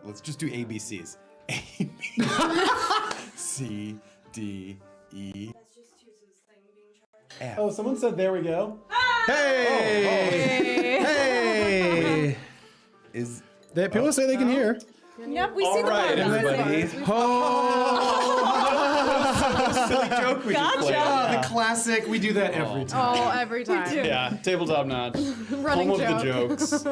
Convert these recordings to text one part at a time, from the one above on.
let's just do ABCs. A, B, C, D, E. That's just Tutu's thing being charged. F. Oh, someone said there we go. Hey! Hey! Is People say they can hear. Yep, we see all the right, bottom. everybody. Silly joke we just played. The classic. We do that every time. Oh, every time. Yeah, tabletop notch. Running Home joke. of the jokes.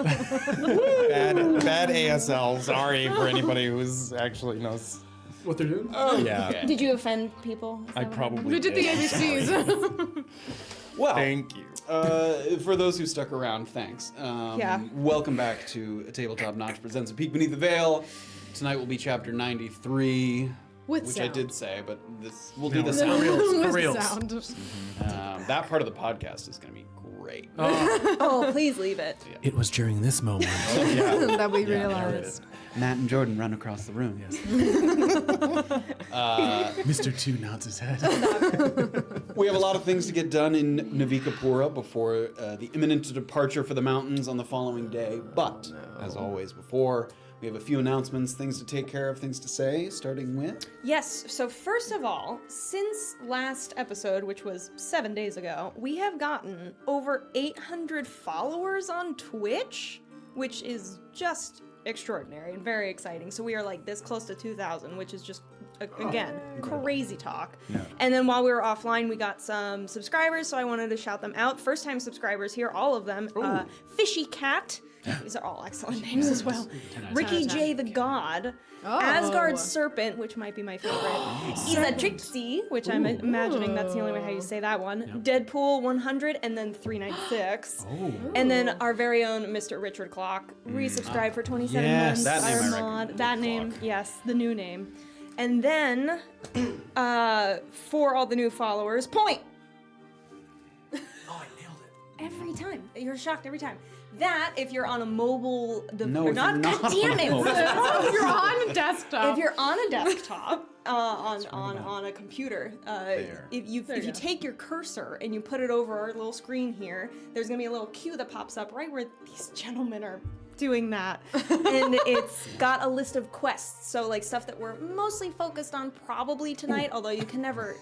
Bad ASL. Sorry for anybody who's actually knows. What they're doing? Oh yeah. Okay. Did you offend people? Is I that what probably We did the ABCs. Well, Thank you. for those who stuck around, thanks. Yeah. Welcome back to Tabletop Notch Presents A Peek Beneath the Veil. Tonight will be chapter 93, With which sound. I did say, but we'll do the it's sound. With reals. sound. That part of the podcast is going to be great. Oh, please leave it. It was during this moment. That we realized. Matt and Jordan run across the room. Yes. Mr. Two nods his head. We have a lot of things to get done in Navikapura before the imminent departure for the mountains on the following day. But, as always before, we have a few announcements, things to take care of, things to say, starting with... Yes, so first of all, since last episode, which was 7 days ago, we have gotten over 800 followers on Twitch, which is just extraordinary and very exciting. So we are like this close to 2,000, which is just, again, crazy talk. And then while we were offline, we got some subscribers, so I wanted to shout them out. First-time subscribers here, all of them. Fishy Cat. These are all excellent names as well. Ricky J. the God. Oh. Asgard Serpent, which might be my favorite. Isa Trixie, which I'm imagining that's the only way how you say that one. Deadpool 100, and then 396. And then our very own Mr. Richard Clock, resubscribed for 27 Yes. months. That name I Our recognize. mod. That name, yes, the new name. And then, for all the new followers, Point! Oh, I nailed it. Every time. You're shocked every time. That, if you're on a mobile device, No, if you're not God damn it! on a mobile If you're on a desktop. If you're on a desktop, on a computer, if you take your cursor and you put it over our little screen here, there's gonna be a little cue that pops up right where these gentlemen are doing that, and it's got a list of quests. So like stuff that we're mostly focused on probably tonight, although you can never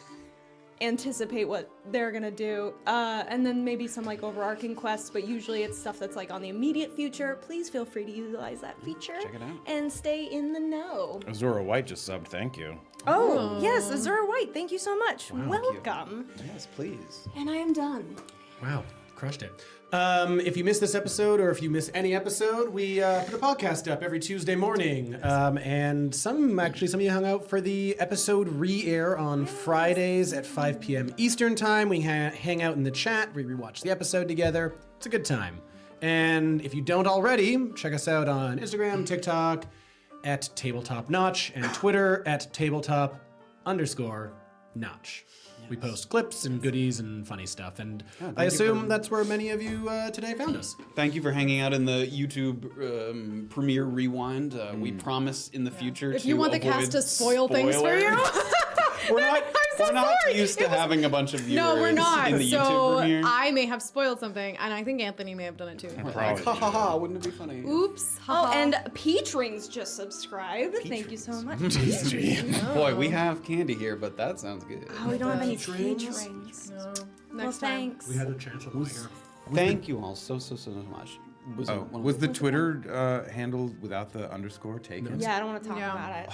anticipate what they're gonna do, and then maybe some like overarching quests, but usually it's stuff that's like on the immediate future. Please feel free to utilize that feature. Check it out. And stay in the know. Azura White just subbed. Thank you. Oh, yes, Azura White, thank you so much. Welcome. Yes, please. And I am done. Wow, crushed it. If you missed this episode, or if you miss any episode, we put a podcast up every Tuesday morning. And some of you hung out for the episode re-air on Fridays at 5 p.m. Eastern Time. We hang out in the chat, we rewatch the episode together. It's a good time. And if you don't already, check us out on Instagram, TikTok, at tabletopnotch, and Twitter at tabletop_notch. We post clips and goodies and funny stuff, and I assume that's where many of you today found us. Thank you for hanging out in the YouTube premiere rewind. We promise in the future If to you want the avoid cast to spoil things for you. We're not used to having a bunch of viewers No, we're not. in the YouTube So premiere. I may have spoiled something, and I think Anthony may have done it too. Like, ha ha ha, wouldn't it be funny? Oops. Oh, haha. and Peach Rings just subscribed. Thank you so much. Boy, we have candy here, but that sounds good. Oh, we don't have any Peach Peach Rings? Rings. No. Well, Next time. thanks. We had a chance of here. Thank you all so much. Was the Twitter handle without the underscore taken? Yeah, I don't want to talk Yeah. about it.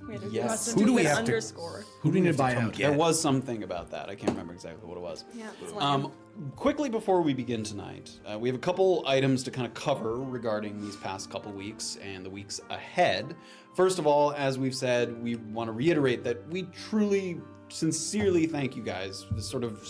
We had to Yes. do Who do we an have to- underscore. Who do we need to buy out? There was something about that. I can't remember exactly what it was. Yeah, it's lame. Quickly before we begin tonight, we have a couple items to kind of cover regarding these past couple weeks and the weeks ahead. First of all, as we've said, we want to reiterate that we truly, sincerely thank you guys. This sort of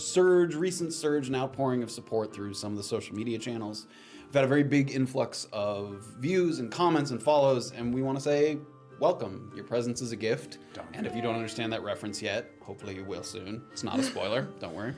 recent surge and outpouring of support through some of the social media channels. We've had a very big influx of views and comments and follows, and we want to say welcome. Your presence is a gift. And if you don't understand that reference yet, hopefully you will soon. It's not a spoiler, don't worry.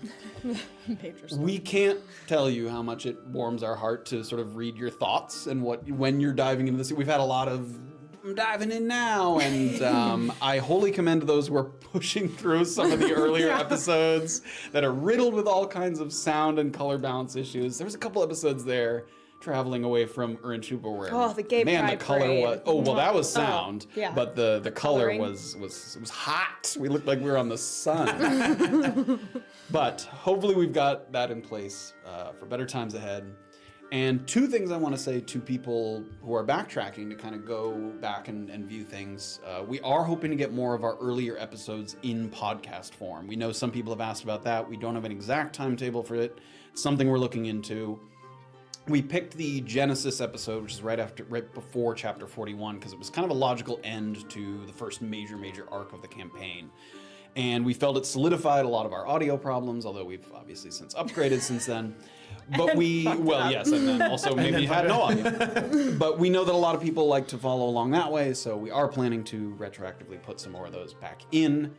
We can't tell you how much it warms our heart to sort of read your thoughts and when you're diving into this. We've had a lot of I'm diving in now, and I wholly commend those who are pushing through some of the earlier episodes that are riddled with all kinds of sound and color balance issues. There was a couple episodes there traveling away from Urinchupa where Oh, the gay man, pride the color parade. was that was sound. yeah. But the color coloring. was hot. We looked like we were on the sun. But hopefully we've got that in place for better times ahead. And two things I want to say to people who are backtracking to kind of go back and view things. We are hoping to get more of our earlier episodes in podcast form. We know some people have asked about that. We don't have an exact timetable for it. It's something we're looking into. We picked the Genesis episode, which is right before chapter 41, because it was kind of a logical end to the first major arc of the campaign. And we felt it solidified a lot of our audio problems, although we've obviously since upgraded since then. But yes, and then also maybe had no audio. But we know that a lot of people like to follow along that way, so we are planning to retroactively put some more of those back in.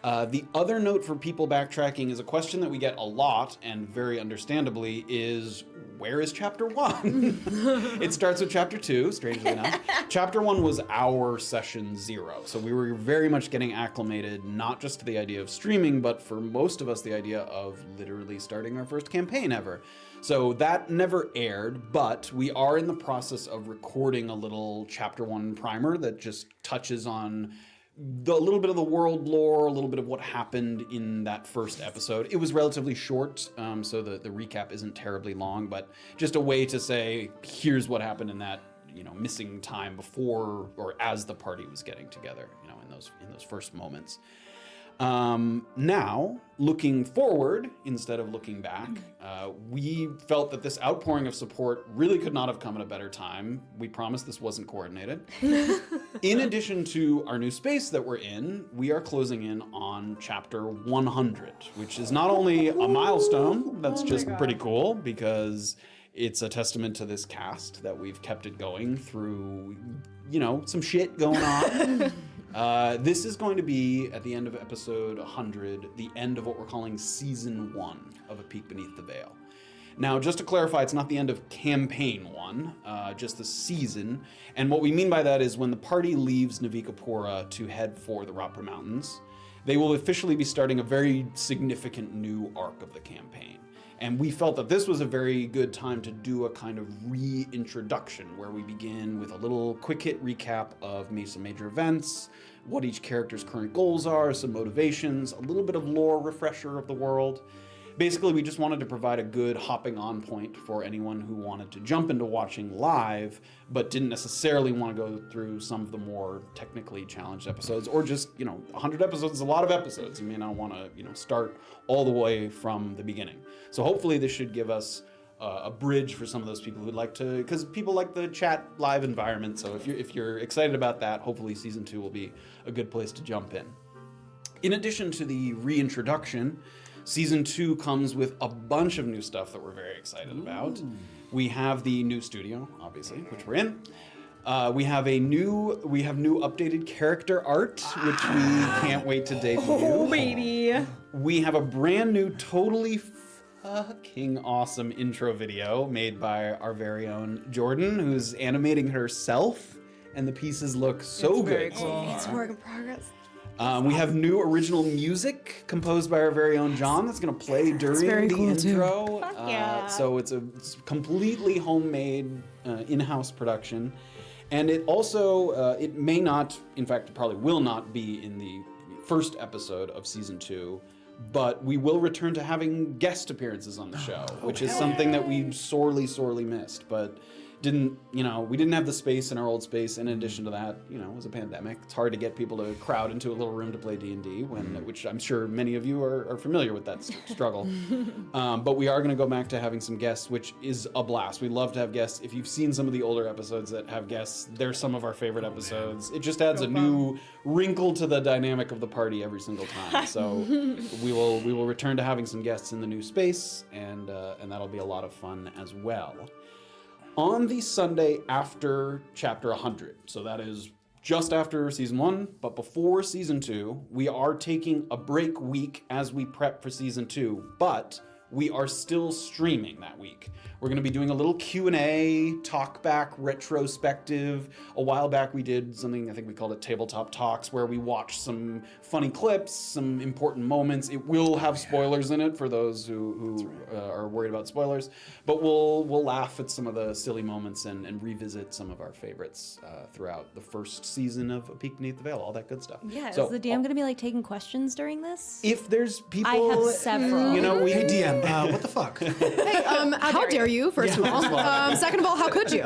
The other note for people backtracking is a question that we get a lot, and very understandably, is where is chapter 1? It starts with chapter 2, strangely enough. Chapter 1 was our session 0, so we were very much getting acclimated, not just to the idea of streaming, but for most of us, the idea of literally starting our first campaign ever. So that never aired, but we are in the process of recording a little chapter 1 primer that just touches on a little bit of the world lore, a little bit of what happened in that first episode. It was relatively short, so the recap isn't terribly long, but just a way to say, here's what happened in that, missing time before or as the party was getting together, in those first moments. Now, looking forward instead of looking back, we felt that this outpouring of support really could not have come at a better time. We promised this wasn't coordinated. In addition to our new space that we're in, we are closing in on chapter 100, which is not only a milestone, that's just pretty cool because it's a testament to this cast that we've kept it going through, some shit going on. This is going to be, at the end of episode 100, the end of what we're calling season 1 of A Peek Beneath the Veil. Now, just to clarify, it's not the end of campaign 1, just the season. And what we mean by that is when the party leaves Navikapura to head for the Rapra Mountains, they will officially be starting a very significant new arc of the campaign. And we felt that this was a very good time to do a kind of reintroduction where we begin with a little quick hit recap of some major events, what each character's current goals are, some motivations, a little bit of lore refresher of the world. Basically, we just wanted to provide a good hopping on point for anyone who wanted to jump into watching live, but didn't necessarily want to go through some of the more technically challenged episodes, or just, 100 episodes is a lot of episodes. You may not want to, start all the way from the beginning. So hopefully this should give us a bridge for some of those people who'd like to, because people like the chat live environment. So if you're excited about that, hopefully season 2 will be a good place to jump in. In addition to the reintroduction, season 2 comes with a bunch of new stuff that we're very excited about. We have the new studio, obviously, which we're in. We have new updated character art, which we can't wait to debut. Oh, baby. We have a brand new, totally fucking awesome intro video made by our very own Jordan, who's animating herself, and the pieces look so good. It's a work in progress. We have new original music composed by our very own John that's going to play during the intro. Fuck yeah. So it's completely homemade in-house production. And it also, it may not, in fact, it probably will not be in the first episode of season 2, but we will return to having guest appearances on the show, which is something that we sorely missed. But we didn't have the space in our old space. In addition to that, it was a pandemic. It's hard to get people to crowd into a little room to play D&D, which I'm sure many of you are familiar with that struggle. But we are going to go back to having some guests, which is a blast. We love to have guests. If you've seen some of the older episodes that have guests, they're some of our favorite episodes. It just adds a new wrinkle to the dynamic of the party every single time. So we will return to having some guests in the new space, and that'll be a lot of fun as well. On the Sunday after chapter 100, so that is just after season 1, but before season 2, we are taking a break week as we prep for season 2, but we are still streaming that week. We're going to be doing a little Q&A, talk back, retrospective. A while back we did something, I think we called it Tabletop Talks, where we watched some funny clips, some important moments. It will have spoilers in it for those who are worried about spoilers, but we'll laugh at some of the silly moments and revisit some of our favorites throughout the first season of A Peek Beneath the Veil, all that good stuff. Yeah, So, is the DM going to be like taking questions during this? if there's people, I have several. you know, we Hey DM, what the fuck? Hey, how dare you, first of all. Second of all, how could you?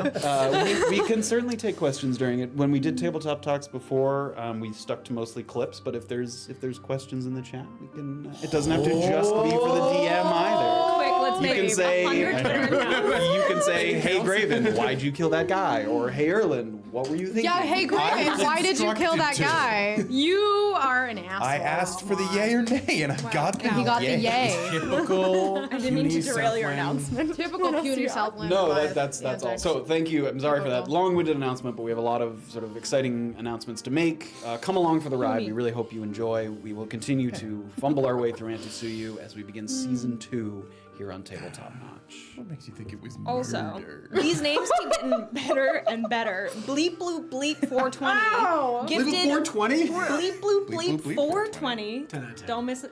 we can certainly take questions during it. When we did tabletop talks before, we stuck to mostly clips. But if there's questions in the chat, we can. It doesn't have to just be for the DM either. Quick, let's You make can say, 100 Twitter accounts. you can say, "Hey Graven, why'd you kill that guy?" Or "Hey Erland, what were you thinking?" Yeah, hey, Graven, why did you kill that guy? You are an asshole. I asked for the yay or nay, and I got the He got the yay. Typical. I didn't mean to derail your announcement. Typical puny Southland. No, vibe that's all. answer. So thank you. I'm sorry for that Typical. long-winded announcement, but we have a lot of sort of exciting announcements to make. Come along for the ride. We really hope you enjoy. We will continue to fumble our way through Antisuyu as we begin season 2 here on Tabletop Notch. What makes you think it was Also, murder? these names keep getting better and better. Bleep bloop bleep 420. Ow! Gifted 420? bleep bloop Bleep, bleep bloop, bleep, 420. 10 out of 10.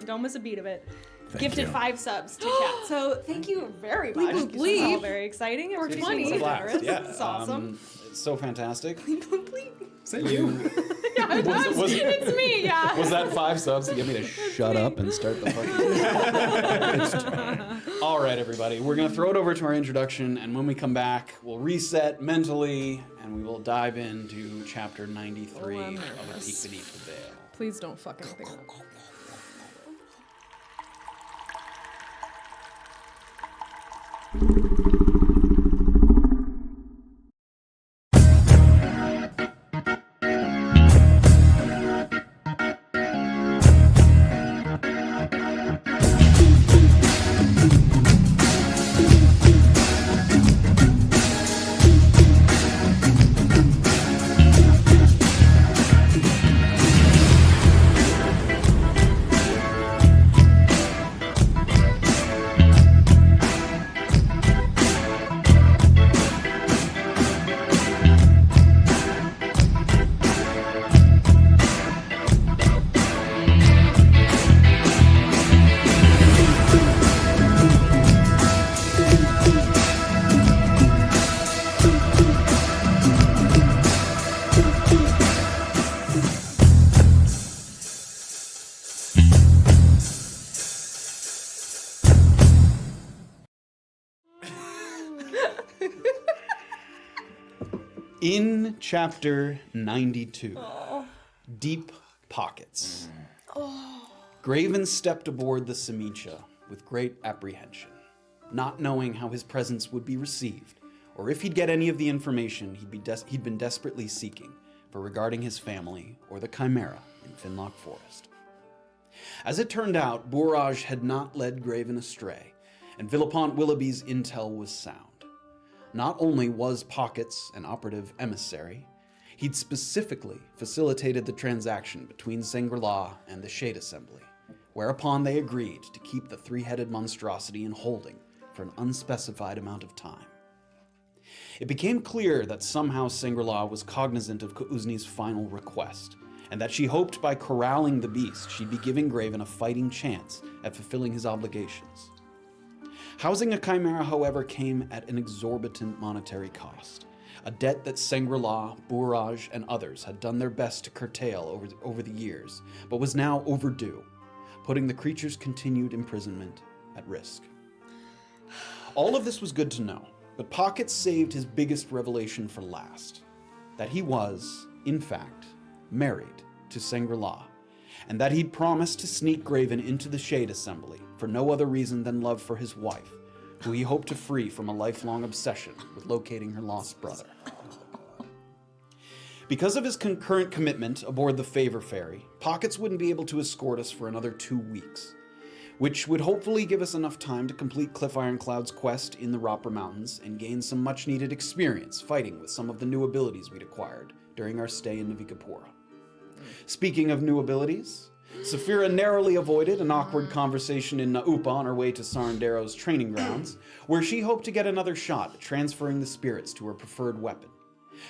Don't miss a beat of it. Thank Gifted you. 5 subs to chat. So thank you very much. Bleep, This is all bleep. very exciting. And we're It's being a so Blast. generous. Yeah, It's awesome. it's so fantastic. Bleep bloop bleep. Say you. Yeah, Was- it's me, yeah. Was that 5 subs to get me to shut up and start the fucking... All right, everybody. We're going to throw it over to our introduction, and when we come back, we'll reset mentally, and we will dive into chapter 93 Oh, I'm of A nervous. Peek Beneath the Veil. Please don't fuck anything up. In chapter 92, Deep Pockets, Graven stepped aboard the Samicha with great apprehension, not knowing how his presence would be received, or if he'd get any of the information he'd been desperately seeking for regarding his family or the Chimera in Finlock Forest. As it turned out, Bourrage had not led Graven astray, and Villapont Willoughby's intel was sound. Not only was Pockets an operative emissary, he'd specifically facilitated the transaction between Sangri-La and the Shade Assembly, whereupon they agreed to keep the three-headed monstrosity in holding for an unspecified amount of time. It became clear that somehow Sangri-La was cognizant of Kuuzni's final request, and that she hoped by corralling the beast she'd be giving Graven a fighting chance at fulfilling his obligations. Housing a Chimera, however, came at an exorbitant monetary cost, a debt that Sangri-La, Bourrage, and others had done their best to curtail over the years, but was now overdue, putting the creature's continued imprisonment at risk. All of this was good to know, but Pockets saved his biggest revelation for last, that he was, in fact, married to Sangri-La, and that he'd promised to sneak Graven into the Shade Assembly for no other reason than love for his wife, who he hoped to free from a lifelong obsession with locating her lost brother. Because of his concurrent commitment aboard the Favor Ferry, Pockets wouldn't be able to escort us for another 2 weeks, which would hopefully give us enough time to complete Cliff Ironcloud's quest in the Ropper Mountains and gain some much-needed experience fighting with some of the new abilities we'd acquired during our stay in Navikapura. Speaking of new abilities, Safira narrowly avoided an awkward conversation in Naupa on her way to Sarndaro's training grounds, where she hoped to get another shot at transferring the spirits to her preferred weapon.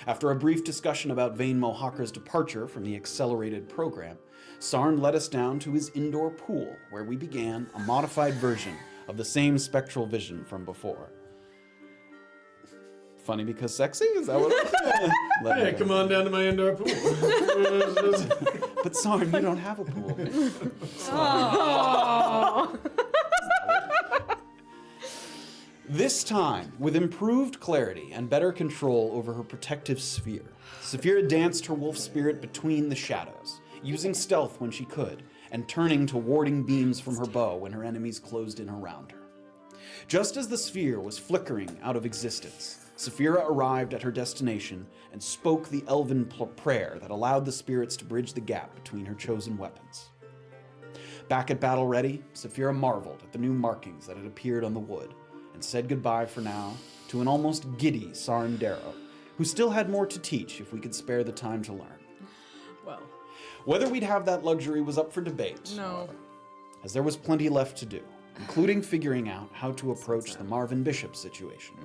After a brief discussion about Vane Mohawker's departure from the accelerated program, Sarn led us down to his indoor pool, where we began a modified version of the same spectral vision from before. Funny because sexy? Is that what Hey, come on down to my indoor pool. But Sarn, you don't have a pool. This time, with improved clarity and better control over her protective sphere, Safira danced her wolf spirit between the shadows, using stealth when she could, and turning to warding beams from her bow when her enemies closed in around her. Just as the sphere was flickering out of existence, Safira arrived at her destination and spoke the elven prayer that allowed the spirits to bridge the gap between her chosen weapons. Back at battle ready, Safira marveled at the new markings that had appeared on the wood, and said goodbye for now to an almost giddy Sarndaro, who still had more to teach if we could spare the time to learn. Well, Whether we'd have that luxury was up for debate, no. as there was plenty left to do, including figuring out how to approach the Marvyn Bishop situation.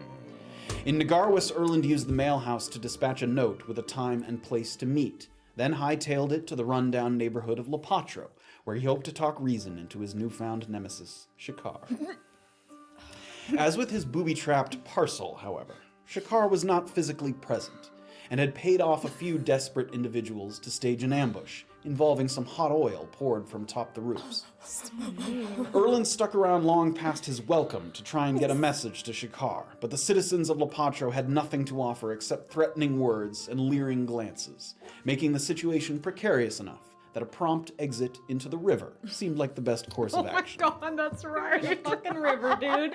In Nagarwis, Erland used the mail house to dispatch a note with a time and place to meet, then hightailed it to the rundown neighborhood of Lepatro, where he hoped to talk reason into his newfound nemesis, Shakar. As with his booby-trapped parcel, however, Shakar was not physically present, and had paid off a few desperate individuals to stage an ambush, involving some hot oil poured from atop the roofs. Erland stuck around long past his welcome to try and get a message to Shakar, but the citizens of Lepatro had nothing to offer except threatening words and leering glances, making the situation precarious enough that a prompt exit into the river seemed like the best course of action. Oh my god, that's right. Fucking river, dude.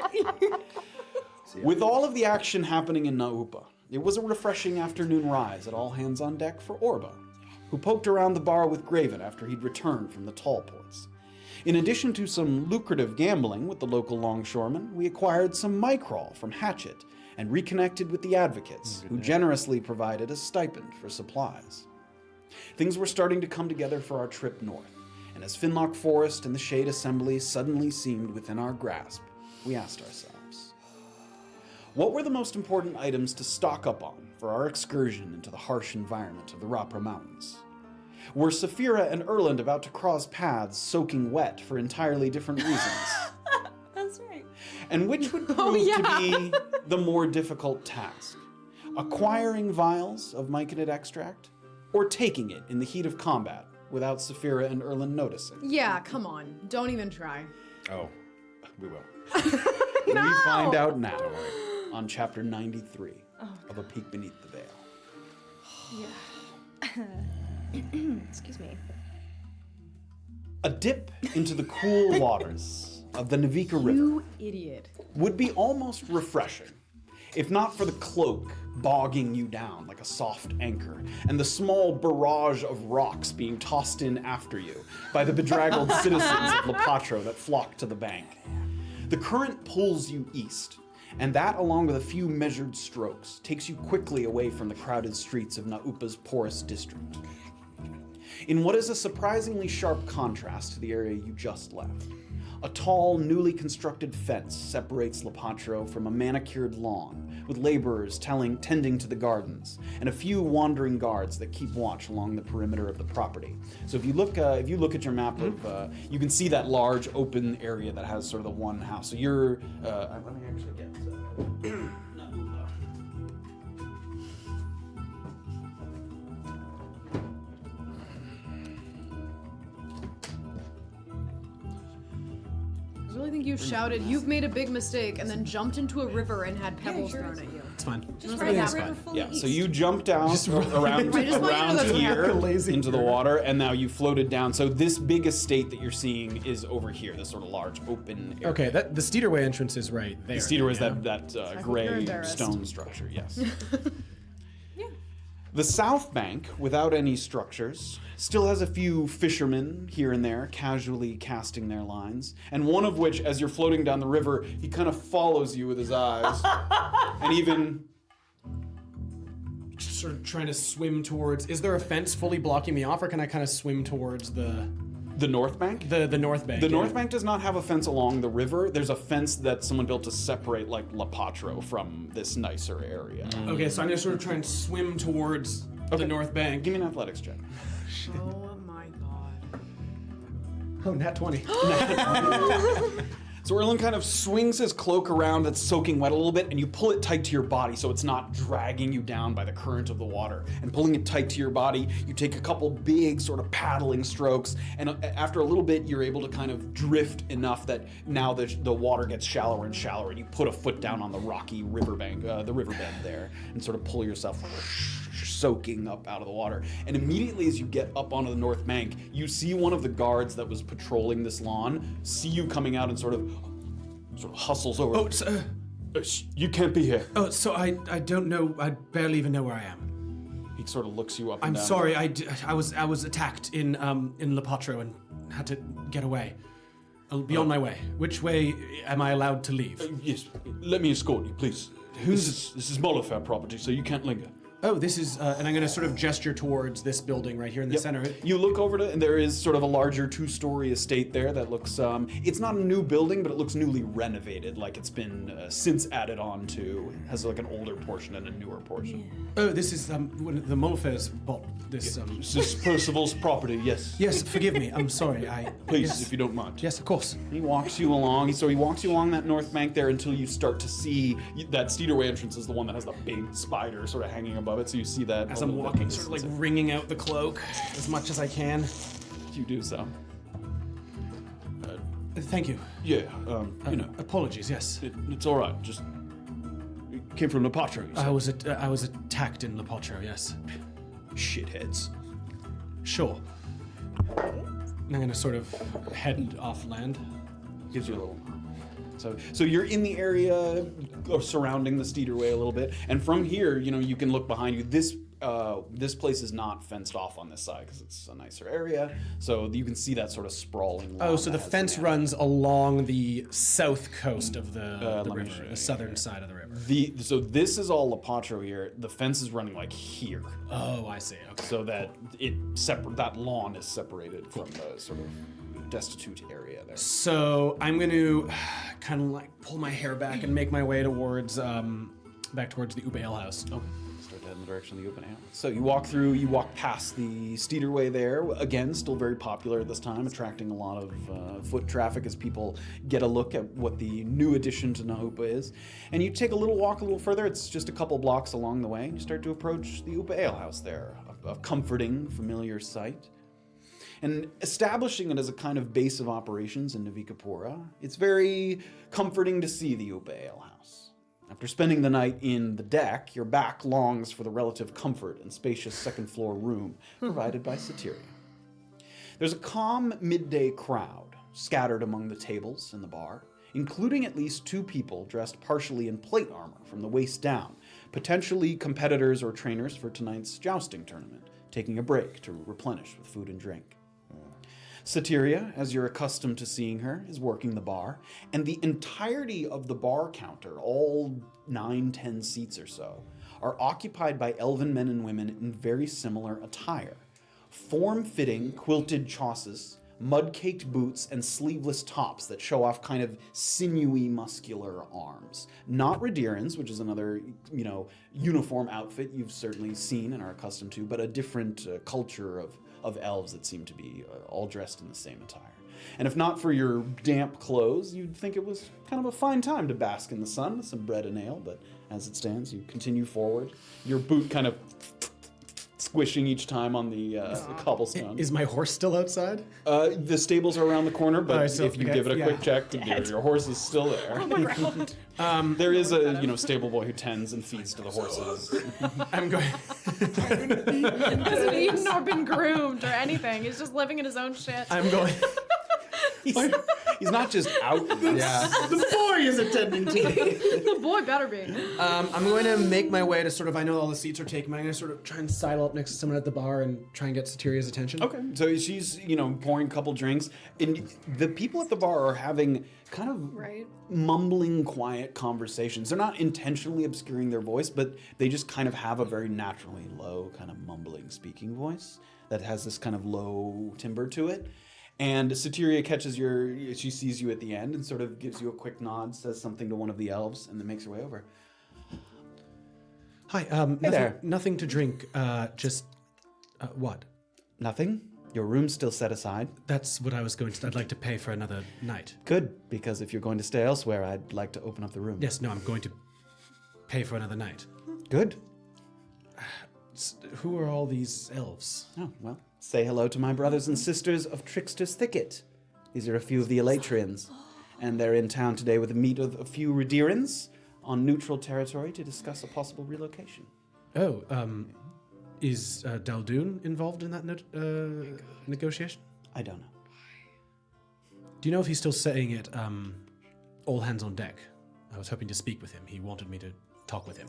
With all of the action happening in Naupa, it was a refreshing afternoon rise at all hands on deck for Orba, who poked around the bar with Graven after he'd returned from the tall ports. In addition to some lucrative gambling with the local longshoremen, we acquired some microl from Hatchet and reconnected with the advocates, who generously provided a stipend for supplies. Things were starting to come together for our trip north, and as Finlock Forest and the Shade Assembly suddenly seemed within our grasp, we asked ourselves, what were the most important items to stock up on for our excursion into the harsh environment of the Rapra Mountains? Were Safira and Erland about to cross paths soaking wet for entirely different reasons? That's right. And which would prove to be the more difficult task? Acquiring vials of myconid extract, or taking it in the heat of combat without Safira and Erland noticing? Yeah, come on. Don't even try. Oh, we will. We find out now on chapter 93 of A Peek Beneath the Veil. Excuse me. A dip into the cool waters of the Navika River You idiot. would be almost refreshing, if not for the cloak bogging you down like a soft anchor, and the small barrage of rocks being tossed in after you by the bedraggled citizens of Lepatro that flock to the bank. The current pulls you east, and that, along with a few measured strokes, takes you quickly away from the crowded streets of Naupa's poorest district. In what is a surprisingly sharp contrast to the area you just left, a tall, newly constructed fence separates Lepatro from a manicured lawn, with laborers tending to the gardens, and a few wandering guards that keep watch along the perimeter of the property. So if you look at your map of, you can see that large open area that has sort of the one house. So you're, let me actually get. I really think you shouted, "You've made a big mistake," and then jumped into a river and had pebbles thrown at you. It's fine. Just Everything's ride that fine. river fully Yeah, east. so you jumped out around I just want you to know here that's lazy. into the water, and now you floated down. So this big estate that you're seeing is over here, this sort of large open area. Okay, the Steederway entrance is right there. The Steeder is yeah. that you're gray embarrassed. stone structure, yes. The south bank, without any structures, still has a few fishermen here and there casually casting their lines, and one of which, as you're floating down the river, he kind of follows you with his eyes, and even... Sort of trying to swim towards. Is there a fence fully blocking me off, or can I kind of swim towards the The North Bank? The North Bank. The North Bank does not have a fence along the river. There's a fence that someone built to separate like La Patro from this nicer area. Okay, so I'm gonna sort of try and swim towards the North Bank. Give me an athletics check. Oh my god. Oh, nat 20. So Erland kind of swings his cloak around that's soaking wet a little bit, and you pull it tight to your body so it's not dragging you down by the current of the water. And pulling it tight to your body, you take a couple big sort of paddling strokes, and after a little bit, you're able to kind of drift enough that now the water gets shallower and shallower, and you put a foot down on the rocky riverbank, the riverbed there, and sort of pull yourself soaking up out of the water. And immediately as you get up onto the North Bank, you see one of the guards that was patrolling this lawn see you coming out and sort of hustles over. Oh, so, You can't be here. oh, so I don't know. I barely even know where I am. He sort of looks you up and I'm down. sorry. I was attacked in La Patro and had to get away. I'll be on my way. Which way am I allowed to leave? Yes, let me escort you, please. This is Molifair property, so you can't linger. Oh, this is, and I'm going to sort of gesture towards this building right here in the center. You look over to, and there is sort of a larger two-story estate there that looks, it's not a new building, but it looks newly renovated, like it's been since added on to. It has like an older portion and a newer portion. Oh, this is when the Molfairs bought this. This is Percival's property, yes. Yes, forgive me. I'm sorry. Please, yes. if you don't mind. Yes, of course. He walks you along. So he walks you along that North Bank there until you start to see that Steederway entrance is the one that has the big spider sort of hanging above it. So you see that As I'm walking, sort of like wringing out the cloak as much as I can. you do so. Thank you. Yeah, you know, Apologies. Yes. it's all right. Just it came from La Patro. You said. I was attacked in La Patro. Yes. Shitheads. Sure. And I'm gonna sort of head off land. Gives you a little. So you're in the area surrounding the Steederway a little bit, and from here, you know, you can look behind you. This place is not fenced off on this side because it's a nicer area, so you can see that sort of sprawling. Oh, lawn so that the has fence the- runs along the south coast of the let me river, show you the southern side of the river. So this is all La Patro here. The fence is running like here, Oh, I see. Okay. so that that lawn is separated from the sort of destitute area there. So I'm going to kind of like pull my hair back and make my way towards back towards the Uba Ale House. Okay. Start to head in the direction of the open ale. So you walk past the Steederway there. Again, still very popular at this time, attracting a lot of foot traffic as people get a look at what the new addition to Nahupa is. And you take a little further. It's just a couple blocks along the way. And you start to approach the Upa Ale House there, a comforting, familiar sight. And establishing it as a kind of base of operations in Navikapura, it's very comforting to see the Upa Ale House. After spending the night in the deck, your back longs for the relative comfort and spacious second-floor room provided by Safira. There's a calm midday crowd scattered among the tables in the bar, including at least 2 people dressed partially in plate armor from the waist down, potentially competitors or trainers for tonight's jousting tournament, taking a break to replenish with food and drink. Satiria, as you're accustomed to seeing her, is working the bar, and the entirety of the bar counter, all 9-10 seats or so, are occupied by elven men and women in very similar attire. Form-fitting quilted chausses, mud-caked boots, and sleeveless tops that show off kind of sinewy, muscular arms. Not Radirans, which is another, uniform outfit you've certainly seen and are accustomed to, but a different culture of elves that seem to be all dressed in the same attire. And if not for your damp clothes, you'd think it was kind of a fine time to bask in the sun with some bread and ale, but as it stands, you continue forward, your boot kind of squishing each time on the cobblestone. Is my horse still outside? The stables are around the corner, but so- if you okay, give it a quick yeah. check, your horse is still there. Oh my god. There is a stable boy who tends and feeds to the horses. I'm going. Hasn't eaten or been groomed or anything. He's just living in his own shit. I'm going. He's not just out. Yeah. The boy is attending to me. The boy better be. I'm going to make my way to sort of. I know all the seats are taken. But I'm going to sort of try and sidle up next to someone at the bar and try and get Satiria's attention. Okay, so she's pouring a couple drinks, and the people at the bar are having kind of Right. mumbling, quiet conversations. They're not intentionally obscuring their voice, but they just kind of have a very naturally low, kind of mumbling speaking voice that has this kind of low timbre to it. And Satyria catches she sees you at the end and sort of gives you a quick nod, says something to one of the elves, and then makes her way over. Hi, there. nothing to drink, just, what? Nothing? Your room's still set aside? That's what I was going to, I'd like to pay for another night. Good, because if you're going to stay elsewhere, I'd like to open up the room. Yes, no, I'm going to pay for another night. Good. Who are all these elves? Oh, well, say hello to my brothers and sisters of Trickster's Thicket. These are a few of the Elatrians, and they're in town today with a meet of a few Redirans on neutral territory to discuss a possible relocation. Oh, is Daldoon involved in that negotiation? I don't know. Do you know if he's still saying it, all hands on deck? I was hoping to speak with him. He wanted me to talk with him.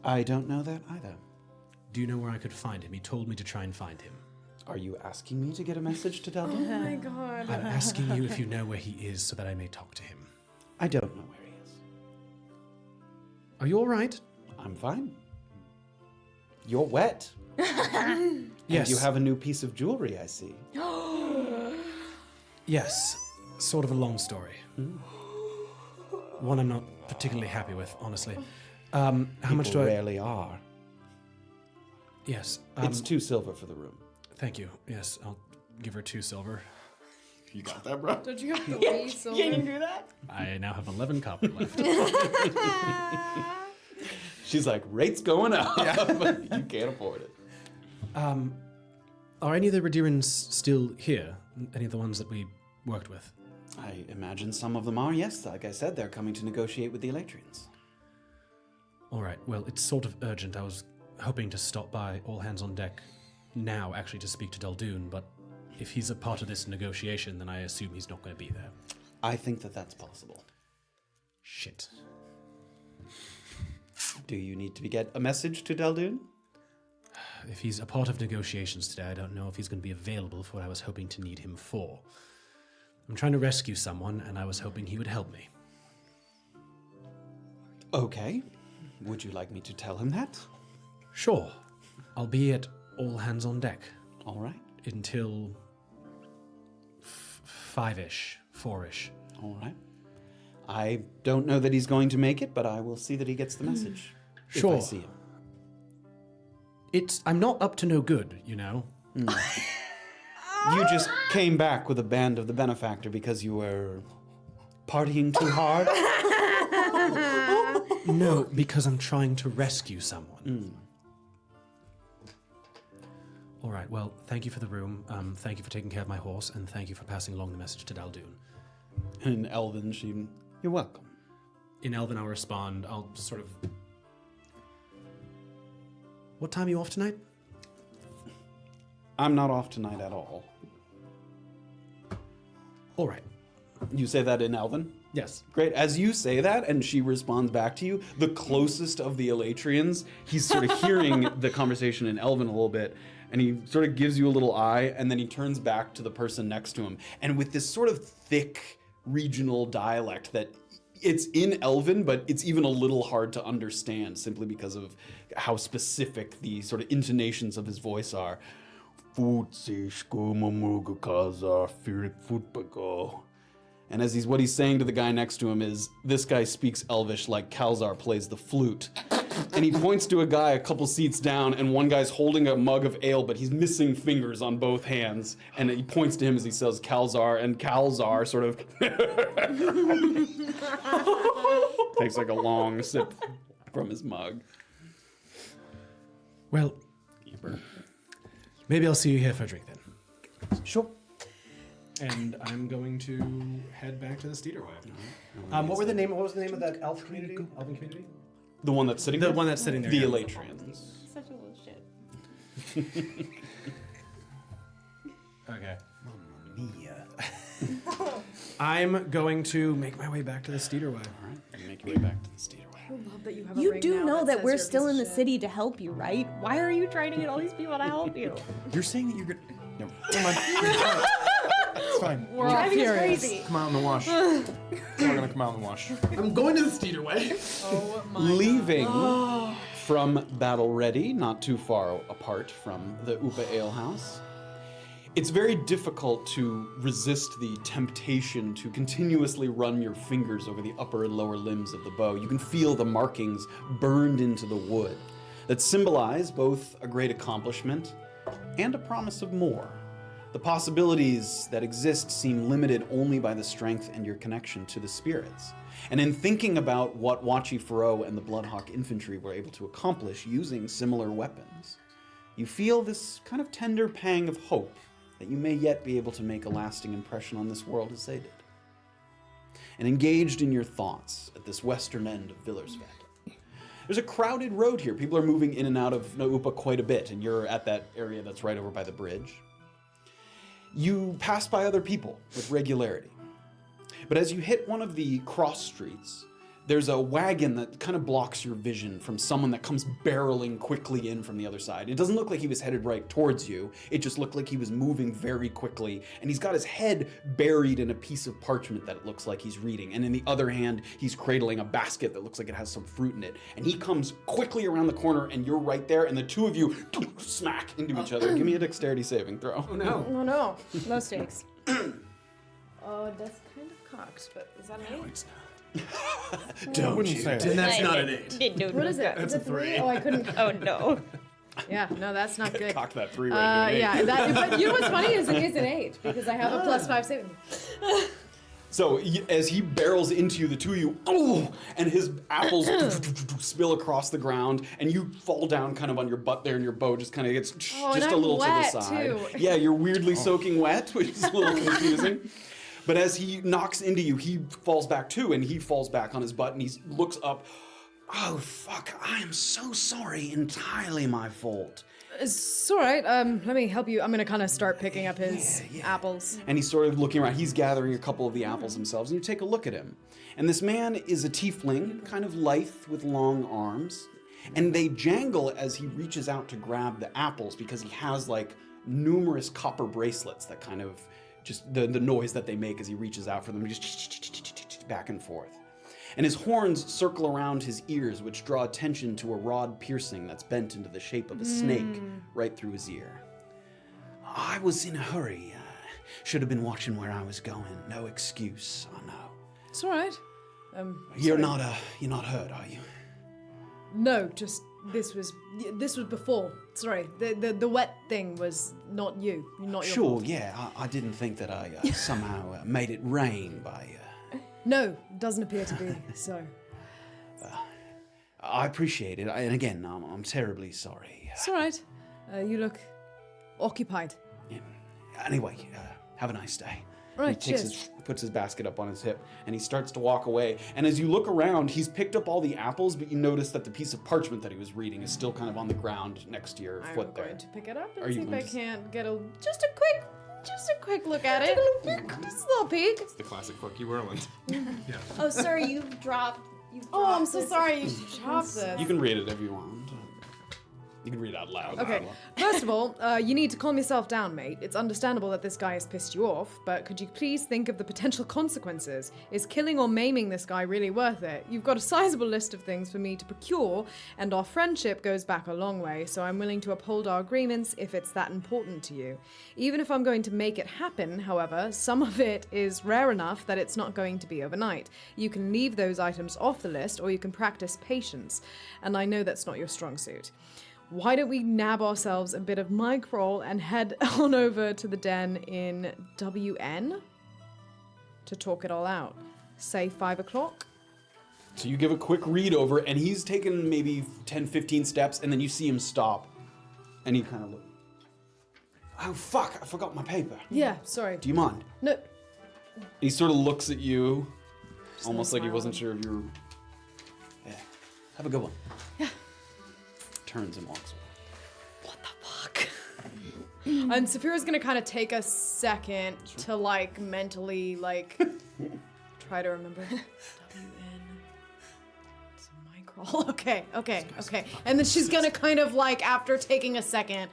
I don't know that either. Do you know where I could find him? He told me to try and find him. Are you asking me to get a message to Daldoon? Oh my god. I'm asking you if you know where he is so that I may talk to him. I don't know where he is. Are you all right? I'm fine. You're wet. Yes. And you have a new piece of jewelry, I see. Yes. Sort of a long story. One I'm not particularly happy with, honestly. How much do I... rarely are. Yes. It's 2 silver for the room. Thank you. Yes, I'll give her 2 silver. You got that, bro? Don't you have 3 silver? Can you do that? I now have 11 copper left. She's like, rate's going up. You can't afford it. Are any of the Redirans still here? Any of the ones that we worked with? I imagine some of them are, yes. Like I said, they're coming to negotiate with the Elatrians. All right. Well, it's sort of urgent. I was hoping to stop by all hands on deck now, actually, to speak to Daldoon, but if he's a part of this negotiation, then I assume he's not going to be there. I think that that's possible. Shit. Do you need to get a message to Daldoon? If he's a part of negotiations today, I don't know if he's going to be available for what I was hoping to need him for. I'm trying to rescue someone, and I was hoping he would help me. Okay. Would you like me to tell him that? Sure. I'll be at all hands on deck. All right. Until 5-ish, 4-ish. All right. I don't know that he's going to make it, but I will see that he gets the message. Sure. If I see him. I'm not up to no good, you know? You just came back with a band of the benefactor because you were partying too hard? No, because I'm trying to rescue someone. All right, well, thank you for the room. Thank you for taking care of my horse, and thank you for passing along the message to Daldoon. In Elven, you're welcome. In Elven, I'll respond. I'll sort of... What time are you off tonight? I'm not off tonight at all. All right. You say that in Elven? Yes. Great. As you say that, and she responds back to you, the closest of the Elatrians, he's sort of hearing the conversation in Elven a little bit, and he sort of gives you a little eye, and then he turns back to the person next to him. And with this sort of thick regional dialect that it's in Elven, but it's even a little hard to understand simply because of how specific the sort of intonations of his voice are. And as what he's saying to the guy next to him is, this guy speaks Elvish like Kalzar plays the flute. And he points to a guy a couple seats down, and one guy's holding a mug of ale, but he's missing fingers on both hands. And he points to him as he says Kalzar, and Kalzar sort of takes like a long sip from his mug. Well, maybe I'll see you here for a drink then. Sure. And I'm going to head back to the Steederway. What was the name of that elf community? Elven community? The one that's sitting The there? one that's sitting there. The yeah. Elatrians. Such a little shit. Okay. I'm going to make my way back to the Steederway. All right, you make your way back to the Steederway. I love that you have a You ring do now know that says we're you're a still piece in of the shit. city to help you, right? Why are you trying to get all these people to help you? You're saying that you're gonna... No, never mind. It's fine. We're all Driving is furious. crazy. Come out in the wash. We're gonna come out in the wash. I'm going to the Steederway. Oh my Leaving from Battle Ready, not too far apart from the Upa Ale House, It's very difficult to resist the temptation to continuously run your fingers over the upper and lower limbs of the bow. You can feel the markings burned into the wood that symbolize both a great accomplishment and a promise of more. The possibilities that exist seem limited only by the strength and your connection to the spirits. And in thinking about what Wachi Faro and the Bloodhawk infantry were able to accomplish using similar weapons, you feel this kind of tender pang of hope that you may yet be able to make a lasting impression on this world as they did. And engaged in your thoughts at this western end of Villersvet, there's a crowded road here. People are moving in and out of Naupa quite a bit, and you're at that area that's right over by the bridge. You pass by other people with regularity. But as you hit one of the cross streets, there's a wagon that kind of blocks your vision from someone that comes barreling quickly in from the other side. It doesn't look like he was headed right towards you. It just looked like he was moving very quickly, and he's got his head buried in a piece of parchment that it looks like he's reading. And in the other hand, he's cradling a basket that looks like it has some fruit in it. And he comes quickly around the corner, and you're right there, and the two of you smack into each other. Give me a dexterity saving throw. Oh no. Oh no, low stakes. Oh, that's kind of cocked, but is that an 8? Don't wouldn't you? say And that's not an 8. What is it? That's Is a it 3. Oh, I couldn't. Oh no. Yeah, no, that's not good. Cock that 3 right here. Yeah, but you know what's funny is it is an 8 because I have a +5 saving. So as he barrels into you, the two of you, and his apples spill across the ground, and you fall down kind of on your butt there, and your bow just kind of gets just and a I'm little wet, to the side. too. Yeah, you're weirdly soaking wet, which is a little confusing. But as he knocks into you, he falls back too, and he falls back on his butt, and he looks up. Oh, fuck, I am so sorry. Entirely my fault. It's all right. Let me help you. I'm gonna kind of start picking up his apples. And he's sort of looking around. He's gathering a couple of the apples themselves, and you take a look at him. And this man is a tiefling, kind of lithe with long arms. And they jangle as he reaches out to grab the apples because he has like numerous copper bracelets that kind of just the noise that they make as he reaches out for them, just back and forth. And his horns circle around his ears, which draw attention to a rod piercing that's bent into the shape of a snake right through his ear. I was in a hurry. Should have been watching where I was going. No excuse, I know. It's all right. You're sorry. not hurt, are you? No, just this was before. Sorry, the wet thing was not you, not your Sure, fault. yeah. I didn't think that I somehow made it rain by... No, doesn't appear to be. So. I appreciate it. And again, I'm terribly sorry. It's all right. You look occupied. Yeah. Anyway, have a nice day. Right, he puts his basket up on his hip, and he starts to walk away. And as you look around, he's picked up all the apples, but you notice that the piece of parchment that he was reading is still kind of on the ground next to your foot I'm there. going to pick it up Are and you see if going I to- can't get just a quick look at it. Just a little peek. It's the classic fuck you, Erland. Oh, sir, you've dropped. Oh, I'm so sorry. You chopped this. You can read it if you want. You can read it out loud. Okay, first of all, you need to calm yourself down, mate. It's understandable that this guy has pissed you off, but could you please think of the potential consequences? Is killing or maiming this guy really worth it? You've got a sizable list of things for me to procure, and our friendship goes back a long way, so I'm willing to uphold our agreements if it's that important to you. Even if I'm going to make it happen, however, some of it is rare enough that it's not going to be overnight. You can leave those items off the list, or you can practice patience, and I know that's not your strong suit. Why don't we nab ourselves a bit of microll and head on over to the den in WN to talk it all out? Say 5 o'clock? So you give a quick read over, and he's taken maybe 10, 15 steps, and then you see him stop. And he kind of looks. Oh, fuck, I forgot my paper. Yeah, sorry. Do you mind? No. He sort of looks at you, almost like he smile. wasn't sure if you were... Yeah. Have a good one. Yeah. Turns and walks away. What the fuck? And Safira's gonna kind of take a second to like mentally like try to remember. WN. It's a microll. Okay. And then she's gonna kind of like after taking a second,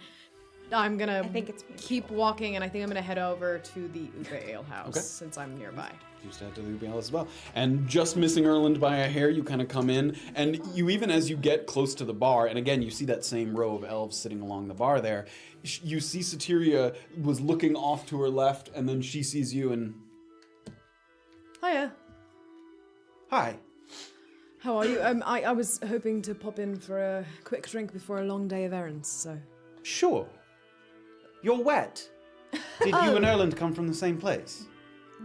I'm gonna think it's keep walking, and I think I'm gonna head over to the Upa Ale House since I'm nearby. You stand to the Ruby Alice as well. And just missing Erland by a hair, you kind of come in, and you even as you get close to the bar, and again, you see that same row of elves sitting along the bar there, you see Satiria was looking off to her left, and then she sees you and... Hiya. Hi. How are you? I was hoping to pop in for a quick drink before a long day of errands, so... Sure. You're wet. Did you and Erland come from the same place?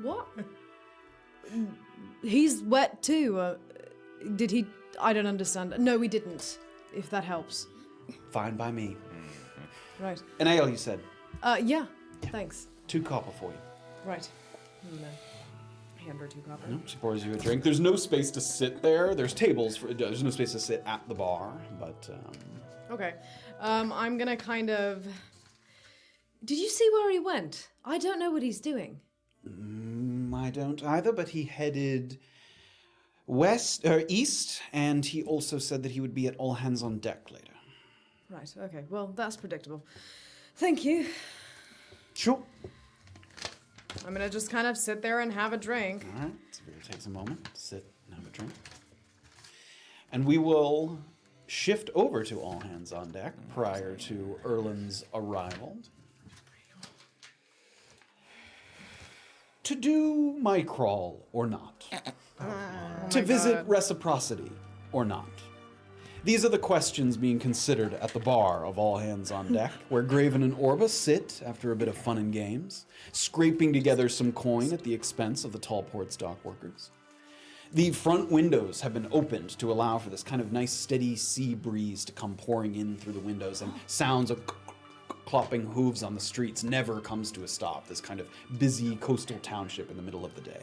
What? He's wet too. Did he? I don't understand. No, we didn't. If that helps. Fine by me. Right. An ale, you said. Yeah. Thanks. 2 copper for you. Right. No. Hand her 2 copper. She pours you a drink. There's no space to sit there. There's tables. There's no space to sit at the bar, but... Okay. I'm gonna kind of... Did you see where he went? I don't know what he's doing. I don't either, but he headed east, and he also said that he would be at all hands on deck later. Right, okay. Well, that's predictable. Thank you. Sure. I'm gonna just kind of sit there and have a drink. All right, Safira takes a moment to sit and have a drink. And we will shift over to all hands on deck prior to Erland's arrival. To do my crawl or not. To visit reciprocity or not. These are the questions being considered at the bar of all hands on deck, where Graven and Orba sit after a bit of fun and games, scraping together some coin at the expense of the tall port's dock workers. The front windows have been opened to allow for this kind of nice steady sea breeze to come pouring in through the windows, and sounds of clopping hooves on the streets never comes to a stop, this kind of busy coastal township in the middle of the day.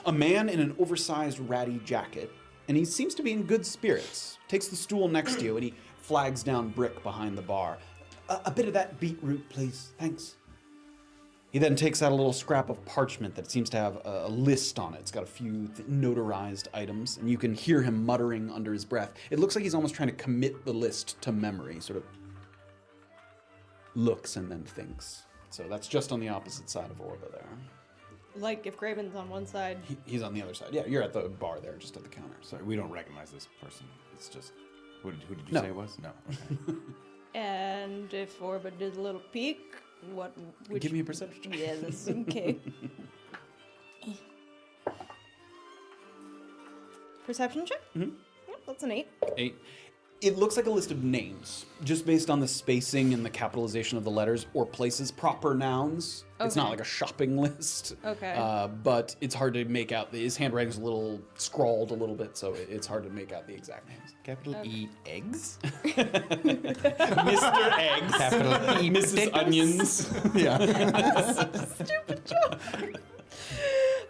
A man in an oversized ratty jacket, and he seems to be in good spirits, takes the stool next to you and he flags down brick behind the bar. A bit of that beetroot, please, thanks. He then takes out a little scrap of parchment that seems to have a list on it. It's got a few notarized items, and you can hear him muttering under his breath. It looks like he's almost trying to commit the list to memory, sort of looks and then thinks. So that's just on the opposite side of Orba there. Like if Graven's on one side. He's on the other side. Yeah, you're at the bar there, just at the counter. Sorry, we don't recognize this person. It's just... Who did you No. say it was? No. Okay. And if Orba did a little peek, what would Give me a perception check. Yeah, that's okay. Perception check? Mm-hmm. Yep, that's an 8. 8. It looks like a list of names, just based on the spacing and the capitalization of the letters, or places, proper nouns. It's not Okay. like a shopping list. Okay. But it's hard to make out. His handwriting's a little scrawled a little bit, so it's hard to make out the exact names. Capital E, eggs? Mr. Eggs. Capital E, Mrs. Onions. Yeah. Stupid joke.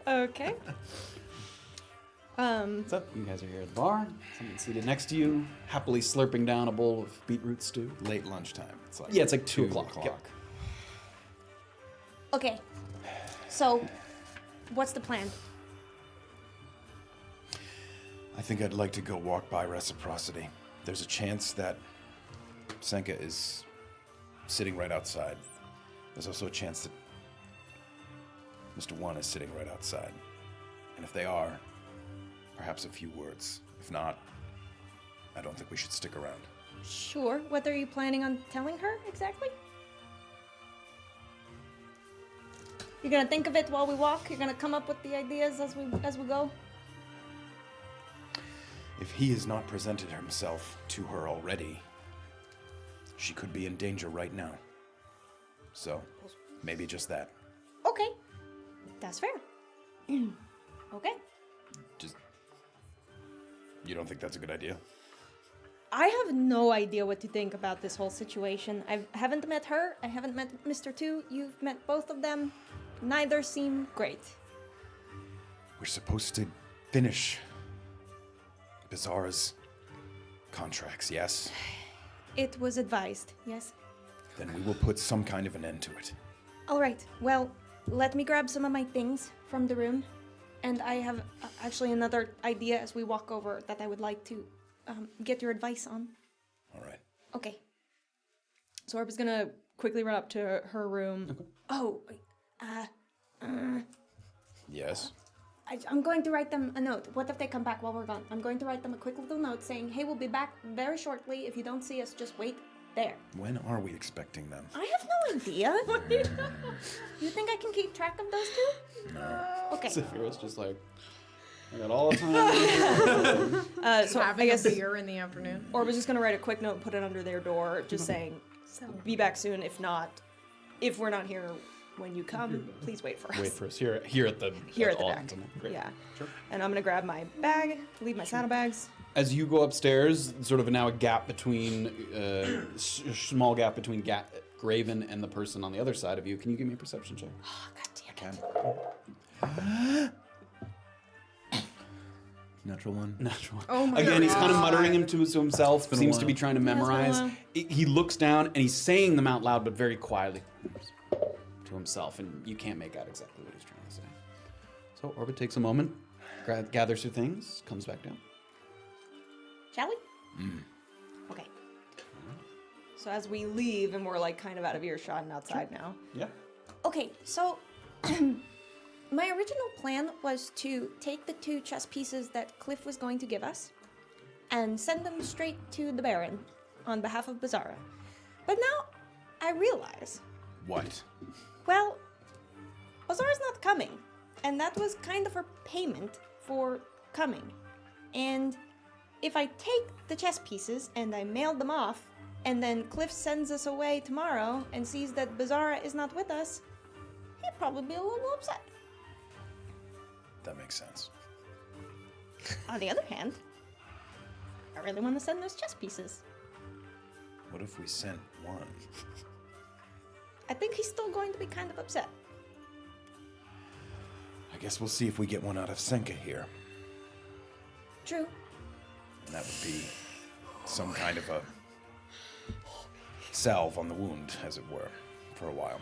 Okay. What's up? You guys are here at the bar. Someone seated next to you, happily slurping down a bowl of beetroot stew. Late lunchtime. It's like Yeah, it's like 2 o'clock. Yep. Okay. So, what's the plan? I think I'd like to go walk by Reciprocity. There's a chance that Senka is sitting right outside. There's also a chance that Mr. One is sitting right outside. And if they are, perhaps a few words. If not, I don't think we should stick around. Sure. What are you planning on telling her exactly? You're gonna think of it while we walk? You're gonna come up with the ideas as we go? If he has not presented himself to her already, she could be in danger right now. So, maybe just that. Okay. That's fair. Okay. Just... You don't think that's a good idea? I have no idea what to think about this whole situation. I haven't met her. I haven't met Mr. 2. You've met both of them. Neither seem great. We're supposed to finish Bizarre's contracts, yes? It was advised, yes. Then we will put some kind of an end to it. All right. Well, let me grab some of my things from the room. And I have actually another idea as we walk over that I would like to get your advice on. All right. Okay. So Orba's gonna quickly run up to her room. Okay. Oh, Yes. I'm going to write them a note. What if they come back while we're gone? I'm going to write them a quick little note saying, hey, we'll be back very shortly. If you don't see us, just wait there. When are we expecting them? I have no idea. You think I can keep track of those two? No. Okay. Safira's just like, I got all the time. So I Having guess a beer in the afternoon. Orba's just gonna write a quick note and put it under their door, just saying, be back soon. If not, if we're not here when you come, please wait for us. Wait for us here at the Here at the all deck. hands on deck. Great. Yeah. Sure. And I'm gonna grab my bag, leave my saddlebags. As you go upstairs, sort of now a gap between, small gap between Graven and the person on the other side of you. Can you give me a perception check? Oh, God damn it. Natural one. Natural. Oh my Again, he's kind of God. muttering him to himself. been a Seems to while. be trying to Yeah, it's been a memorize. while. He looks down and he's saying them out loud, but very quietly to himself, and you can't make out exactly what he's trying to say. So Orba takes a moment, gathers her things, comes back down. Shall we? Okay. So as we leave and we're like kind of out of earshot and outside now. Yeah. Okay, so my original plan was to take the 2 chess pieces that Cliff was going to give us and send them straight to the Baron on behalf of Bizarra. But now I realize, What? well, Bizarra's not coming, and that was kind of her payment for coming. And if I take the chess pieces and I mail them off, and then Cliff sends us away tomorrow and sees that Bizarra is not with us, he'd probably be a little upset. That makes sense. On the other hand, I really want to send those chess pieces. What if we sent one? I think he's still going to be kind of upset. I guess we'll see if we get one out of Senka here. True. And that would be some kind of a salve on the wound, as it were, for a while.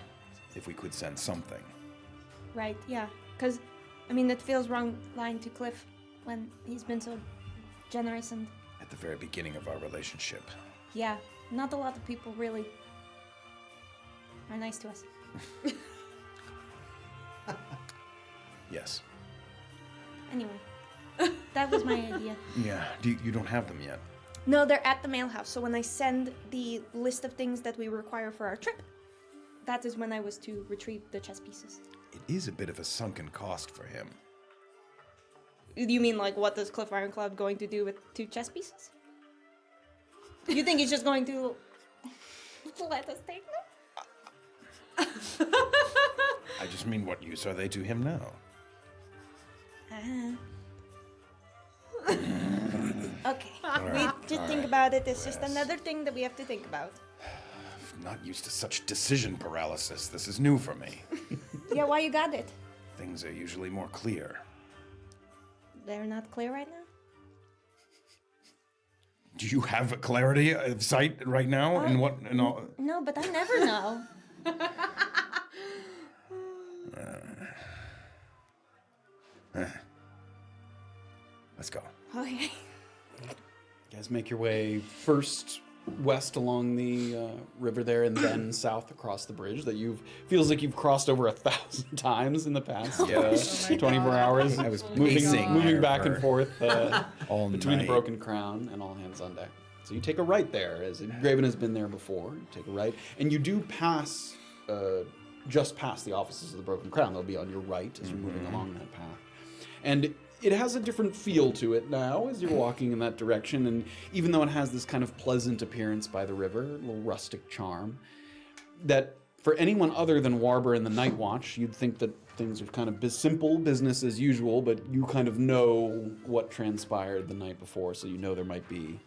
If we could send something. Right, yeah. Because, I mean, it feels wrong lying to Cliff when he's been so generous and, At the very beginning of our relationship. yeah, not a lot of people really are nice to us. Yes. Anyway, that was my idea. Yeah, you don't have them yet. No, they're at the mail house, so when I send the list of things that we require for our trip, that is when I was to retrieve the chess pieces. It is a bit of a sunken cost for him. You mean, like, what is Cliff Ironclad going to do with 2 chess pieces? You think he's just going to let us take them? I just mean, what use are they to him now? Okay, we right, just all think right. about it. It's just Yes. another thing that we have to think about. I'm not used to such decision paralysis. This is new for me. Yeah, why you got it? Things are usually more clear. They're not clear right now? Do you have a clarity of sight right now? And what and all? No, but I never know. Let's go. Okay. You guys make your way first west along the river there, and then south across the bridge that feels like you've crossed over 1,000 times in the past 24 hours. I was moving pacing there back and for forth all between the night. Broken Crown and all hands on deck. So you take a right there, as Graven has been there before. You take a right, and you do pass just past the offices of the Broken Crown. They'll be on your right as you're moving along that path, and it has a different feel to it now as you're walking in that direction, and even though it has this kind of pleasant appearance by the river, a little rustic charm, that for anyone other than Warber and the Night Watch, you'd think that things are kind of simple business as usual, but you kind of know what transpired the night before, so you know there might be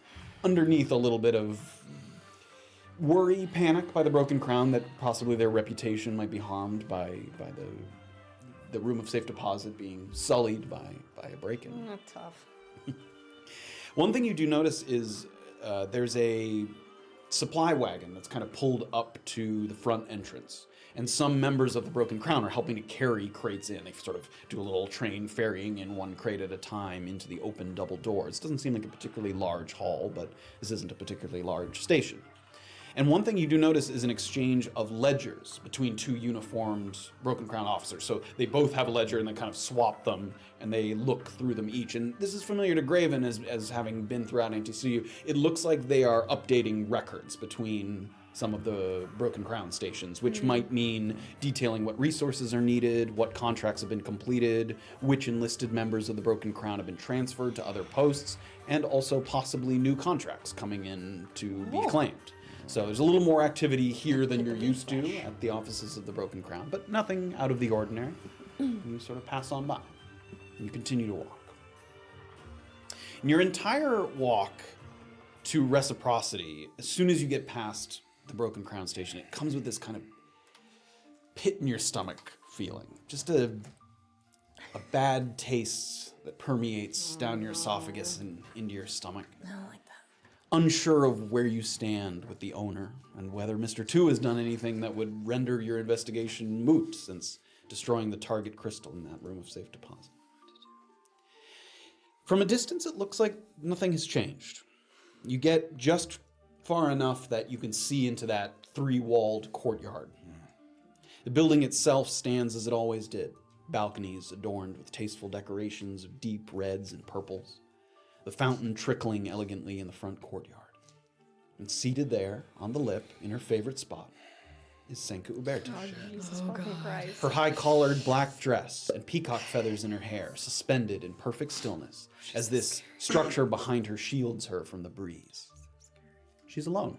underneath a little bit of worry, panic by the Broken Crown that possibly their reputation might be harmed by the room of safe deposit being sullied by a break-in. Not tough. One thing you do notice is there's a supply wagon that's kind of pulled up to the front entrance. And some members of the Broken Crown are helping to carry crates in. They sort of do a little train ferrying in one crate at a time into the open double doors. Doesn't seem like a particularly large hall, but this isn't a particularly large station. And one thing you do notice is an exchange of ledgers between two uniformed Broken Crown officers. So they both have a ledger and they kind of swap them and they look through them each. And this is familiar to Graven as having been throughout NTCU. It looks like they are updating records between some of the Broken Crown stations, which might mean detailing what resources are needed, what contracts have been completed, which enlisted members of the Broken Crown have been transferred to other posts, and also possibly new contracts coming in to be claimed. So there's a little more activity here than you're used to at the offices of the Broken Crown, but nothing out of the ordinary. You sort of pass on by. You continue to walk. In your entire walk to Reciprocity, as soon as you get past the Broken Crown station, it comes with this kind of pit in your stomach feeling. Just a bad taste that permeates down your esophagus and into your stomach. I don't like that. Unsure of where you stand with the owner and whether Mr. Two has done anything that would render your investigation moot since destroying the target crystal in that room of safe deposit. From a distance, it looks like nothing has changed. You get just far enough that you can see into that three-walled courtyard. The building itself stands as it always did, balconies adorned with tasteful decorations of deep reds and purples, the fountain trickling elegantly in the front courtyard. And seated there, on the lip, in her favorite spot, is Senka Uberta. Jesus fucking Christ. Her high-collared black dress and peacock feathers in her hair suspended in perfect stillness as this structure behind her shields her from the breeze. She's alone,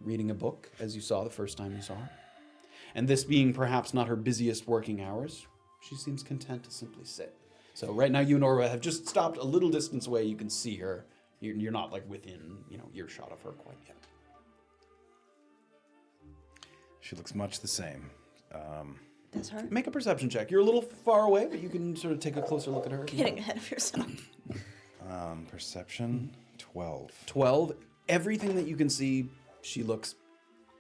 reading a book, as you saw the first time you saw her. And this being perhaps not her busiest working hours, she seems content to simply sit. So right now you and Orba have just stopped a little distance away. You can see her. You're not like within, earshot of her quite yet. She looks much the same. That's her. Make a perception check. You're a little far away, but you can sort of take a closer look at her. Getting ahead of yourself. Perception, 12. 12. Everything that you can see, she looks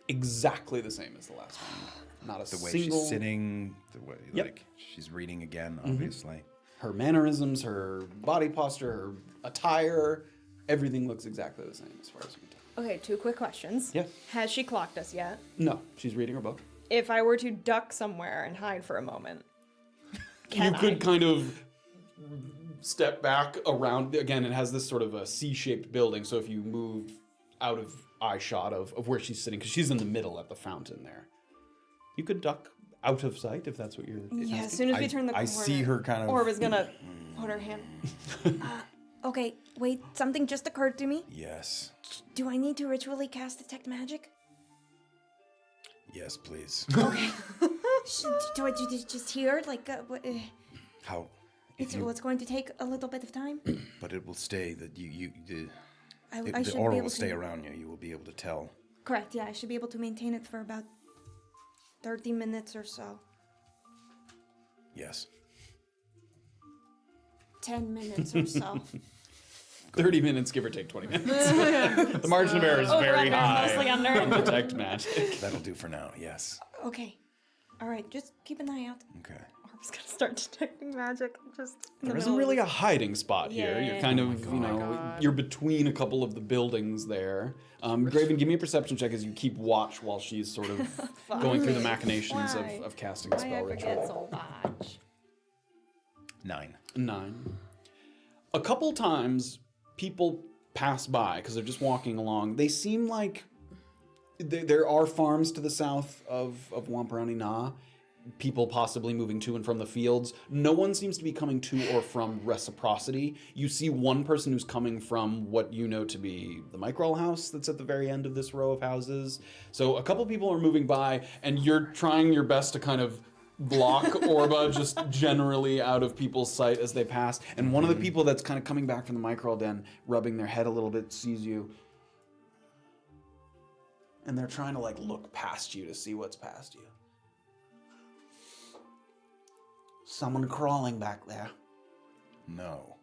exactly the same as the last time. Not a The way single... she's sitting, the way, Yep. like, she's reading again, obviously. Her mannerisms, her body posture, her attire, everything looks exactly the same as far as you can tell. Okay, 2 quick questions. Yeah. Has she clocked us yet? No, she's reading her book. If I were to duck somewhere and hide for a moment, You could kind of step back around. Again, it has this sort of a C-shaped building, so if you move out of eye shot of where she's sitting, because she's in the middle at the fountain there, you could duck out of sight if that's what you're Yeah, as asking. soon as we turn the corner. I see her kind of... Orba's gonna put her hand. Okay, wait, something just occurred to me. Yes. Do I need to ritually cast Detect Magic? Yes, please. Okay. Do I do this just here? Like, How... if you- it's going to take a little bit of time? But it will stay, that I the should aura be will able stay to... around you. You will be able to tell. Correct, yeah, I should be able to maintain it for about 30 minutes or so. Yes. 10 minutes or so. 30 minutes, give or take 20 minutes. The margin of error is very high. Mostly under. on Detect Magic. That'll do for now, yes. Okay. Alright, just keep an eye out. Okay. Orba's gonna start detecting magic just in There the isn't middle really a of hiding spot here. Yeah. You're kind of, God. you're between a couple of the buildings there. Graven, give me a perception check as you keep watch while she's sort of going through the machinations Why? of casting a Why spell I forget ritual. so much. 9. 9. A couple times, people pass by because they're just walking along. They seem like there are farms to the south of Wamparani Na. People possibly moving to and from the fields. No one seems to be coming to or from Reciprocity. You see one person who's coming from what you know to be the Microl house that's at the very end of this row of houses. So a couple people are moving by, and you're trying your best to kind of block Orba just generally out of people's sight as they pass. And one of the people that's kind of coming back from the Microl den, rubbing their head a little bit, sees you. And they're trying to like look past you to see what's past you. Someone crawling back there. No.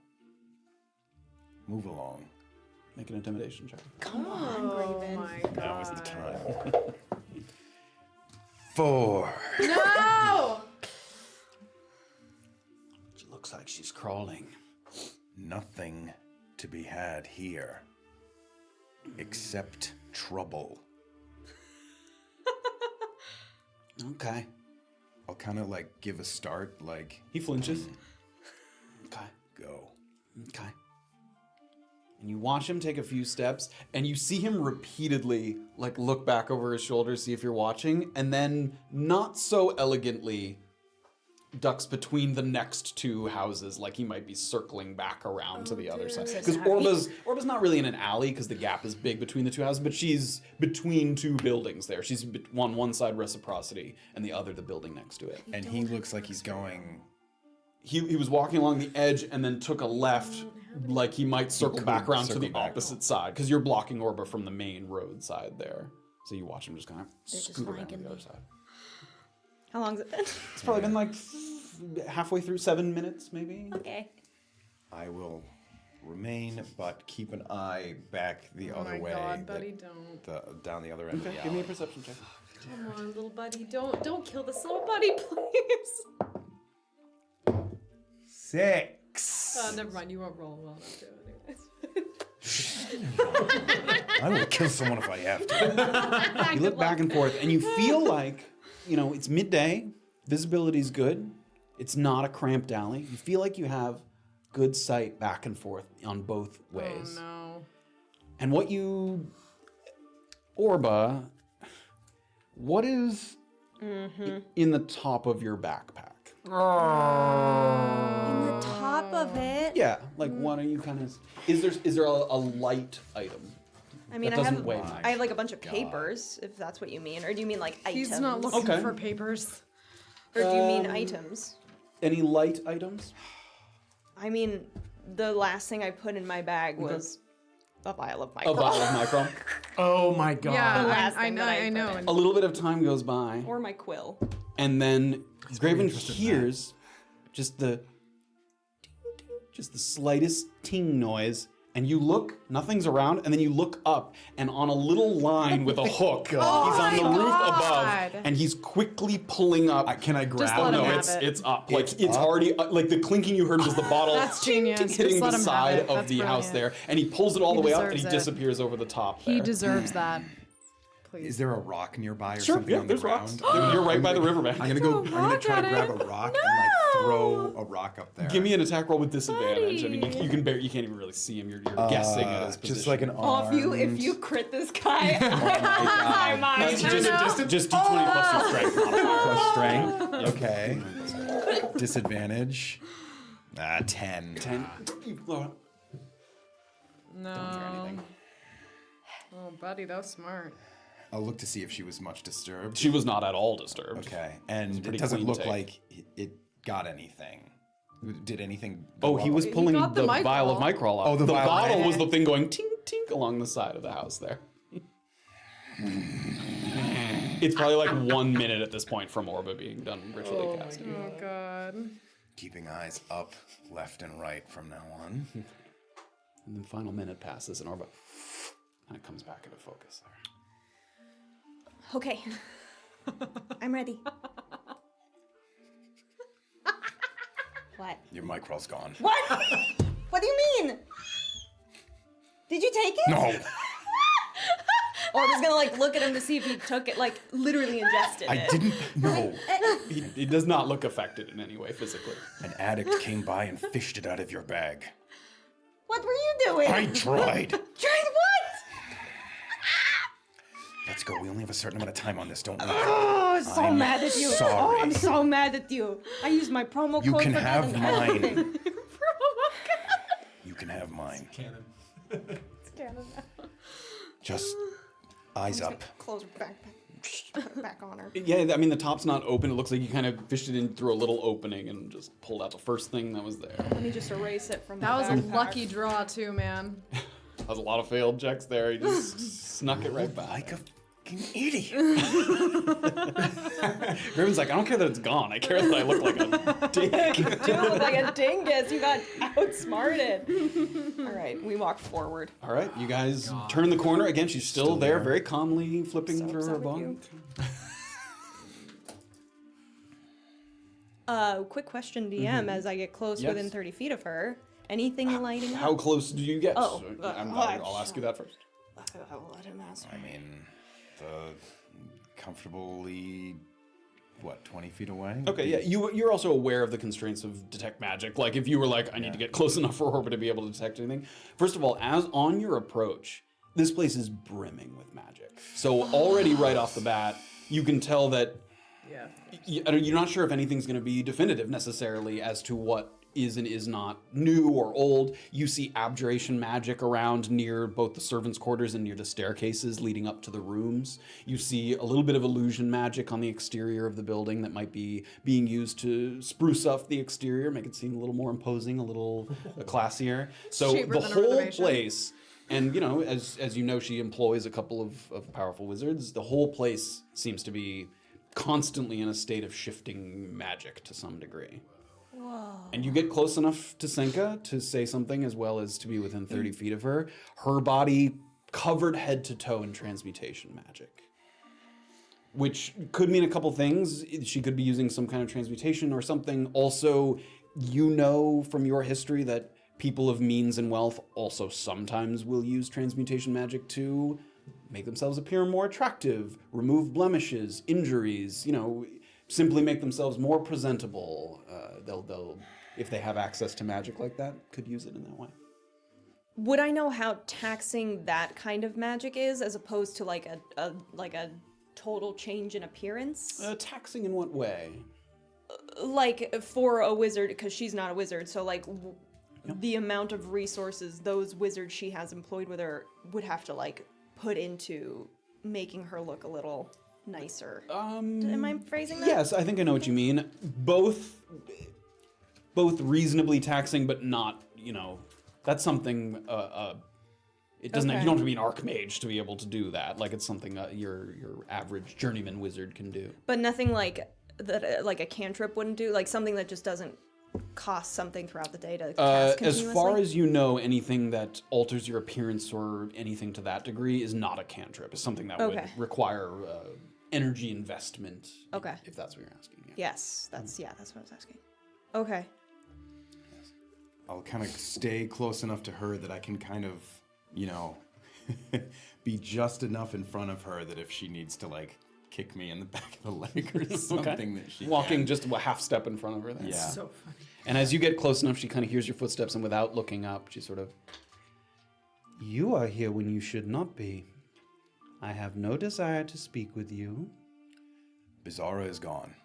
Move along. Make an intimidation check. Come on, Graven. my Now is the god. time. 4. No! She looks like she's crawling. Nothing to be had here. Except trouble. Okay. I'll kind of like give a start, like He flinches. Okay. go. Okay. And you watch him take a few steps, and you see him repeatedly, like, look back over his shoulder, see if you're watching, and then, not so elegantly, ducks between the next two houses, like he might be circling back around to the other side. Because Orba's not really in an alley, because the gap is big between the two houses, but she's between two buildings there. She's on one side Reciprocity, and the other the building next to it. And he looks like he's going. He was walking along the edge and then took a left, like he might circle back around to the opposite side, because you're blocking Orba from the main road side there. So you watch him just kind of scoot around to the other side. How long's it been? It's probably been like halfway through, 7 minutes maybe. Okay. I will remain, but keep an eye back the other way. Oh my god, buddy, don't. Down the other end of the Give me a alley. perception check. Come on, little buddy, don't kill this little buddy, please. 6. Oh, never mind, you won't roll well enough to anyways. I will kill someone if I have to. You look back and forth, and you feel like, it's midday, visibility's good, it's not a cramped alley. You feel like you have good sight back and forth on both ways. Oh no. And Orba, what is in the top of your backpack? In the top of it. Yeah, like what are you kind of? Is there a light item? I mean, That I doesn't have weigh much. I have like a bunch of papers, if that's what you mean, or do you mean like items? He's not looking Okay. for papers. Or do you mean items? Any light items? I mean, the last thing I put in my bag was a vial of A micro. vial of micro. Oh my god. Yeah, The last I thing know, that I I put know. in. and- A little bit of time goes by, Or my quill. and then Graven hears just the slightest ting noise, and you look, nothing's around, and then you look up, and on a little line with a hook, he's on the my roof God. above, and he's quickly pulling up. Can I grab let him No, have it's it. it's up. Like It's it's up? already like the clinking you heard was the bottle That's genius. hitting Just let the him have side it. of That's the house brilliant. there, and he pulls it all He the way up, and he deserves it. disappears over the top. There. He deserves that. Please. Is there a rock nearby or Sure, something yeah, on the there's rocks. ground? You're right by the riverbank. I'm gonna try to grab a rock and like throw a rock up there. Give me an attack roll with disadvantage. I mean, you can you can't even really see him. You're guessing at his position. just like an Oh, armed... if you crit this guy, my my just d20 plus your strength modifier. plus strength. Okay. Disadvantage. 10. 10. You blow up. No. Oh, buddy, that was smart. I'll look to see if she was much disturbed. She was not at all disturbed. Okay, and it pretty doesn't clean look take. like it got anything. Did anything? Oh, go he up? was pulling got the the vial of Microl. Microl out. Oh, the vial. bottle was the thing going tink tink along the side of the house there. It's probably like 1 minute at this point from Orba being done ritually casting. Oh, God. Keeping eyes up, left and right from now on. And then final minute passes and Orba kind of comes back into focus there. Okay. I'm ready. What? Your Microl's gone. What? What do you mean? Did you take it? No, Or I was gonna like look at him to see if he took it, like literally ingested I it. didn't. No, He does not look affected in any way physically. an addict came by and fished it out of your bag. What were you doing? I tried. Tried what? Let's go. We only have a certain amount of time on this, don't we? Oh, I'm so I'm mad at you. sorry. Oh, I'm so mad at you. I used my promo code You can for that have and mine. everything. You can have mine. Cannon. Just eyes up. Close her back, put it back on her. Yeah, I mean the top's not open. It looks like you kind of fished it in through a little opening and just pulled out the first thing that was there. Let me just erase it from That was a the backpack. lucky draw, too, man. That was a lot of failed checks there. He just snuck it right by. Like a fucking idiot. Graven's like, I don't care that it's gone. I care that I look like a dick. You look like a dingus. You got outsmarted. All right, we walk forward. All right, you guys turn the corner. Again, she's still there, there. very calmly flipping So through her upset with book. Quick question, DM, as I get close within Yes. 30 feet of her. Anything lighting How up? close do you get? Oh, I'll ask you that first. I will let him ask. I mean, the comfortably what, 20 feet away? Okay, yeah. You're also aware of the constraints of detect magic. Like, if you were like, I need to get close enough for Orba to be able to detect anything. First of all, as on your approach, this place is brimming with magic. So already right off the bat, you can tell that you're not sure if anything's going to be definitive necessarily as to what is and is not new or old. You see abjuration magic around near both the servants' quarters and near the staircases leading up to the rooms. You see a little bit of illusion magic on the exterior of the building that might be being used to spruce up the exterior, make it seem a little more imposing, a little classier. So Cheaper the than a whole renovation. place, and you know, as you know, she employs a couple of powerful wizards. The whole place seems to be constantly in a state of shifting magic to some degree. Whoa. And you get close enough to Senka to say something as well as to be within 30 feet of her. Her body covered head to toe in transmutation magic. Which could mean a couple things. She could be using some kind of transmutation or something. Also, you know from your history that people of means and wealth also sometimes will use transmutation magic to make themselves appear more attractive, remove blemishes, injuries, you know, simply make themselves more presentable. They'll, if they have access to magic like that, could use it in that way. Would I know how taxing that kind of magic is, as opposed to like a total change in appearance? Taxing in what way? Like for a wizard, because she's not a wizard, so like the amount of resources those wizards she has employed with her would have to like put into making her look a little nicer. Am I phrasing that? Yes, I think I know what you mean. Both reasonably taxing, but not, you know, that's something, it doesn't, you don't have to be an archmage to be able to do that. Like, it's something your average journeyman wizard can do. But nothing like that, like a cantrip wouldn't do? Like something that just doesn't cost something throughout the day to cast continuously? As far as you know, anything that alters your appearance or anything to that degree is not a cantrip. It's something that would require energy investment. Okay. If that's what you're asking. Yeah. Yes, that's what I was asking. Okay. I'll kind of stay close enough to her that I can kind of, you know, be just enough in front of her that if she needs to, like, kick me in the back of the leg or something that she Walking just a half step in front of her. That's So funny. And as you get close enough, she kind of hears your footsteps, and without looking up, she sort of... You are here when you should not be. I have no desire to speak with you. Bizarra is gone.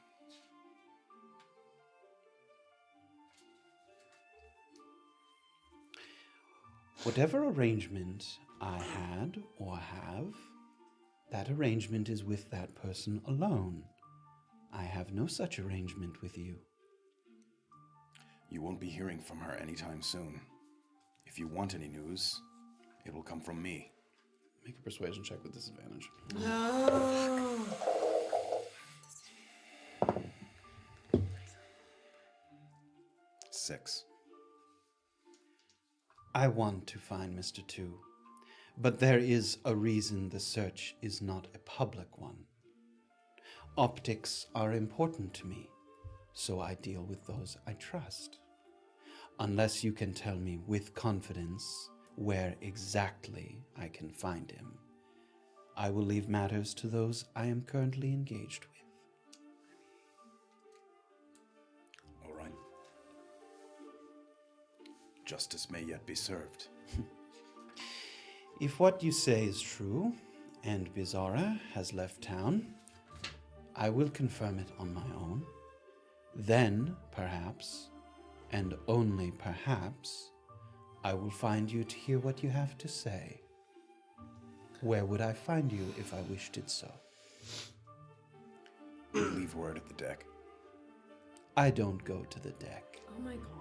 Whatever arrangement I had or have, that arrangement is with that person alone. I have no such arrangement with you. You won't be hearing from her anytime soon. If you want any news, it will come from me. Make a persuasion check with disadvantage. No. 6. I want to find Mr. Two, but there is a reason the search is not a public one. Optics are important to me, so I deal with those I trust. Unless you can tell me with confidence where exactly I can find him, I will leave matters to those I am currently engaged with. All right. Justice may yet be served. If what you say is true, and Bizarra has left town, I will confirm it on my own. Then, perhaps, and only perhaps, I will find you to hear what you have to say. Where would I find you if I wished it so? Leave word at the deck. I don't go to the deck. Oh my god.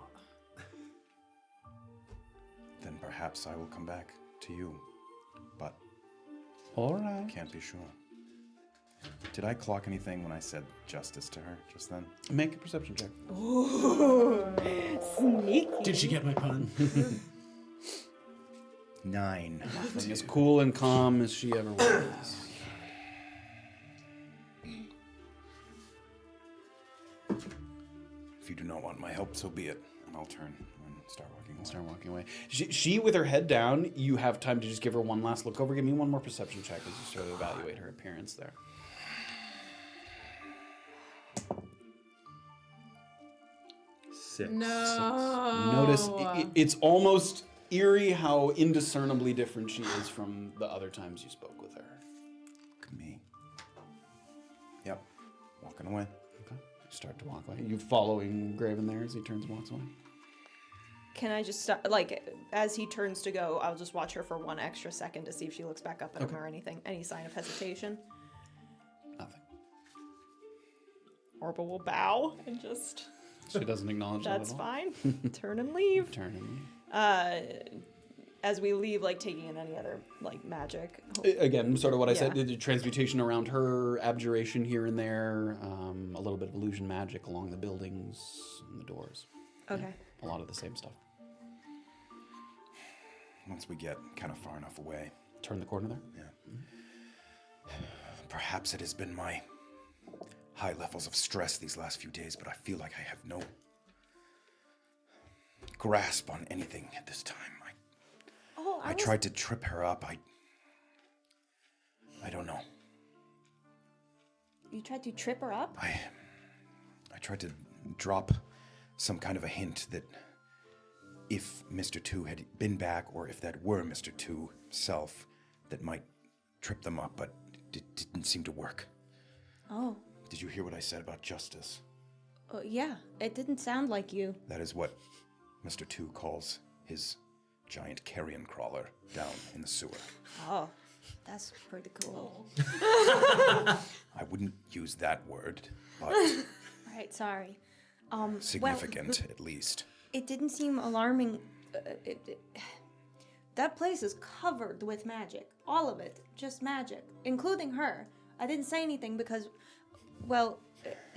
Then perhaps I will come back to you. But All right. can't be sure. Did I clock anything when I said justice to her just then? Make a perception check. Sneaky. Did she get my pun? 9. As cool and calm as she ever was. If you do not want my help, so be it. And I'll turn and start walking away. Start walking away. She, with her head down, you have time to just give her one last look over. Give me one more perception check as you sort of evaluate her appearance there. 6. No. You notice it's almost eerie how indiscernibly different she is from the other times you spoke with her. Look at me. Yep. Walking away. Okay. You start to walk away. You following Graven there as he turns and walks away? Can I just start, as he turns to go, I'll just watch her for 1 extra second to see if she looks back up at him or anything. Any sign of hesitation? Nothing. Orba will bow and just... She doesn't acknowledge that at That's all. fine. Turn and leave. Turn and leave. As we leave, taking in any other, magic. Again, sort of what I said, Yeah. the transmutation around her, abjuration here and there, a little bit of illusion magic along the buildings and the doors. Okay. A lot of the same stuff. Once we get kind of far enough away, Turn the corner there. yeah. Perhaps it has been my high levels of stress these last few days, but I feel like I have no grasp on anything at this time. I tried to trip her up. I don't know. You tried to trip her up? I tried to drop some kind of a hint that if Mr. 2 had been back, or if that were Mr. 2 self, that might trip them up, but it didn't seem to work. Oh. Did you hear what I said about justice? Yeah. It didn't sound like you. That is what Mr. 2 calls his giant carrion crawler down in the sewer. Oh. That's pretty cool. I wouldn't use that word, but Right, sorry. significant at least. It didn't seem alarming. That place is covered with magic. All of it. Just magic. Including her. I didn't say anything because,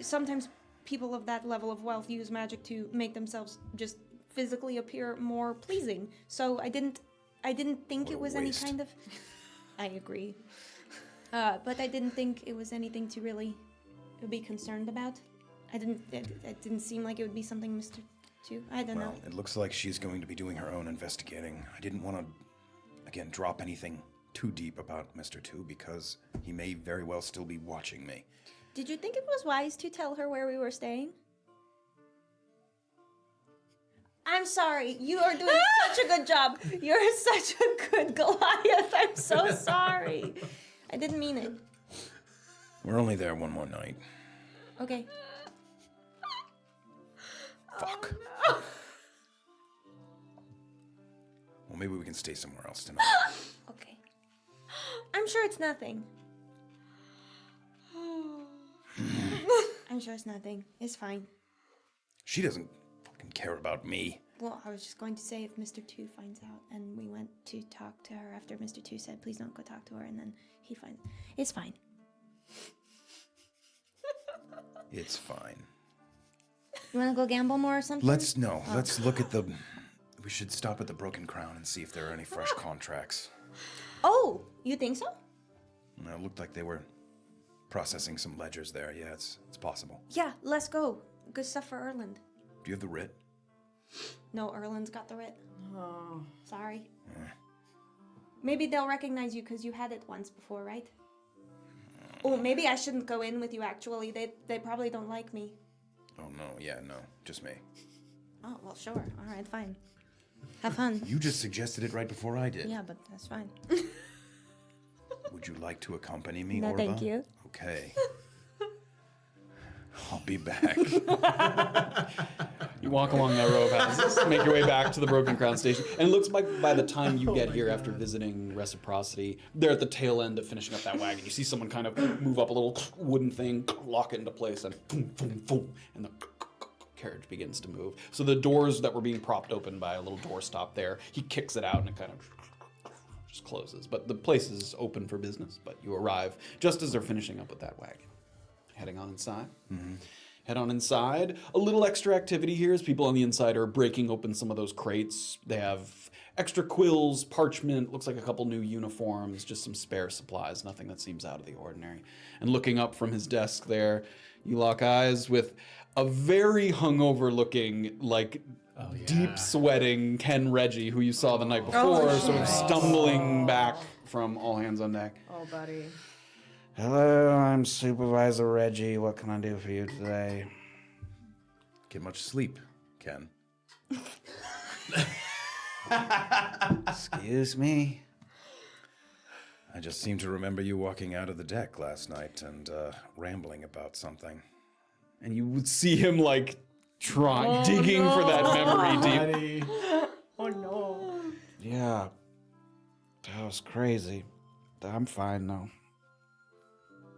sometimes people of that level of wealth use magic to make themselves just physically appear more pleasing. So I didn't think What it a was waste. any kind of... I agree. But I didn't think it was anything to really be concerned about. It didn't seem like it would be something Mr. 2. I don't know. Well, it looks like she's going to be doing her own investigating. I didn't want to, again, drop anything too deep about Mr. 2 because he may very well still be watching me. Did you think it was wise to tell her where we were staying? I'm sorry. You are doing such a good job. You're such a good Goliath. I'm so sorry. I didn't mean it. We're only there one more night. Okay. Fuck. Well, maybe we can stay somewhere else tonight. Okay. I'm sure it's nothing. I'm sure it's nothing. It's fine. She doesn't fucking care about me. Well, I was just going to say if Mr. 2 finds out, and we went to talk to her after Mr. 2 said, please don't go talk to her, and then he finds... It's fine. It's fine. You want to go gamble more or something? Let's look at the... We should stop at the Broken Crown and see if there are any fresh contracts. Oh, you think so? No, it looked like they were processing some ledgers there. Yeah, it's possible. Yeah, let's go. Good stuff for Erland. Do you have the writ? No, Erland's got the writ. Oh. Sorry. Maybe they'll recognize you because you had it once before, right? Oh, maybe I shouldn't go in with you, actually. They probably don't like me. Oh, no. Yeah, no. Just me. Oh, well, sure. All right, fine. Have fun. You just suggested it right before I did. Yeah, but that's fine. Would you like to accompany me, No, Orba? thank you. Okay. I'll be back. You walk along that row of houses, make your way back to the Broken Crown station, and it looks like by the time you get here after visiting Reciprocity, they're at the tail end of finishing up that wagon. You see someone kind of move up a little wooden thing, lock it into place, and boom, boom, boom, and the carriage begins to move. So the doors that were being propped open by a little door stop there, he kicks it out and it kind of just closes. But the place is open for business, but you arrive just as they're finishing up with that wagon. Heading on inside. Mm-hmm. Head on inside. A little extra activity here as people on the inside are breaking open some of those crates. They have extra quills, parchment, looks like a couple new uniforms, just some spare supplies, nothing that seems out of the ordinary. And looking up from his desk there, you lock eyes with a very hungover looking, deep sweating Ken Reggie, who you saw the night before, sort of stumbling back from all hands on deck. Oh, buddy. Hello, I'm Supervisor Reggie. What can I do for you today? Get much sleep, can. Excuse me. I just seem to remember you walking out of the deck last night and rambling about something. And you would see him like digging for that memory deep. Oh no. Yeah. That was crazy. I'm fine now.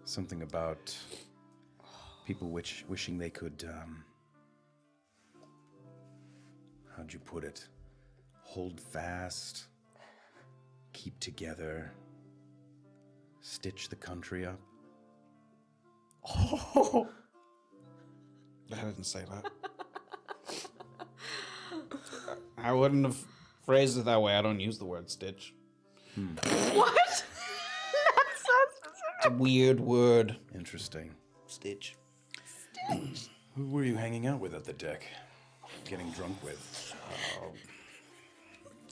Something about people wishing they could, how'd you put it? Hold fast, keep together, stitch the country up. Oh. I didn't say that. I wouldn't have phrased it that way. I don't use the word stitch. What? That's so specific. It's a weird word. Interesting. Stitch. Who were you hanging out with at the deck? Getting drunk with?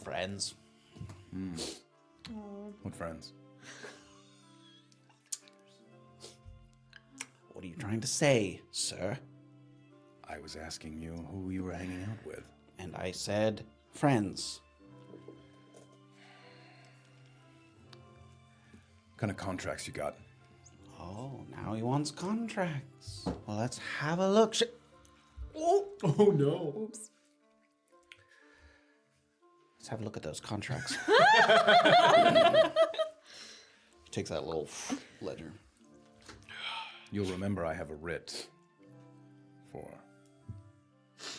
Friends. What friends? What are you trying to say, sir? I was asking you who you were hanging out with. And I said friends. What kind of contracts you got? Oh, now he wants contracts. Well, let's have a look. Oh no. Oops. Let's have a look at those contracts. He takes that little ledger. You'll remember I have a writ for.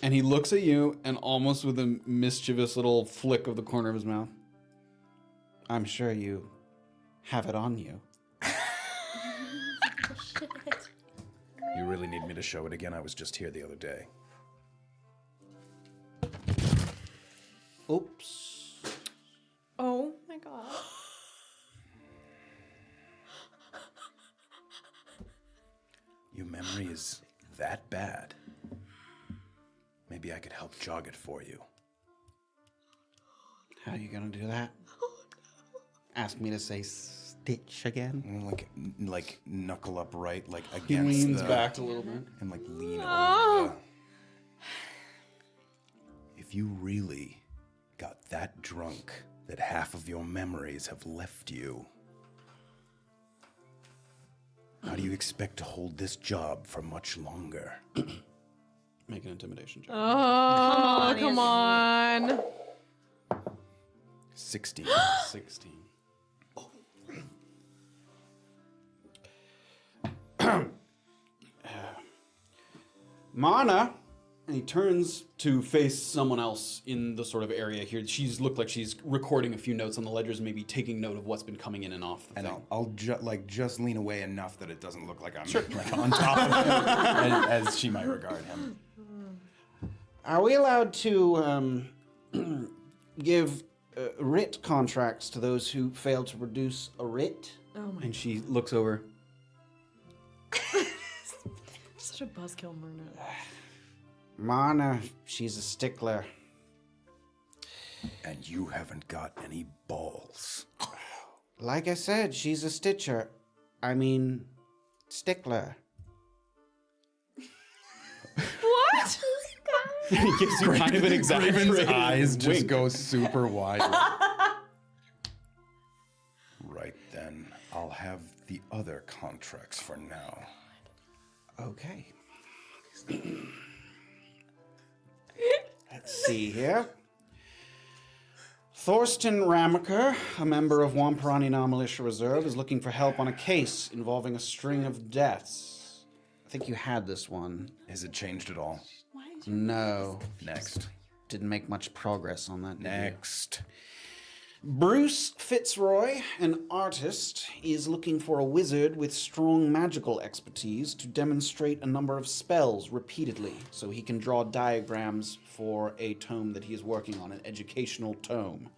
And he looks at you and almost with a mischievous little flick of the corner of his mouth. I'm sure you have it on you. You really need me to show it again? I was just here the other day. Oops. Oh my god. Your memory is that bad. Maybe I could help jog it for you. How are you gonna do that? Ask me to say stitch again? Like knuckle up right, like He against leans the, back a little bit. and like lean over the. If you really got that drunk that half of your memories have left you, how do you expect to hold this job for much longer? Make an intimidation check. Oh, come on. 16. 16. Mana! And he turns to face someone else in the sort of area here. She's looked like she's recording a few notes on the ledgers, maybe taking note of what's been coming in and off the And thing. I'll just lean away enough that it doesn't look like I'm like on top of him, as she might regard him. Are we allowed to give writ contracts to those who fail to produce a writ? Oh my. And she looks over. Such a buzzkill, Myrna. Mana, she's a stickler. And you haven't got any balls. Like I said, she's a stitcher. I mean, stickler. What? He gives you kind of an exaggerated Graven's eyes just wink. go super wide. Right then, I'll have the other contracts for now. Okay. Let's see here. Thorsten Ramaker, a member of Wamparani Militia Reserve, is looking for help on a case involving a string of deaths. I think you had this one. Has it changed at all? No. Next. Didn't make much progress on that. did you? Next. Bruce Fitzroy, an artist, is looking for a wizard with strong magical expertise to demonstrate a number of spells repeatedly so he can draw diagrams for a tome that he is working on, an educational tome.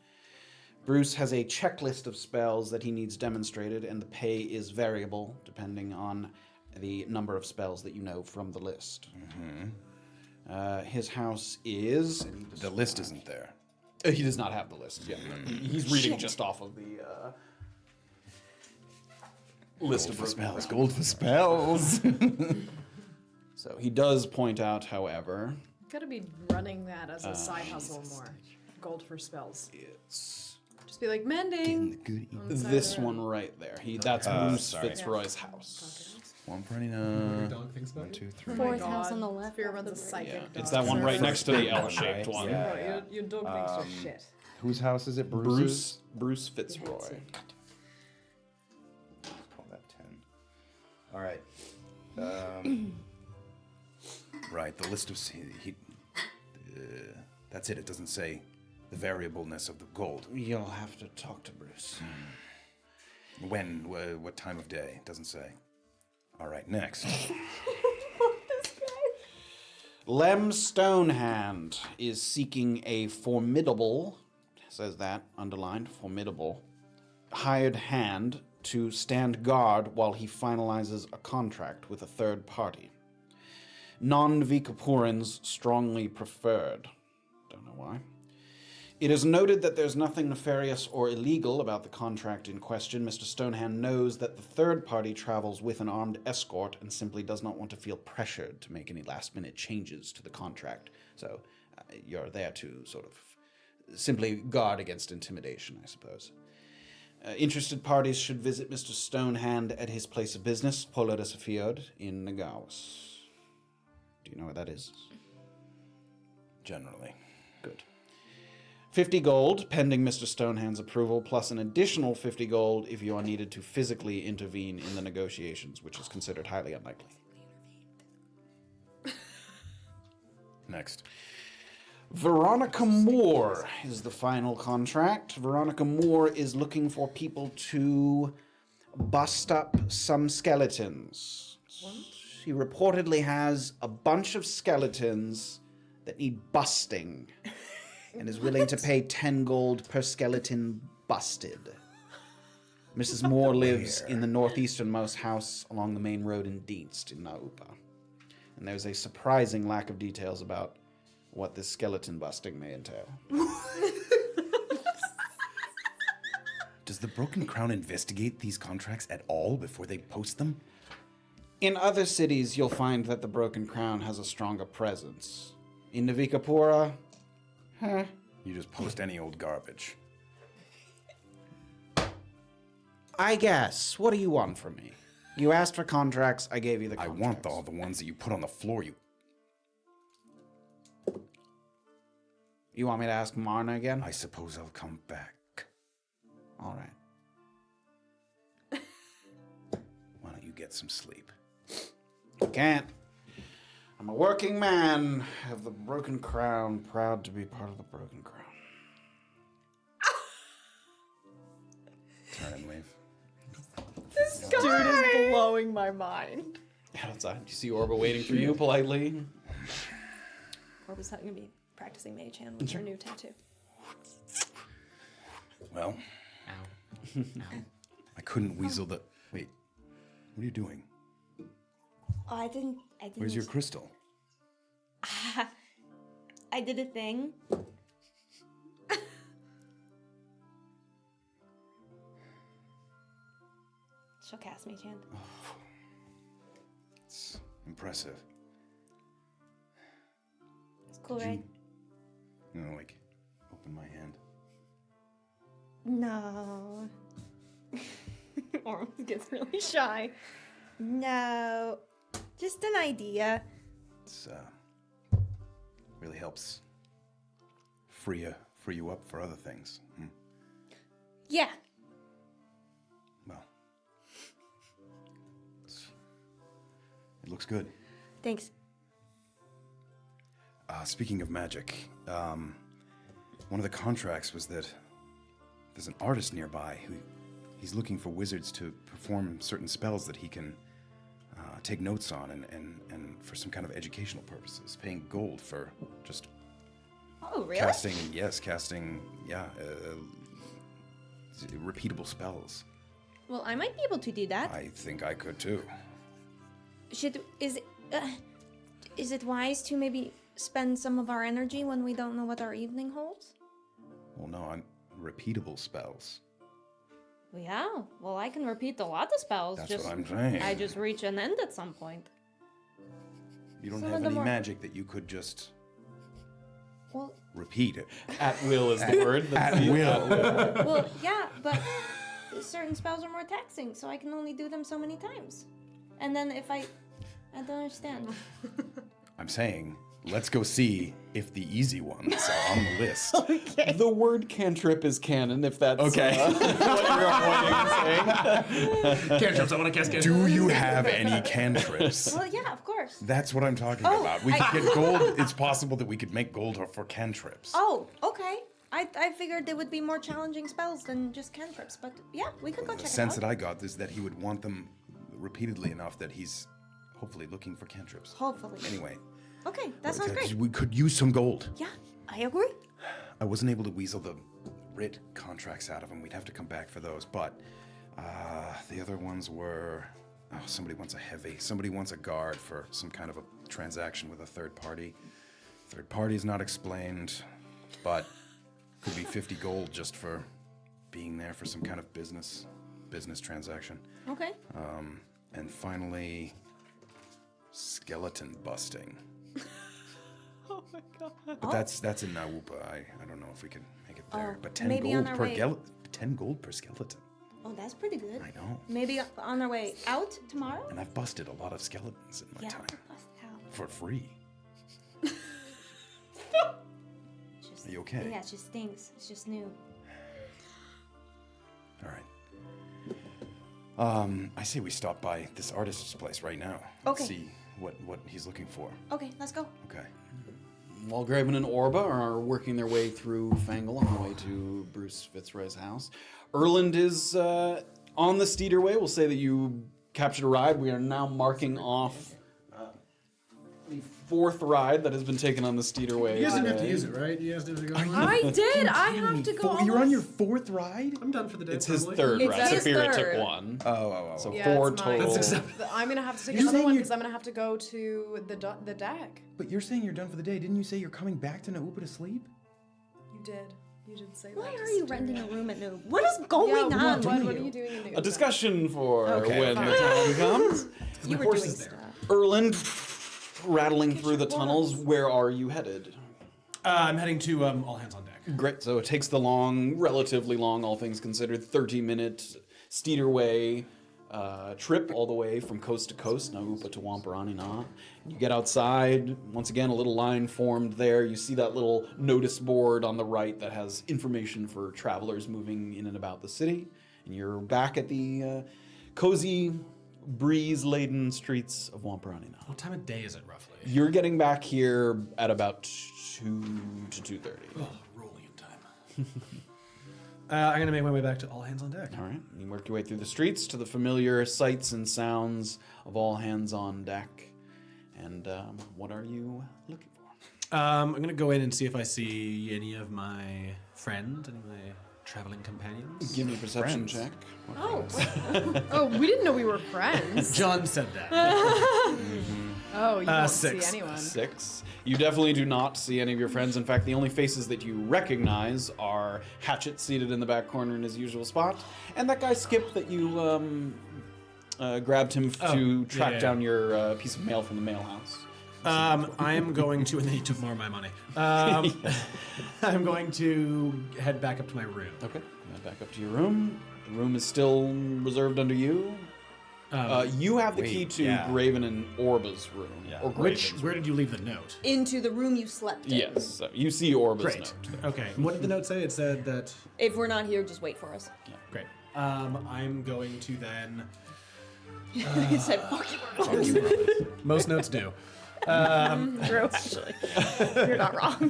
Bruce has a checklist of spells that he needs demonstrated, and the pay is variable depending on the number of spells that you know from the list. His house is... The list isn't there. He does not have the list. Yeah, he's reading just off of the list of spells. Gold for spells. So he does point out, however, Gotta be running that as a side hustle more. Gold for spells. It's Just be like mending. on the side of this the road. one right there. That's Bruce sorry. Fitzroy's house. 149. Dog thinks about 1, it. 2, 3. Oh my Fourth God. house on the left. Fear off runs the a bridge. psychic Yeah, dog. it's that one right next to the L-shaped one. Yeah. Your dog thinks you're shit. Whose house is it? Bruce's? Bruce Fitzroy. Call that 10. All right. Right. The list of that's it. It doesn't say the variableness of the gold. You'll have to talk to Bruce. When? What time of day? It doesn't say. All right. Next. Lem Stonehand is seeking a formidable, says that, underlined, formidable, hired hand to stand guard while he finalizes a contract with a third party. Non-Vikapurans strongly preferred. Don't know why. It is noted that there's nothing nefarious or illegal about the contract in question. Mr. Stonehand knows that the third party travels with an armed escort and simply does not want to feel pressured to make any last-minute changes to the contract. So you're there to sort of simply guard against intimidation, I suppose. Interested parties should visit Mr. Stonehand at his place of business, Pola de Safiod, in Nagawas. Do you know where that is? Generally. Good. 50 gold, pending Mr. Stonehand's approval, plus an additional 50 gold if you are needed to physically intervene in the negotiations, which is considered highly unlikely. Next. Veronica Moore is the final contract. Veronica Moore is looking for people to bust up some skeletons. She reportedly has a bunch of skeletons that need busting and is willing to pay 10 gold per skeleton busted. Mrs. Moore lives in the northeasternmost house along the main road in Dienst in Naupa. And there's a surprising lack of details about what this skeleton busting may entail. Does the Broken Crown investigate these contracts at all before they post them? In other cities, you'll find that the Broken Crown has a stronger presence. In Navikapura, You just post any old garbage. I guess. What do you want from me? You asked for contracts, I gave you the I contracts. want all the ones that you put on the floor. You want me to ask Marna again? I suppose I'll come back. All right. Why don't you get some sleep? I can't. I'm a working man of the Broken Crown, proud to be part of the Broken Crown. Turn and leave. This dude is blowing my mind. Outside, you see Orba waiting for you politely. Orba's going to be practicing Mage Hand with her new tattoo. Well, I couldn't weasel the... Wait, what are you doing? Oh, I didn't. Where's your crystal? I did a thing. She'll cast Mage Hand. It's impressive. It's cool, right? You know, like, open my hand. No. Orm gets really shy. No. Just an idea. It's, really helps free you up for other things. Yeah. Well, it looks good. Thanks. Speaking of magic, one of the contracts was that there's an artist nearby who he's looking for wizards to perform certain spells that he can take notes on and for some kind of educational purposes, paying gold for just Oh, really? casting repeatable spells. Well, I might be able to do that. I think I could too. Is it wise to maybe spend some of our energy when we don't know what our evening holds? Well, no, I'm repeatable spells. Yeah. Well, I can repeat a lot of spells. That's what I'm saying. I just reach an end at some point. You don't Some have of them any are- magic that you could just Well, Repeat it. At will is the word. At That's the- will. well, yeah, but certain spells are more taxing, so I can only do them so many times. And then if I don't understand. I'm saying, let's go see if the easy ones are on the list. The word cantrip is canon, if that's Okay. what you're avoiding saying. Cantrips, I want to cast cantrips. Do you have any cantrips? Well, yeah, of course. That's what I'm talking Oh, about. We could get gold. It's possible that we could make gold for cantrips. Oh, okay. I figured there would be more challenging spells than just cantrips, but yeah, we could go The check sense it that out. I got is that he would want them repeatedly enough that he's hopefully looking for cantrips. Hopefully. Anyway. Okay, that sounds great. We could use some gold. Yeah, I agree. I wasn't able to weasel the writ contracts out of him. We'd have to come back for those. But the other ones were... Oh, somebody wants a heavy. Somebody wants a guard for some kind of a transaction with a third party. Third party is not explained, but could be 50 gold just for being there for some kind of business transaction. Okay. And finally, skeleton busting. Oh my god. But that's in Naupa. I don't know if we can make it there. Oh, But 10 maybe gold on our per way- 10 gold per skeleton. Oh, that's pretty good. I know. Maybe on our way out tomorrow? And I've busted a lot of skeletons in my Yeah, time we'll bust out. for free. Just, Are you okay? Yeah, it just stinks. It's just new. All right. I say we stop by this artist's place right now. Okay. And see what he's looking for. Okay, let's go. Okay. While Graven and Orba are working their way through Fangle on the way to Bruce Fitzroy's house, Erland is on the Steederway. We'll say that you captured a ride. We are now marking off the fourth ride that has been taken on the Steederway. You guys didn't have to today. use it, right? You guys didn't have to go. I did. I have to go. You're on almost- your fourth ride? I'm done for the day. It's his probably. third It's ride. his Safira third. took one. Oh. So Yeah, four it's mine. total. That's acceptable. I'm gonna have to take You're another saying one you- because I'm gonna have to go to the deck. But you're saying you're done for the day. Didn't you say you're coming back to Naupa to sleep? You did. You did say Why that. are you renting a room at Noob? What is going on? What are you doing in A discussion for Okay, when fine. the time comes. You were horse doing is there. stuff. Erland, rattling through the tunnels. Where are you headed? I'm heading to All Hands on Deck. Great. So it takes the relatively long, all things considered, 30-minute Steederway trip all the way from coast to coast, Naupa to Wampanoag. You get outside, once again, a little line formed there. You see that little notice board on the right that has information for travelers moving in and about the city. And you're back at the cozy, breeze-laden streets of Wampanoag. What time of day is it roughly? You're getting back here at about 2 to 2:30. Oh, rolling in time. I'm gonna make my way back to All Hands on Deck. All right, you work your way through the streets to the familiar sights and sounds of All Hands on Deck. And what are you looking for? I'm gonna go in and see if I see any of my friends, any of my traveling companions. Give me a perception Friends. check. Oh. Oh, we didn't know we were friends. John said that. Oh, you don't 6. see anyone. 6. You definitely do not see any of your friends. In fact, the only faces that you recognize are Hatchet seated in the back corner in his usual spot, and that guy Skip that you grabbed him to track yeah. down your piece of mail from the mail house. I am going to, and then he took more of my money. I'm going to head back up to my room. Okay, back up to your room. The room is still reserved under you. You have the key to Graven and Orba's room. Or Graven's Where did you leave the note? Into the room you slept in. Yes, so you see Orba's Great. note there. Okay. What did the note say? It said that. If we're not here, just wait for us. Great. I'm going to then. He said, "Fuck you." Most notes do. True, actually. You're not wrong.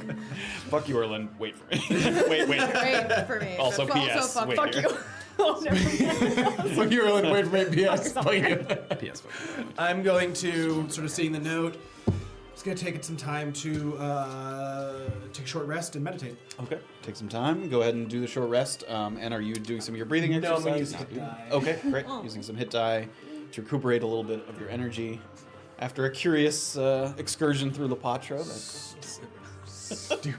Fuck you, Erland. Wait for me. wait. Wait for me. Also, But PS. fuck, wait fuck here. you. Oh, never mind. Fuck you, Erland. Wait for me. PS. Fuck Fuck you. P.S. fuck you. I'm going to, sort of seeing the note, just going to take some time to take a short rest and meditate. Okay, take some time. Go ahead and do the short rest. And are you doing some of your breathing No, I'm exercises? gonna use hit die. Okay, great. Using some hit die to recuperate a little bit of your energy after a curious excursion through La Patra. Stupid.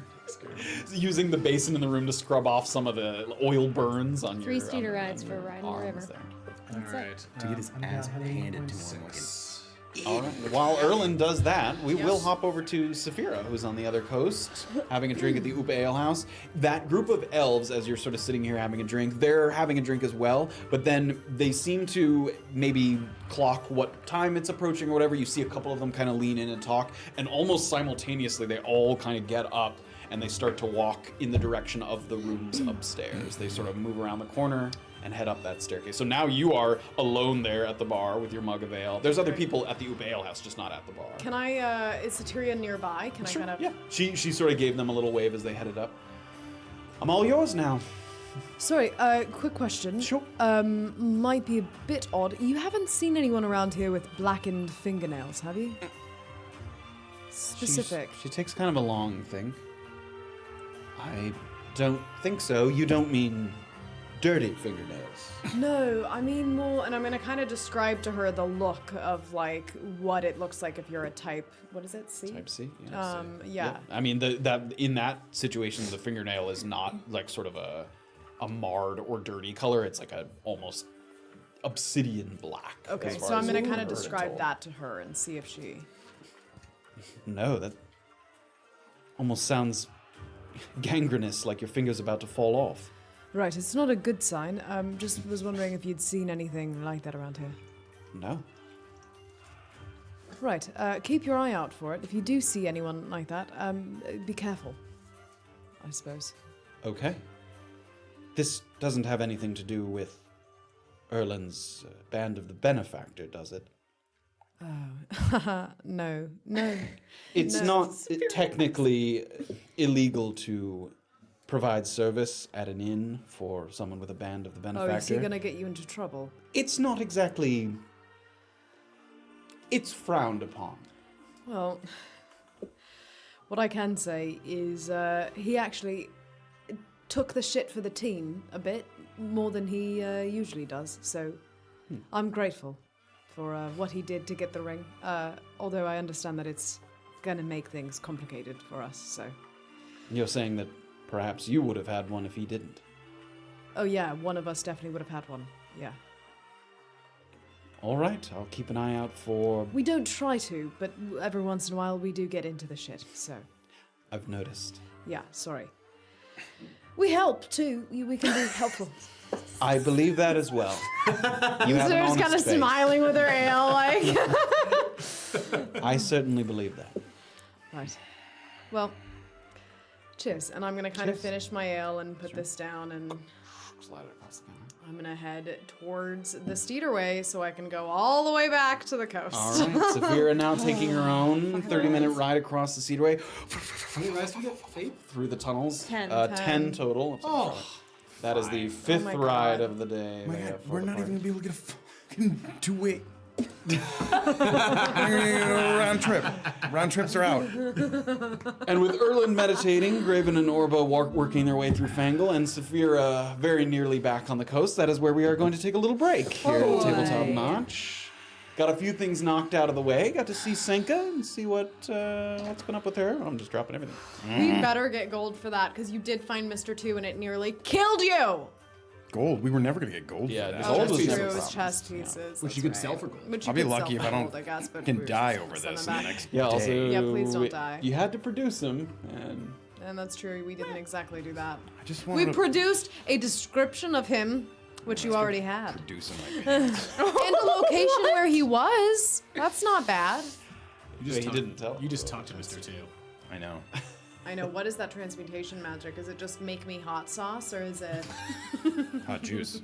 Using the basin in the room to scrub off some of the oil burns on 3 your Steeder on rides your for riding the arms river. there. All right. To get his ass handed to him like an All right. While Erland does that, we will hop over to Safira, who's on the other coast, having a drink at the Upa Ale House. That group of elves, as you're sort of sitting here having a drink, they're having a drink as well, but then they seem to maybe clock what time it's approaching or whatever. You see a couple of them kind of lean in and talk, and almost simultaneously they all kind of get up and they start to walk in the direction of the rooms upstairs. They sort of move around the corner and head up that staircase. So now you are alone there at the bar with your mug of ale. There's other people at the Upa Ale House, just not at the bar. Can I, is Satiria nearby? Can I kind of... Yeah. She sort of gave them a little wave as they headed up. I'm all yours now. Sorry, quick question. Sure. Might be a bit odd. You haven't seen anyone around here with blackened fingernails, have you? Specific. She takes kind of a long think. I don't think so. You don't mean dirty fingernails. No, I mean more, and I'm gonna kind of describe to her the look of like what it looks like if you're a type. What is it? C. Type C. Yeah. Yeah. I mean, that in that situation, the fingernail is not like sort of a marred or dirty color. It's like a almost obsidian black. Okay, as far so I'm as gonna you kind of can describe tell. that to her and see if she. No, that almost sounds gangrenous, like your finger's about to fall off. Right, it's not a good sign. Just was wondering if you'd seen anything like that around here. No. Right, keep your eye out for it. If you do see anyone like that, be careful, I suppose. Okay. This doesn't have anything to do with Erland's Band of the Benefactor, does it? Oh, no. It's No. not technically illegal to provide service at an inn for someone with a Band of the Oh, Benefactor. is he gonna get you into trouble? It's not exactly... It's frowned upon. Well, what I can say is he actually took the shit for the team a bit more than he usually does, so I'm grateful for what he did to get the ring, although I understand that it's gonna make things complicated for us, so... You're saying that perhaps you would have had one if he didn't. Oh yeah, one of us definitely would have had one, yeah. All right, I'll keep an eye out for... We don't try to, but every once in a while we do get into the shit, so... I've noticed. Yeah, sorry. We help, too. We can be helpful. I believe that as well. You have an Sarah's honest kind of face. smiling with her ale, like... I certainly believe that. Right. Well, cheers. And I'm going to kind of finish my ale and put this down, and Slide it across the counter. I'm going to head towards the Steederway so I can go all the way back to the coast. All right, Safira now taking her own 30-minute ride across the Cedarway How many rides do you get? 8? through the tunnels. 10. 10 total. Oh. That is the fifth my ride God. of the day. Oh my we God, have for we're the not party. even gonna be able to get a fucking two-way. Round trip. Round trips are out. And with Erland meditating, Graven and Orba working their way through Fangle, and Safira very nearly back on the coast, that is where we are going to take a little break here at Tabletop Notch. Got a few things knocked out of the way. Got to see Senka and see what's been up with her. I'm just dropping everything. We better get gold for that, because you did find Mr. 2 and it nearly killed you! Gold. We were never gonna get gold Yeah, for that. the Oh, gold that's was true. never It was promised. chest pieces. Which that's you could right. sell for gold. Which you I'll be could lucky sell if for I don't gold, I guess, but can we're die just over send this them in the back. next Yeah, also, day. Yeah, please don't die. You had to produce them, and And that's true, we didn't exactly do that. I just We wanted to produced a description of him, which you already had. do some my pants. And a location where he was. That's not bad. he didn't tell. You just talked to Mr. 2. I know. I know, what is that transmutation magic? Is it just make me hot sauce, or is it... Hot juice.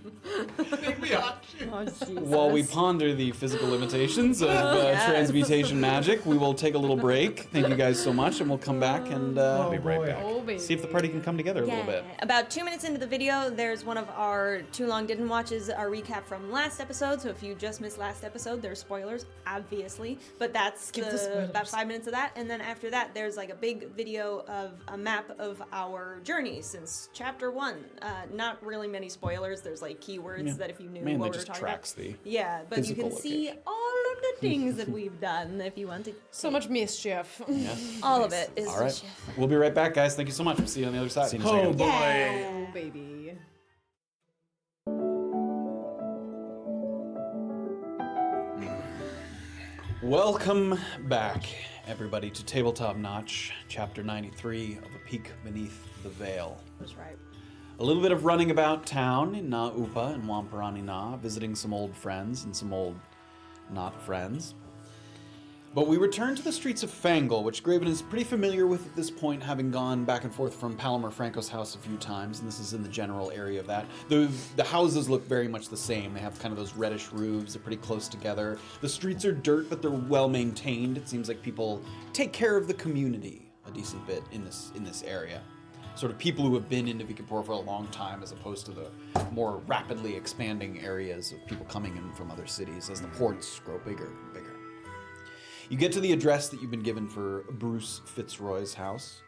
While we ponder the physical limitations of transmutation magic, we will take a little break. Thank you guys so much, and we'll come back and I'll be right back. Oh, baby. see if the party can come together a little bit. About 2 minutes into the video, there's one of our Too Long Didn't Watches, our recap from last episode. So if you just missed last episode, there's spoilers, obviously. But that's Give the spoilers. about 5 minutes of that. And then after that, there's like a big video of a map of our journey since chapter 1. Not really many spoilers. There's like keywords that if you knew Mainly what we were just talking tracks about. the Yeah, but you physical can see location. all of the things that we've done if you want to. So much mischief. All of it is All right, mischief. we'll be right back, guys. Thank you so much. We'll see you on the other side. See you in a second. Oh, baby. Welcome back, everybody, to Tabletop Notch, Chapter 93 of A Peek Beneath the Veil. That's right. A little bit of running about town in Na Upa and Wamparani Na, visiting some old friends and some old not friends. But we return to the streets of Fangle, which Graven is pretty familiar with at this point, having gone back and forth from Palomar Franco's house a few times, and this is in the general area of that. The houses look very much the same. They have kind of those reddish roofs. They're pretty close together. The streets are dirt, but they're well maintained. It seems like people take care of the community a decent bit in this area. Sort of people who have been in Navikapur for a long time, as opposed to the more rapidly expanding areas of people coming in from other cities as the ports grow bigger and bigger. You get to the address that you've been given for Bruce Fitzroy's house.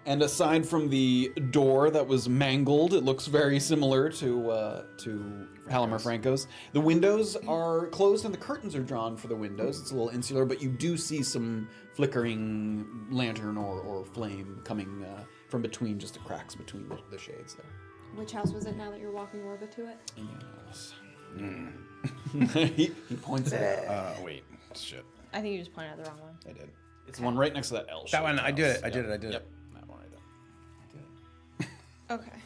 And aside from the door that was mangled, it looks very similar to Palomar Franco's. The windows are closed and the curtains are drawn for the windows. It's a little insular, but you do see some flickering lantern or flame coming from between just the cracks between the shades there. Which house was it now that you're walking Orba to it? Yes. he points it out. Wait, shit. I think you just pointed out the wrong one. I did. It's the one right next to that L. That one, I did it. I did it. Yep, that one right there. Okay.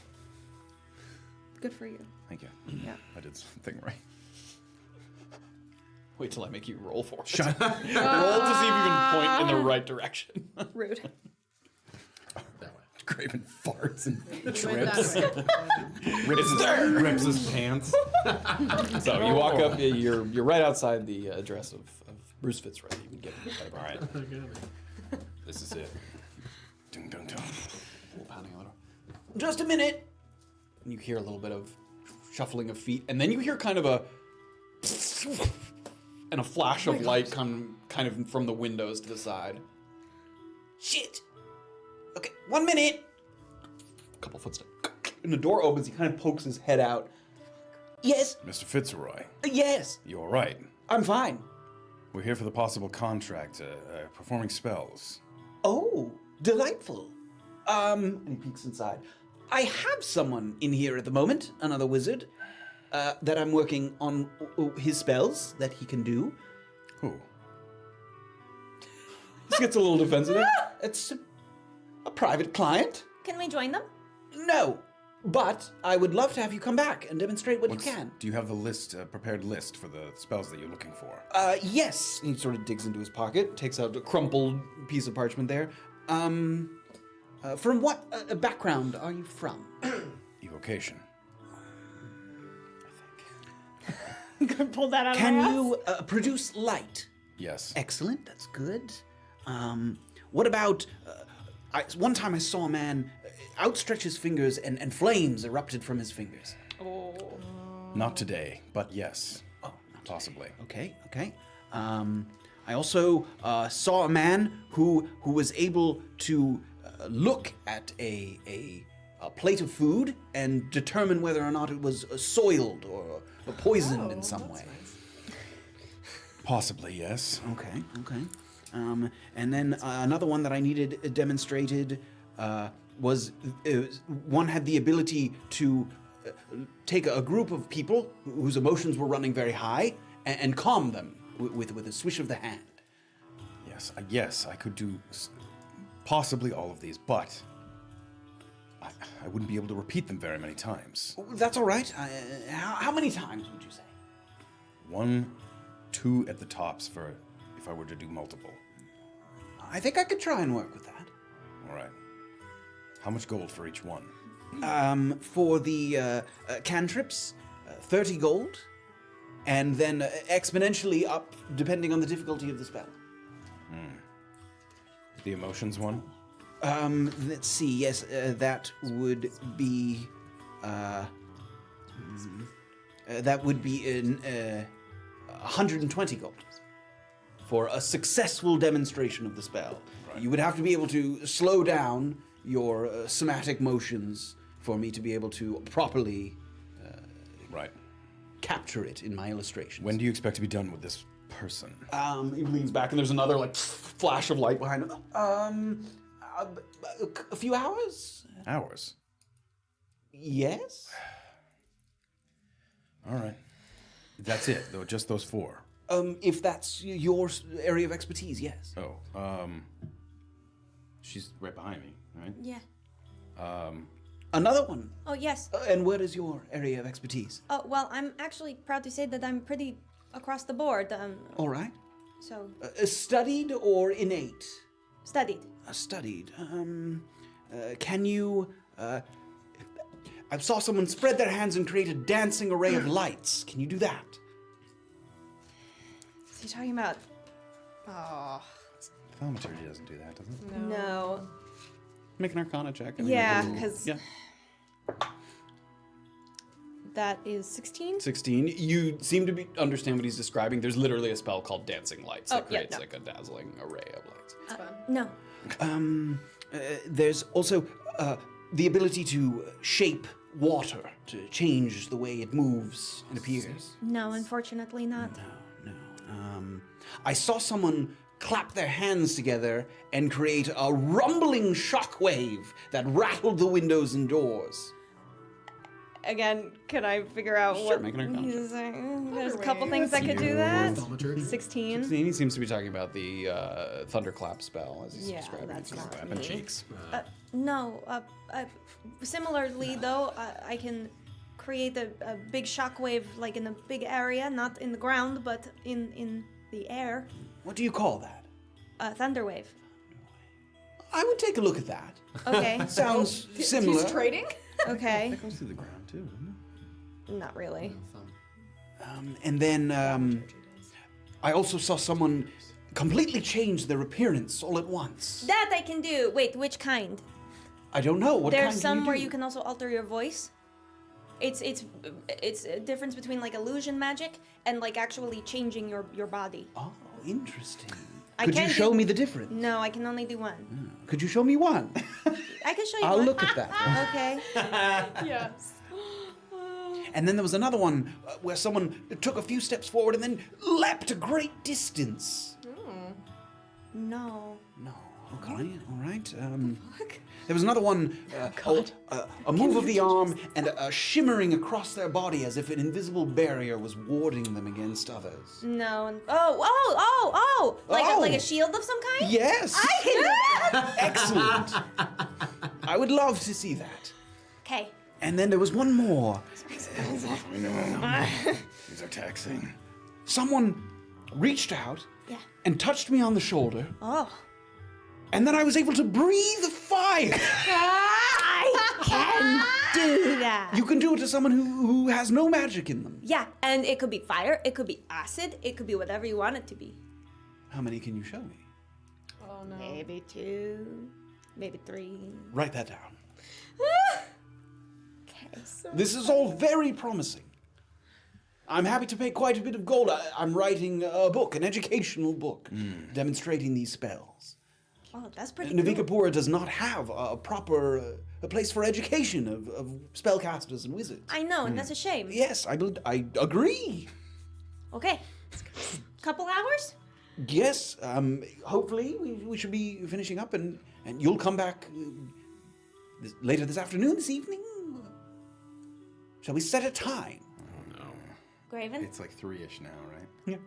Good for you. Thank you. Yeah. I did something right. Wait till I make you roll for it. Shut up. Roll to see if you can point in the right direction. Rude. Graven farts and Trips. Rips his pants. So you walk up, you're right outside the address of Bruce Fitzroy. You can get it. All right. This is it. Dun, dun, dun. A little pounding on the door. Just a minute. And you hear a little bit of shuffling of feet, and then you hear kind of a and a flash of light come kind of from the windows to the side. Shit. Okay, 1 minute. A couple footsteps. And the door opens. He kind of pokes his head out. Yes. Mr. Fitzroy, Yes. you all right? I'm fine. We're here for the possible contract, performing spells. Oh, delightful. And he peeks inside. I have someone in here at the moment, another wizard, that I'm working on his spells that he can do. Who? He gets a little defensive. It's a private client. Can we join them? No, but I would love to have you come back and demonstrate what you can. Do you have the list, prepared list for the spells that you're looking for? Yes. He sort of digs into his pocket, takes out a crumpled piece of parchment there. From what background are you from? Evocation. Could pull that out of my Can ass. you produce light? Yes. Excellent, that's good. What about... one time I saw a man outstretch his fingers and flames erupted from his fingers. Not today, but yes. Oh, not possibly. Okay. I also saw a man who was able to look at a plate of food and determine whether or not it was soiled or poisoned in some way. Possibly, yes. Okay. And then another one that I needed demonstrated was one had the ability to take a group of people whose emotions were running very high and calm them with a swish of the hand. Yes, I could do possibly all of these, but I wouldn't be able to repeat them very many times. That's all right. How many times would you say? 1, 2 at the tops for if I were to do multiple. I think I could try and work with that. All right. How much gold for each one? For the cantrips, 30 gold, and then exponentially up depending on the difficulty of the spell. The emotions one? Let's see. Yes, that would be. That would be in 120 gold for a successful demonstration of the spell. Right. You would have to be able to slow down your somatic motions for me to be able to properly capture it in my illustrations. When do you expect to be done with this person? He leans back and there's another flash of light behind him. A few hours? Hours? Yes. All right. That's it, though, just those 4. If that's your area of expertise, yes. Oh, she's right behind me, right? Yeah. Another one. Oh, yes. And what is your area of expertise? Oh, well, I'm actually proud to say that I'm pretty across the board. All right. So, Studied or innate? studied. Studied. Can you... I saw someone spread their hands and create a dancing array of lights. Can you do that? Is he talking about... Oh, Thaumaturgy doesn't do that, does it? no. Make an Arcana check. I think Yeah, we can- because Yeah. that is 16. 16. You seem to understand what he's describing. There's literally a spell called Dancing Lights that Oh, yeah, creates no. like a dazzling array of lights. No. There's also the ability to shape water, to change the way it moves and appears. No, unfortunately not. No. I saw someone clap their hands together and create a rumbling shockwave that rattled the windows and doors. Again, can I figure out Sure, what make an Arcana check. he's saying? There's a couple things that could do that. Thaumaturgy. 16. 16, he seems to be talking about the Thunderclap spell as he's Yeah, describing that's it. not Slapping me. cheeks. No. Similarly, though, I can create a big shockwave, like in a big area, not in the ground, but in the air. What do you call that? A thunder wave. I would take a look at that. Okay. Sounds similar. He's trading? Okay. That goes through the ground too, doesn't Not really. And then I also saw someone completely change their appearance all at once. That I can do. Wait, which kind? I don't know what There's kind some can where do? you can also alter your voice. It's a difference between like illusion magic and like actually changing your body. Oh, interesting. I Could you can show do- me the difference? No, I can only do one. Could you show me one? I can show you I'll one. look at that. Okay. Yes. And then there was another one where someone took a few steps forward and then leapt a great distance. No. No. Okay, all right. There was another one, a move of the arm and a shimmering across their body as if an invisible barrier was warding them against others. No. Like a shield of some kind? Yes! I can do that. Excellent! I would love to see that. Okay. And then there was one more. I know. These are taxing. Someone reached out Yeah. and touched me on the shoulder, Oh. and then I was able to breathe fire. I can do that. You can do it to someone who has no magic in them. Yeah, and it could be fire, it could be acid, it could be whatever you want it to be. How many can you show me? Oh no. Maybe 2, maybe 3. Write that down. Okay. This is all very promising. I'm happy to pay quite a bit of gold. I'm writing a book, an educational book, demonstrating these spells. Oh, that's pretty cool. Navikapura does not have a proper a place for education of spellcasters and wizards. I know, and that's a shame. Yes, I agree. Okay. Couple hours? Yes, hopefully we should be finishing up and you'll come back later this afternoon, this evening? Shall we set a time? Oh no. Graven? It's like 3-ish now, right? Yeah.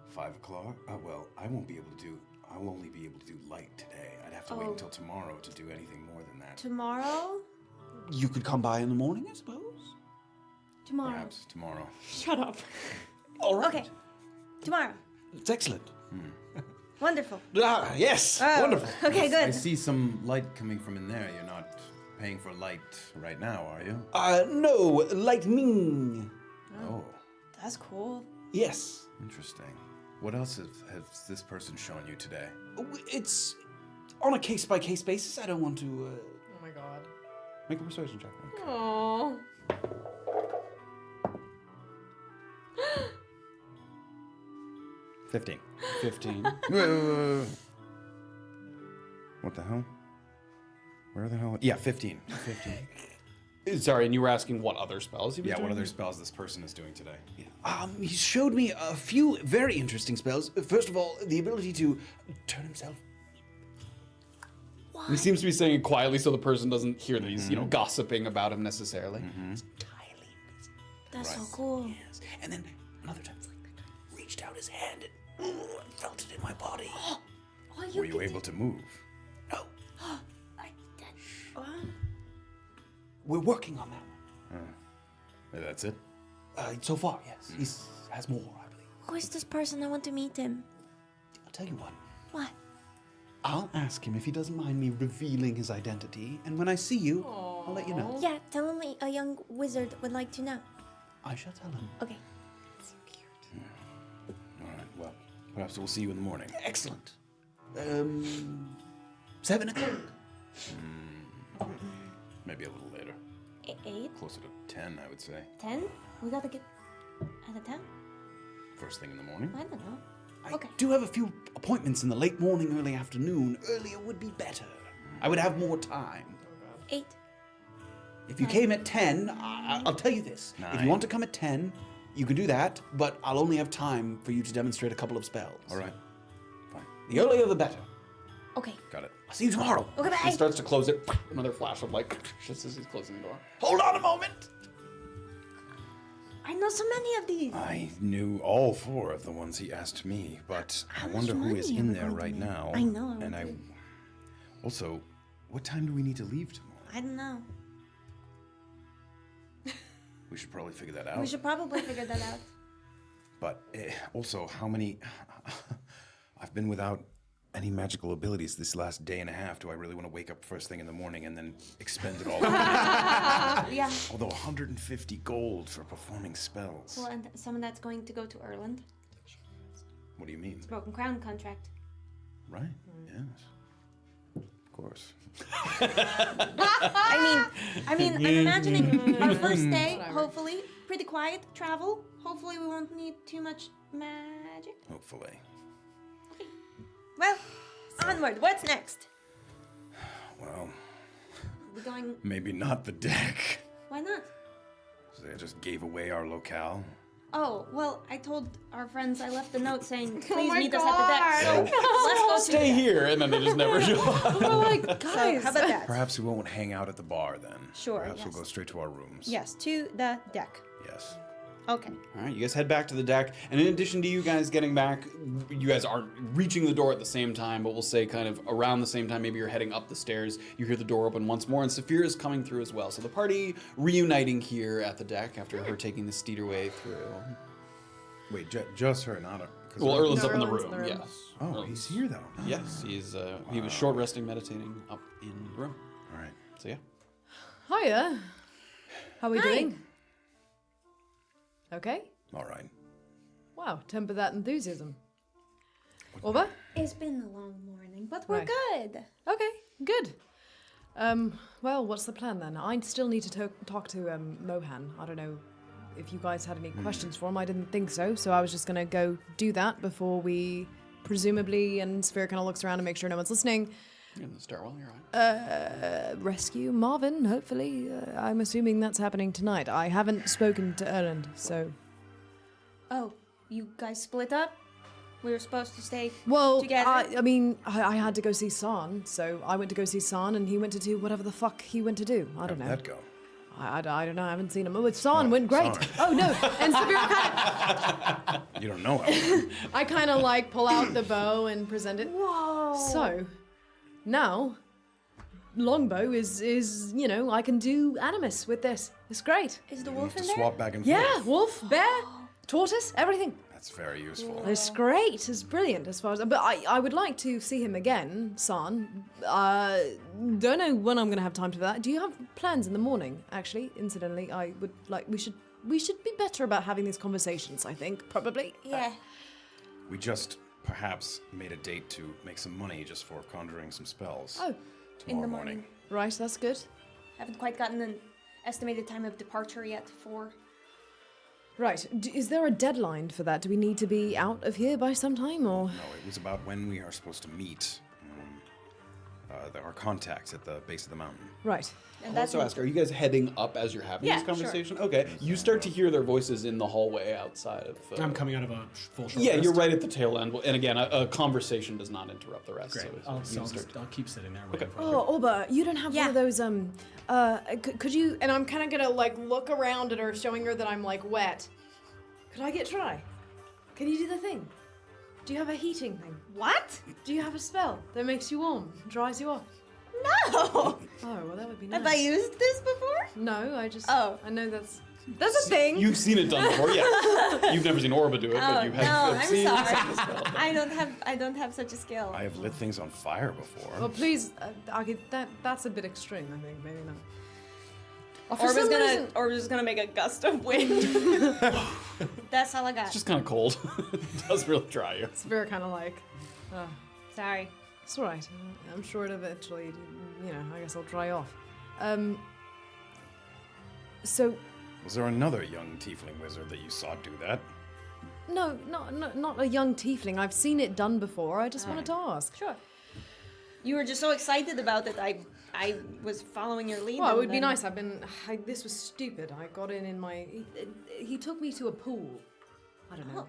5 o'clock? Well, I won't be able to do. I'll only be able to do light today. I'd have to wait until tomorrow to do anything more than that. Tomorrow? You could come by in the morning, I suppose? Tomorrow. Perhaps tomorrow. Shut up. All right. Okay. Tomorrow. It's excellent. Wonderful. Ah, yes. Oh, Wonderful. Okay, I good. see some light coming from in there. You're not paying for light right now, are you? No, lightning. Oh, That's cool. Yes. interesting. What else has this person shown you today? It's on a case-by-case basis. I don't want to Oh my god. make a persuasion check. Oh. 15. 15. What the hell? Where the hell? Yeah, 15. 15. Sorry, and you were asking what other spells he was Yeah, doing? what other spells this person is doing today? He showed me a few very interesting spells. First of all, the ability to turn himself. He seems to be saying it quietly so the person doesn't hear that he's, gossiping about him necessarily. That's so cool. And then Another tiefling reached out his hand and felt it in my body. Were you able to move? No. We're working on that. That's it? So far, yes. He has more, I believe. Who is this person? I want to meet him. I'll tell you what. What? I'll ask him if he doesn't mind me revealing his identity, and when I see you, I'll let you know. Yeah, tell him a young wizard would like to know. I shall tell him. Okay. All right, well, perhaps we'll see you in the morning. Excellent. 7 o'clock. Maybe a little later. 8? Closer to 10, I would say. 10? We gotta get out of town? First thing in the morning. I don't know. I do have a few appointments in the late morning, early afternoon. Earlier would be better. I would have more time. 8. If you came at 10, I'll tell you this. If 9. you want to come at 10, you can do that, but I'll only have time for you to demonstrate a couple of spells. All right. Fine. The earlier the better. Okay. Got it. I'll see you tomorrow. Okay, bye. He starts to close it. Another flash of light just as he's closing the door. Hold on a moment. I know so many of these. I knew all 4 of the ones he asked me, but I much wonder who money is are in we there going to right make? now. I know, I And would also, what time do we need to leave tomorrow? I don't know. We should probably figure that out. We should probably figure that out. But also, how many... I've been without any magical abilities this last day and a half. Do I really want to wake up first thing in the morning and then expend it all? Yeah. Although 150 gold for performing spells. Well, and some of that's going to go to Erland. What do you mean? Broken Crown contract. Right, yes. Of course. I mean, I'm imagining our first day, hopefully, pretty quiet, travel. Hopefully we won't need too much magic. Hopefully. Well, onward. What's next? Well, We're going... maybe not the deck. Why not? So they just gave away our locale. Oh, well, I told our friends I left a note saying, please meet us at the deck. So let's go to Stay here, and then they just never show up. We're like, guys. How about that? Perhaps we won't hang out at the bar then. Sure, Perhaps yes. we'll go straight to our rooms. Yes, to the deck. Yes. Okay. All right, you guys head back to the deck, and in addition to you guys getting back, you guys aren't reaching the door at the same time, but we'll say kind of around the same time, maybe you're heading up the stairs, you hear the door open once more, and Safira is coming through as well. So the party reuniting here at the deck after her taking the steed way through. Wait, just her, not a... 'cause Well, her- Erland's up in the Erland's in room, the room. yes. Oh, Erland's- he's here though. Yes, he was short resting, meditating up in the room. All right. So yeah. Hiya. How are we Hi. doing? Okay. All right. Wow, temper that enthusiasm. Orba? It's been a long morning, but we're Right. good. Okay, good. Well, what's the plan then? I still need to talk to Mohan. I don't know if you guys had any questions for him. I didn't think so, so I was just gonna go do that before we presumably, and Safira kind of looks around to make sure no one's listening, In the stairwell, you're right. rescue Marvyn, hopefully. I'm assuming that's happening tonight. I haven't spoken to Erland, so... Oh, you guys split up? We were supposed to stay Well, together? I mean, I had to go see San, so I went to go see San, and he went to do whatever the fuck he went to do. I don't know. How'd that go? I don't know. I haven't seen him. Oh, San went great. San. Oh no! And Safira kind You don't know how. I kind of like pull out the bow and present it. Whoa. So now, longbow is I can do animus with this. It's great. Is the You wolf need in to there? swap back and Yeah, forth. wolf, bear, tortoise, everything. That's very useful. It's great. It's brilliant as far as. But I would like to see him again, San. Don't know when I'm going to have time for that. Do you have plans in the morning? Actually, incidentally, I would like. We should be better about having these conversations. I think probably. Yeah. We just perhaps made a date to make some money just for conjuring some spells. Oh, tomorrow in the morning. right. That's good. Haven't quite gotten an estimated time of departure yet for... Right. Is there a deadline for that? Do we need to be out of here by some time, or? No, it was about when we are supposed to meet. Our contacts at the base of the mountain. Right. And I'll also ask, are you guys heading up as you're having Yeah, this sure. conversation? Okay. You start to hear their voices in the hallway outside of... I'm coming out of a full short Yeah, rest. you're right at the tail end. And again, a conversation does not interrupt the rest. Great. So I'll keep sitting there waiting for Oh, Orba, you don't have Yeah. one of those, could you, and I'm kind of gonna, like, look around at her, showing her that I'm, like, wet. Could I get try? Can you do the thing? Do you have a heating thing? What? Do you have a spell that makes you warm, dries you off? No. Oh, well, that would be nice. Have I used this before? No, I just. Oh. I know that's a thing. You've seen it done before, yeah. You've never seen Orba do it, but you no, have I'm seen sorry. such a spell. I don't have such a skill. I have lit things on fire before. Well, please, that's a bit extreme. I think maybe not. Orba's gonna make a gust of wind. That's all I got. It's just kind of cold. It does really dry you. It's very kind of like. Sorry. It's all right. I'm sure it eventually, I guess I'll dry off. So, Was there another young tiefling wizard that you saw do that? no, not a young tiefling. I've seen it done before. I just wanted to ask. Sure. You were just so excited about it. I was following your lead. Well, it and would be then- nice. This was stupid. I got in my. He took me to a pool. I don't know.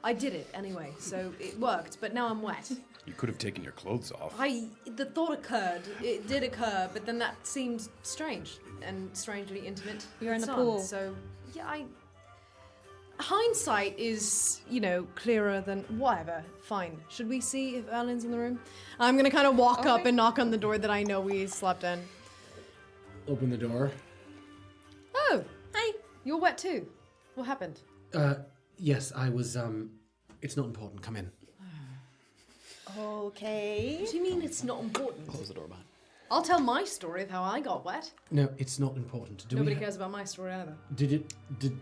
I did it anyway, so it worked. But now I'm wet. You could have taken your clothes off. The thought occurred. It did occur, but then that seemed strange and strangely intimate. You're in with the sun, pool. So yeah, hindsight is, clearer than whatever. Fine. Should we see if Erland's in the room? I'm gonna kind of walk up and knock on the door that I know we slept in. Open the door. Oh, hey, you're wet too. What happened? Yes, I was, it's not important. Come in. Okay. What do you mean it's not important? Close the door behind. I'll tell my story of how I got wet. No, it's not important. Nobody cares about my story either. Did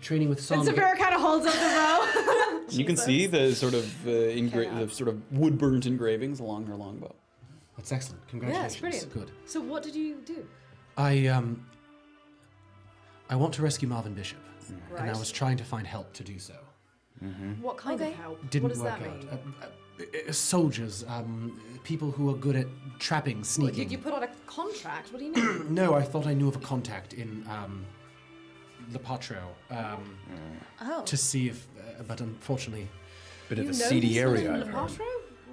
training with Son... And Safira kind of holds up the bow. You can see the sort of the sort of wood-burnt engravings along her longbow. That's excellent. Yeah, Congratulations. it's brilliant. Good. So what did you do? I want to rescue Marvyn Bishop, and I Right. was trying to find help to do so. What kind of help? Didn't what does work that out. mean? Soldiers, people who are good at trapping, sneaking. Did you put on a contract? What do you mean? No, I thought I knew of a contact in Lepatro to see if, but unfortunately, Bit of You a know seedy these area, in I've heard. Lepatro?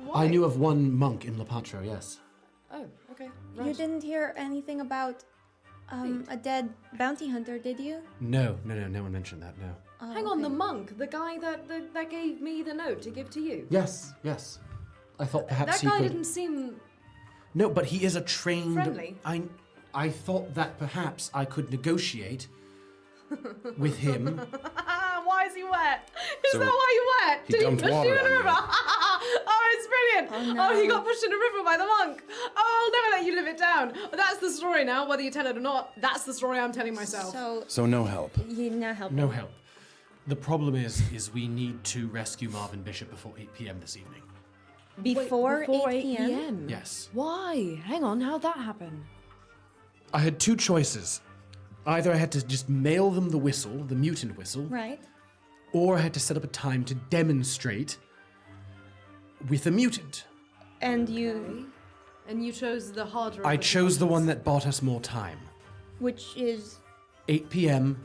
Why? I knew of one monk in Lepatro. Yes. Oh, okay. You Right. didn't hear anything about a dead bounty hunter, did you? No one mentioned that. No. Oh, Hang on, okay. the monk, the guy that gave me the note to give to you. Yes. I thought perhaps That he guy could. didn't seem. No, but he is a trained. Friendly. I thought that perhaps I could negotiate with him. Why is he wet? Is So that why you're wet? he Did he dumped push you water in a on you. river? Oh, it's brilliant. Oh, he no. got pushed in a river by the monk. Oh, I'll never let you live it down. That's the story now, whether you tell it or not. That's the story I'm telling myself. So no help. You're not helping. No help. The problem is we need to rescue Marvyn Bishop before 8 p.m. this evening. Before 8 p.m. p.m. Yes. Why? Hang on, how'd that happen? I had two choices. Either I had to just mail them the whistle, the mutant whistle, Right. or I had to set up a time to demonstrate with a mutant. And you, And you chose the harder. I of the chose the options. one that bought us more time. which is 8 p.m.,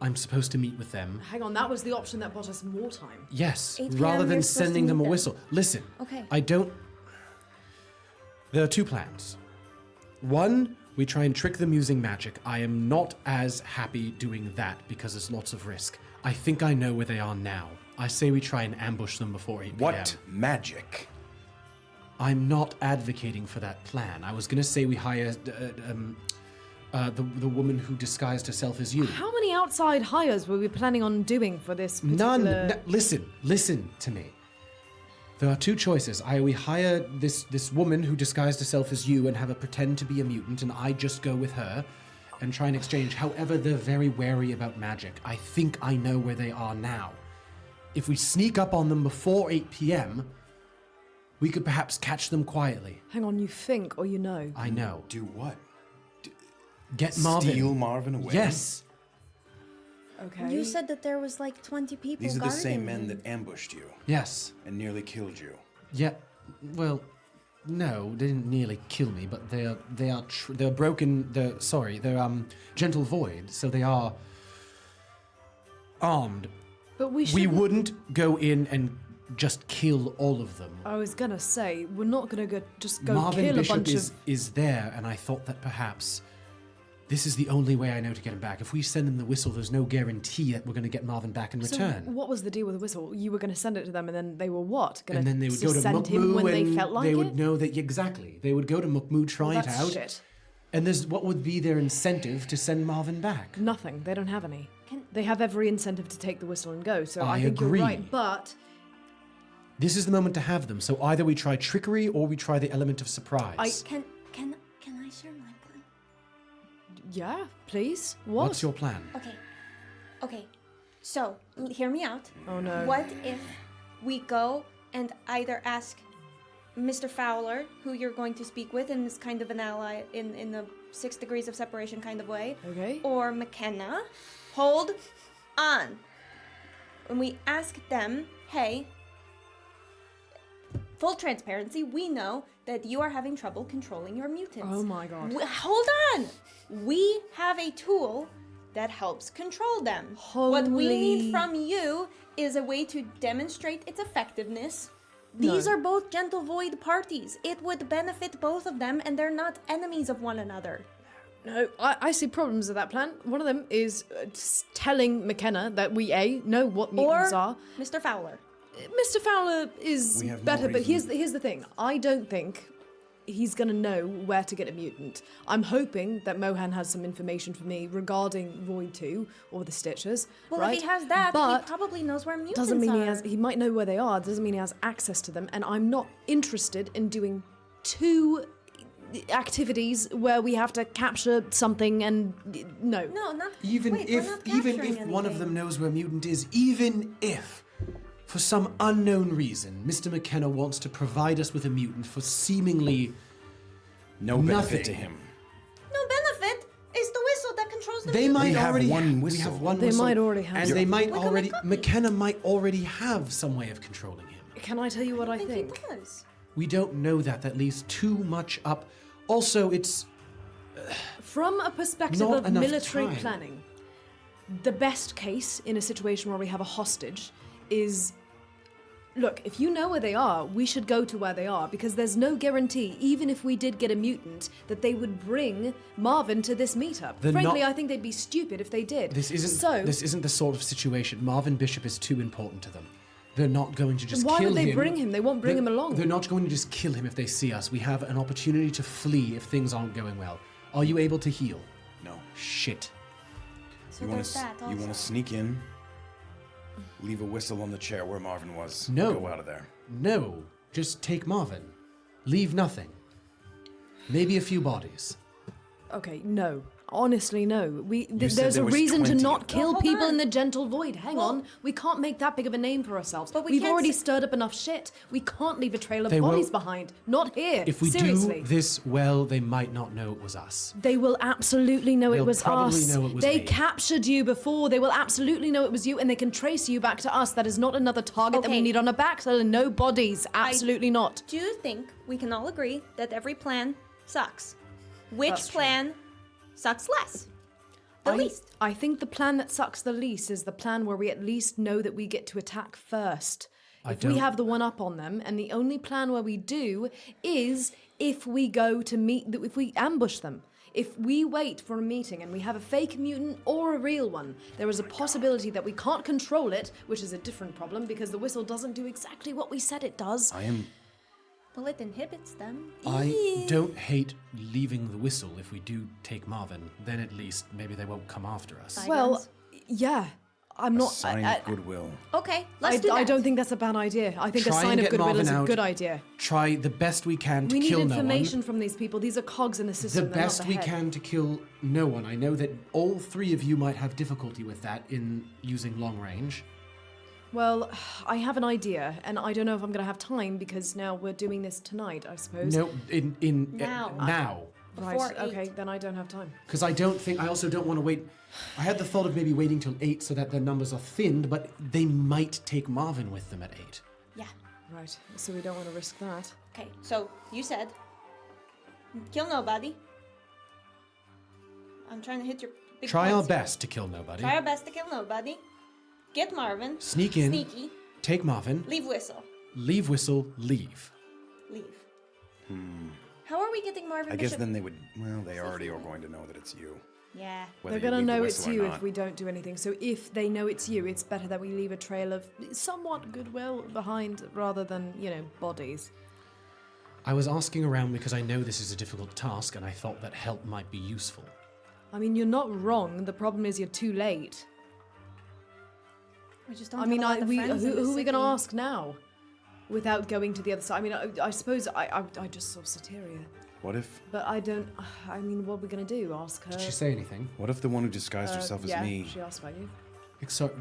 I'm supposed to meet with them. Hang on, that was the option that bought us more time. Yes, 8 rather p.m. than you're supposed to sending them meet a them. whistle. Listen, Okay. I don't. There are two plans. One, we try and trick them using magic. I am not as happy doing that because there's lots of risk. I think I know where they are now. I say we try and ambush them before 8 p.m. What magic? I'm not advocating for that plan. I was going to say we hire the woman who disguised herself as you. How many outside hires were we planning on doing for this particular... None. Listen to me. There are two choices. Either we hire this woman who disguised herself as you and have her pretend to be a mutant, and I just go with her and try and exchange. However, they're very wary about magic. I think I know where they are now. If we sneak up on them before 8 p.m., we could perhaps catch them quietly. Hang on, you think or you know? I know. Do what? Get Marvyn. Steal Marvyn away? Yes. Okay. You said that there was like 20 people These are the same guarding men him. that ambushed you Yes. and nearly killed you. Yeah. Well, no, they didn't nearly kill me, but they're broken. They're gentle void, so they are armed. But we should... We wouldn't go in and just kill all of them. I was gonna say, we're not gonna just go Marvyn kill Bishop a bunch of... is there, and I thought that perhaps This is the only way I know to get him back. If we send them the whistle, there's no guarantee that we're going to get Marvyn back in return. So what was the deal with the whistle? You were going to send it to them, and then they were what? Gonna And then they would go to send him Mukmu when and they felt like they it? would know that exactly. They would go to Mukmu, try Well, it that's out. shit. And there's what would be their incentive to send Marvyn back? Nothing. They don't have any. They have every incentive to take the whistle and go. So I I think agree. you're right. But This is the moment to have them. So either we try trickery or we try the element of surprise. Can I share my plan? yeah, please. What? What's your plan? Okay. So hear me out. Oh no. What if we go and either ask Mr. Fowler, who you're going to speak with and is kind of an ally in the 6 degrees of separation kind of way, Okay. or McKenna, hold on. When we ask them, hey, full transparency, we know that you are having trouble controlling your mutants. Oh my god. Hold on! We have a tool that helps control them. What we need Holy- from you is a way to demonstrate its effectiveness. These are both Gentle Void parties. It would benefit both of them, and they're not enemies of one another. No, I see problems with that plan. One of them is telling McKenna that we know what mutants Or are. Mr. Fowler. Mr. Fowler is We have no better, but reason- here's the thing. I don't think he's gonna know where to get a mutant. I'm hoping that Mohan has some information for me regarding Void 2 or the Stitchers. Well, right? if he has that, but he probably knows where mutants doesn't mean are. he might know where they are. Doesn't mean he has access to them. And I'm not interested in doing 2 activities where we have to capture something and no. No, not Even wait, we're if not even capturing if one of anything. them knows where mutant is, even if for some unknown reason Mr. McKenna wants to provide us with a mutant for seemingly No benefit nothing. to him. No benefit. It's the whistle that controls the They mutant. might have already one we whistle. have one They whistle, might already have and some. they might Like a already McCartney. McKenna might already have some way of controlling him. Can I tell you what I I think? think he does. We don't know that. That leaves too much up. Also, it's From a perspective Not of enough military time. planning, the best case in a situation where we have a hostage is look, if you know where they are, we should go to where they are because there's no guarantee, even if we did get a mutant, that they would bring Marvyn to this meetup. They're Frankly, not- I think they'd be stupid if they did. this isn't so. this isn't the sort of situation. Marvyn Bishop is too important to them. They're not going to just Why kill would they him. bring him? They won't bring him along. They're not going to just kill him if they see us. We have an opportunity to flee if things aren't going well. Are you able to heal? No. Shit. So You want there's that to you want to sneak in, leave a whistle on the chair where Marvyn was. No. Go out of there. No. Just take Marvyn. Leave nothing. Maybe a few bodies. Okay, no. Honestly, no. said There's there a was reason to 20 not of kill hold people on. in the Gentle Void. Hang Well- on. We can't make that big of a name for ourselves. But we We've can't already s- stirred up enough shit. We can't leave a trail of They bodies won't- behind. Not here. If we Seriously. do this well, they might not know it was us. They will absolutely know They'll it was probably us. know it was They me. captured you before. They will absolutely know it was you, and they can trace you back to us. That is not another target that we Okay. need on our backs. There are no bodies. Absolutely not. Do you think we can all agree that every plan sucks? Which That's true. plan sucks less? The least. I think the plan that sucks the least is the plan where we at least know that we get to attack first. If we don't- have the one up on them, and the only plan where we do is if we go to meet, if we ambush them. If we wait for a meeting and we have a fake mutant or a real one, there is a possibility that we can't control it, which is a different problem because the whistle doesn't do exactly what we said it does. Well, it inhibits them. I don't hate leaving the whistle if we do take Marvyn. Then at least maybe they won't come after us. Well, yeah, I'm not. Sign of goodwill. Okay, let's do that. I don't think that's a bad idea. I think a Try and sign of get goodwill Marvyn is a out. good idea. Try the best we can to We need kill information no one. from these people. These are cogs in the system. The they're not best the we head. can to kill no one. I know that all 3 of you might have difficulty with that in using long range. Well, I have an idea, and I don't know if I'm going to have time because now we're doing this tonight, I suppose. No, Now. now. Right, Before okay, 8. then I don't have time. Because I also don't want to wait. I had the thought of maybe waiting till 8 so that their numbers are thinned, but they might take Marvyn with them at 8. Yeah. Right, so we don't want to risk that. Okay, so you said kill nobody. I'm trying to hit your big Try our points here. best to kill nobody. Try our best to kill nobody. Get Marvyn. Sneak in. Sneaky. Take Marvyn. Leave whistle. Leave whistle. Leave. Leave. How are we getting Marvyn I guess Bishop? then they would. Well, they already are going to know that it's you. Yeah. whether They're you gonna lead the know whistle it's or you not. if we don't do anything. So if they know it's you, it's better that we leave a trail of somewhat goodwill behind rather than, bodies. I was asking around because I know this is a difficult task, and I thought that help might be useful. I mean, you're not wrong. The problem is you're too late. We just don't I mean, have a lot of friends in the who are we going to city. ask now? Without going to the other side. I mean, I suppose I just saw Safira. What if But I don't. I mean, what are we going to do? Ask her? Did she say anything? the one who disguised herself as yeah, me? she asked about you.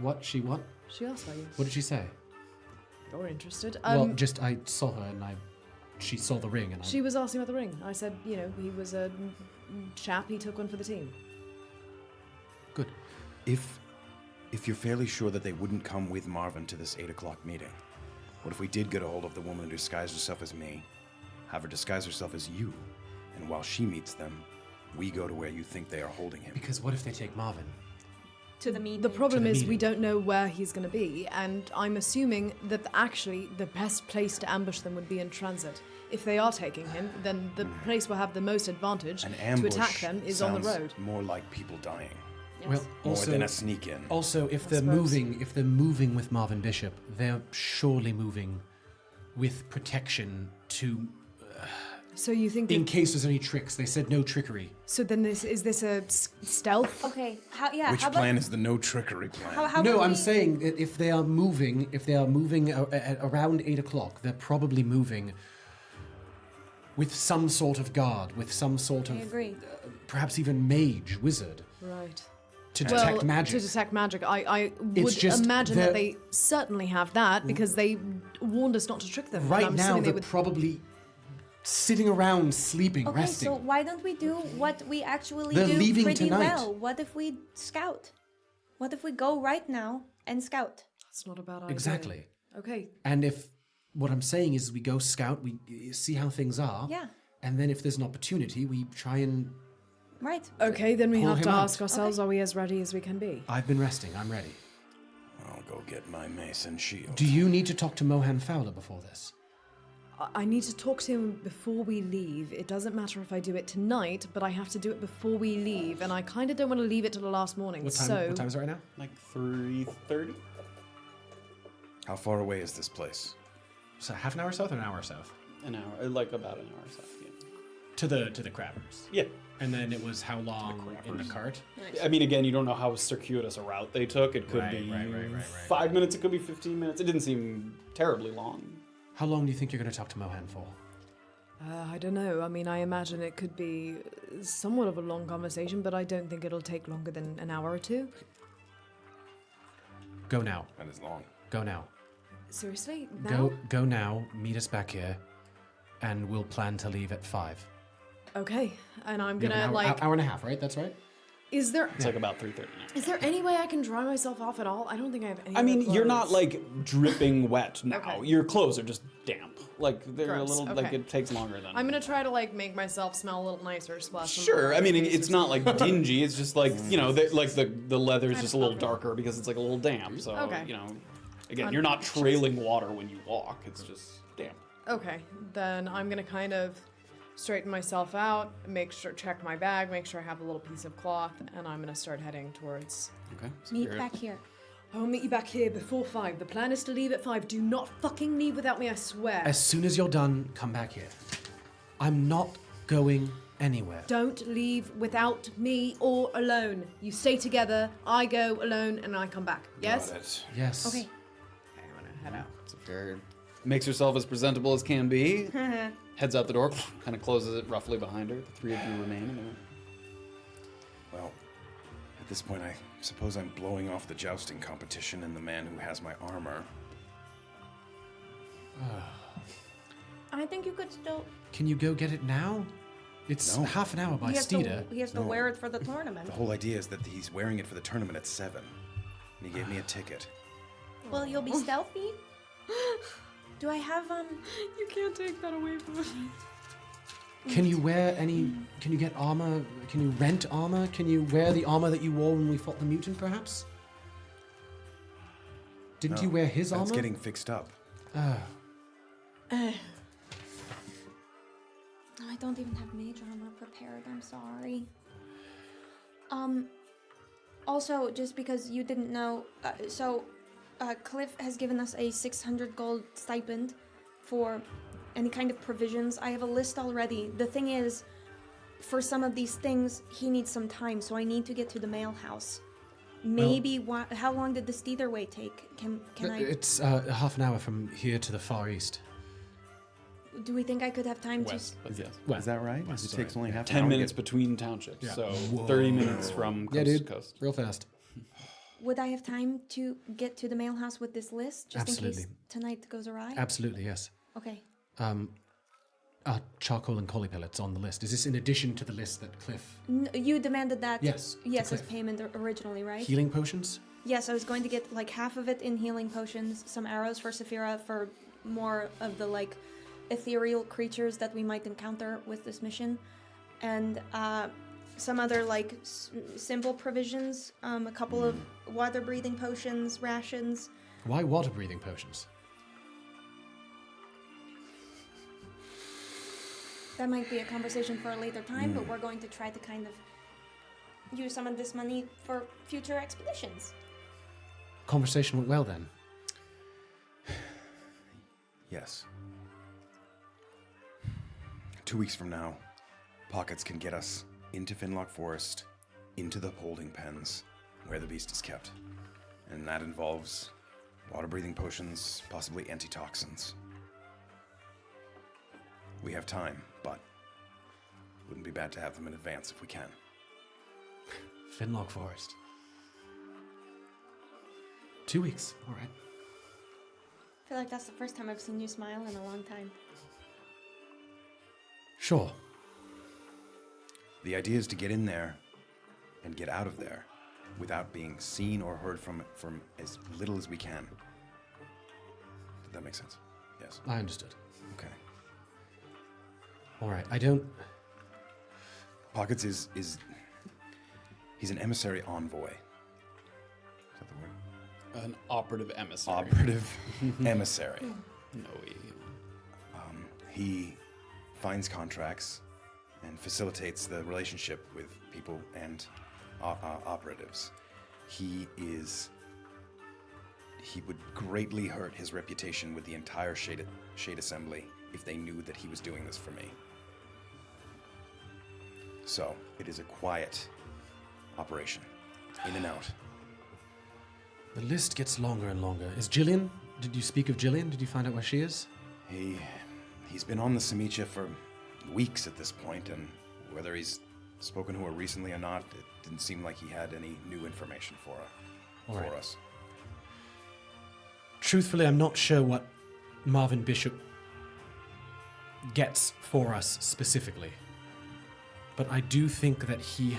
What? She what? She asked about you. What did she say? You're interested. Well, just I saw her and she saw the ring and I... She was asking about the ring. I said, he was a chap. He took one for the team. Good. If you're fairly sure that they wouldn't come with Marvyn to this 8 o'clock meeting, what if we did get a hold of the woman who disguised herself as me, have her disguise herself as you, and while she meets them, we go to where you think they are holding him? Because what if they take Marvyn? To the meeting. The problem the is we meeting. don't know where he's going to be, and I'm assuming that actually the best place to ambush them would be in transit. If they are taking him, then the place will have the most advantage An to ambush attack them is on the sounds road. more like people dying, Well, more also, than a sneak in. also, if I they're suppose. moving with Marvyn Bishop, they're surely moving with protection to, So you think in that, case there's any tricks. They said no trickery. so then is this a stealth? Okay. Which how plan about, is the no trickery plan? How No, about I'm we- saying that if they are moving at around 8 o'clock, they're probably moving with some sort of guard, with some sort I of, agree. perhaps even mage, wizard, Right. to Well, detect magic. to detect magic, I It's would just imagine that they're- they certainly have that because they warned us not to trick them. and Right I'm now, assuming they they're would. probably sitting around, sleeping, Okay, resting. so why don't we do what we actually They're do leaving pretty tonight. well? What if we scout? What if we go right now and scout? That's not a bad idea. Exactly. Okay. And if what I'm saying is we go scout, we see how things are. Yeah. And then if there's an opportunity, we try and. Right. Okay, then we Pull have to him out. ask ourselves: Are we as ready as we can be? I've been resting. I'm ready. I'll go get my mace and shield. Do you need to talk to Mohan Fowler before this? I need to talk to him before we leave. It doesn't matter if I do it tonight, but I have to do it before we leave, and I kind of don't want to leave it till the last morning. What time? So What time is it right now? Like 3:30. How far away is this place? So half an hour south or an hour south? An hour, like about an hour south. Yeah. To the crabbers. Yeah. And then it was how long in the cart? I mean, again, you don't know how circuitous a route they took. It could Right, be right. 5 minutes. It could be 15 minutes. It didn't seem terribly long. How long do you think you're going to talk to Mohan for? I don't know. I mean, I imagine it could be somewhat of a long conversation, but I don't think it'll take longer than an hour or two. Go now. That is long. Go now. Seriously? Now? Go now. Meet us back here, and we'll plan to leave at 5. Okay, and I'm You have gonna an hour and a half, right? That's right. Is there It's like about 3:30 now. is there any way I can dry myself off at all? I don't think I have any. I mean, other you're not clothes. like dripping wet now. Okay. Your clothes are just damp. Like they're Gross, a little like okay. it takes longer than. I'm gonna try to like make myself smell a little nicer, splash. some Sure. I water mean, in it's or not like dingy. It's just like like the leather's I just a little just love it. darker because it's like a little damp. So Okay. again, you're not trailing water when you walk. It's just damp. Okay, then I'm gonna kind of straighten myself out, check my bag, make sure I have a little piece of cloth, and I'm gonna start heading towards. Okay. Meet back here. I'll meet you back here before 5. The plan is to leave at 5. Do not fucking leave without me, I swear. As soon as you're done, come back here. I'm not going anywhere. Don't leave without me or alone. You stay together, I go alone, and I come back. Yes? Got it. Yes. Okay. Okay, I'm gonna head out. So fair. Makes herself as presentable as can be. Heads out the door. Kind of closes it roughly behind her. The three of you remain. In there. Well, at this point, I suppose I'm blowing off the jousting competition and the man who has my armor. I think you could still. Can you go get it now? It's No. half an hour by He has Steeda. to No. wear it for the tournament. The whole idea is that he's wearing it for the tournament at 7. And he gave me a ticket. Well, you'll be stealthy. Do I have You can't take that away from me. Can you wear any? Can you get armor? Can you rent armor? Can you wear the armor that you wore when we fought the mutant, perhaps? Didn't you wear his That's armor? getting fixed up. No, I don't even have mage armor prepared. I'm sorry. Also, just because you didn't know, Cliff has given us a 600 gold stipend for any kind of provisions. I have a list already. The thing is, for some of these things, he needs some time, so I need to get to the mail house. Maybe, how long did the Steether way take? Can I... It's half an hour from here to the far east. Do we think I could have time West, but yes. Well, Is that right? It takes only half an 10 hour to minutes get- between townships, Yeah. so 30 minutes from coast Yeah, dude. to coast. Real fast. Would I have time to get to the mail house with this list, just in case Absolutely. tonight goes awry? Absolutely, yes. Okay. Charcoal and collie pellets on the list. Is this in addition to the list that Cliff... You demanded that. Yes, Yes, to as Cliff. payment originally, right? Healing potions? Yes, I was going to get like half of it in healing potions, some arrows for Safira for more of the like ethereal creatures that we might encounter with this mission, and some other like simple provisions, a couple of water breathing potions, rations. Why water breathing potions? That might be a conversation for a later time, but we're going to try to kind of use some of this money for future expeditions. Conversation went well then. Yes. 2 weeks from now, Pockets can get us into Finlock Forest, into the holding pens, where the beast is kept. And that involves water-breathing potions, possibly antitoxins. We have time, but wouldn't be bad to have them in advance if we can. Finlock Forest. 2 weeks, all right. I feel like that's the first time I've seen you smile in a long time. Sure. The idea is to get in there and get out of there without being seen or heard from as little as we can. Did that make sense? Yes. I understood. Okay. All right, I don't... Pockets is he's an emissary envoy. Is that the word? An operative emissary. Operative emissary. No, He finds contracts and facilitates the relationship with people and operatives. He would greatly hurt his reputation with the entire Shade Assembly if they knew that he was doing this for me. So, it is a quiet operation. In and out. The list gets longer and longer. Is Jillian? Did you speak of Jillian? Did you find out where she is? He's been on the Samicha for weeks at this point, and whether he's spoken to her recently or not, it didn't seem like he had any new information for right. us. Truthfully, I'm not sure what Marvyn Bishop gets for us specifically. But I do think that him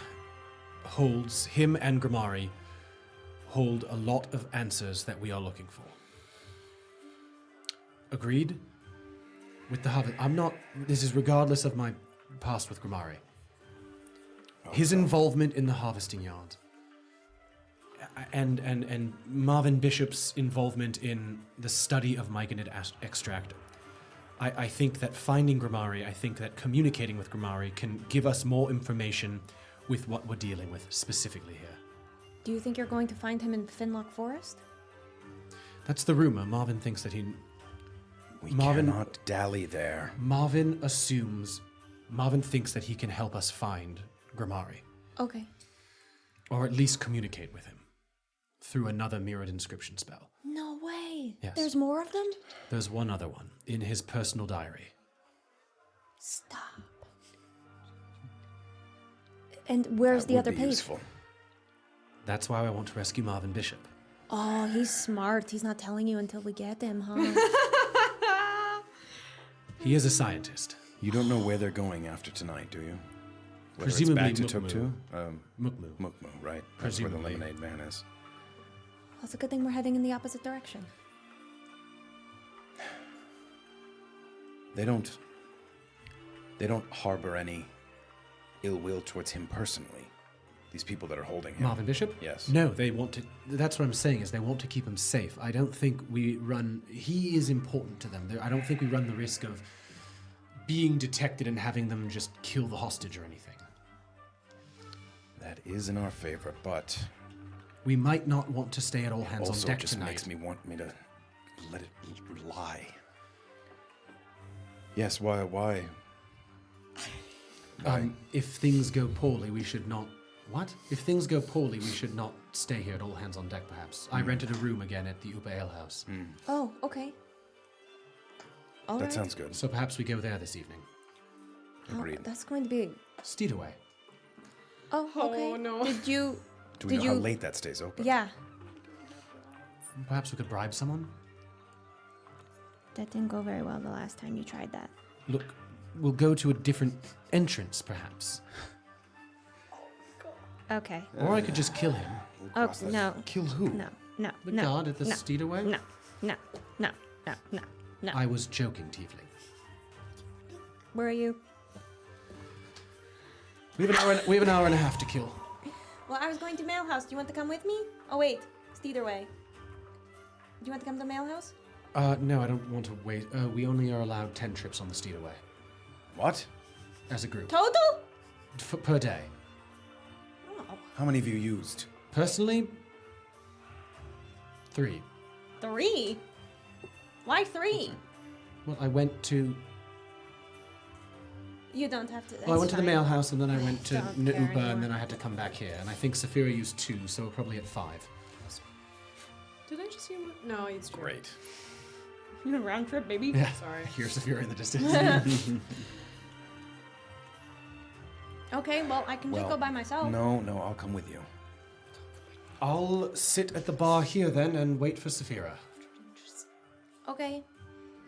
and Grimari hold a lot of answers that we are looking for. Agreed? With the harvest, this is regardless of my past with Grimari. His involvement in the harvesting yard. And Marvyn Bishop's involvement in the study of myconid extract. I think that finding Grimari, I think that communicating with Grimari can give us more information with what we're dealing with specifically here. Do you think you're going to find him in Finlock Forest? That's the rumor. Marvyn thinks that We Marvyn- cannot dally there. Marvyn thinks that he can help us find Grimari. Okay. Or at least communicate with him. Through another mirrored inscription spell. No way. Yes. There's more of them? There's one other one in his personal diary. Stop. And where's That the would other be page? useful. That's why I want to rescue Marvyn Bishop. Oh, he's smart. He's not telling you until we get him, huh? He is a scientist. You don't know where they're going after tonight, do you? Whether Presumably it's back to Mukmu. Tuktu? Mukmu. Mukmu, right. That's where the Presumably. Lemonade Man is. Well, it's a good thing we're heading in the opposite direction. They don't harbor any ill will towards him personally. These people that are holding him. Marvyn Bishop? Yes. No, they want to. That's what I'm saying is they want to keep him safe. I don't think we run. He is important to them. I don't think we run the risk of being detected and having them just kill the hostage or anything. That is in our favor, but We might not want to stay at all hands on also deck just tonight. makes me want me to let it lie. Yes, why? If things go poorly, we should not. What? If things go poorly, we should not stay here at all hands on deck, perhaps. I rented a room again at the Uber Ale House. Oh, okay. All That right. sounds good. So perhaps we go there this evening. Agreed. That's going to be. Steed away. Oh, okay. Oh, no. Did you? Do we know how late that stays open? Yeah. Perhaps we could bribe someone? That didn't go very well the last time you tried that. Look, we'll go to a different entrance, perhaps. Okay. Or I could just kill him. Oh no. Kill who? No. The no. guard at the no, Steed away? No. No. I was joking, Tiefling. Where are you? We have an hour and a half to kill. Well, I was going to Mail House. Do you want to come with me? Oh wait, it's either way. Do you want to come to Mail House? No, I don't want to wait. We only are allowed 10 trips on the Steed away. What? As a group. Total? Per day. Oh, How many have you used? Personally, 3. 3. Why 3? Well, I went to... You don't have to. Well, I went to the mail house, and then I went to Don't care Uber, anymore. and then I had to come back here. And I think Safira used 2, so we're probably at 5. Did I just hear one? No, it's true. Great. Round trip, baby. Yeah. Sorry. I hear Safira in the distance. Okay, well, I can just go by myself. No, I'll come with you. I'll sit at the bar here then and wait for Safira. Okay.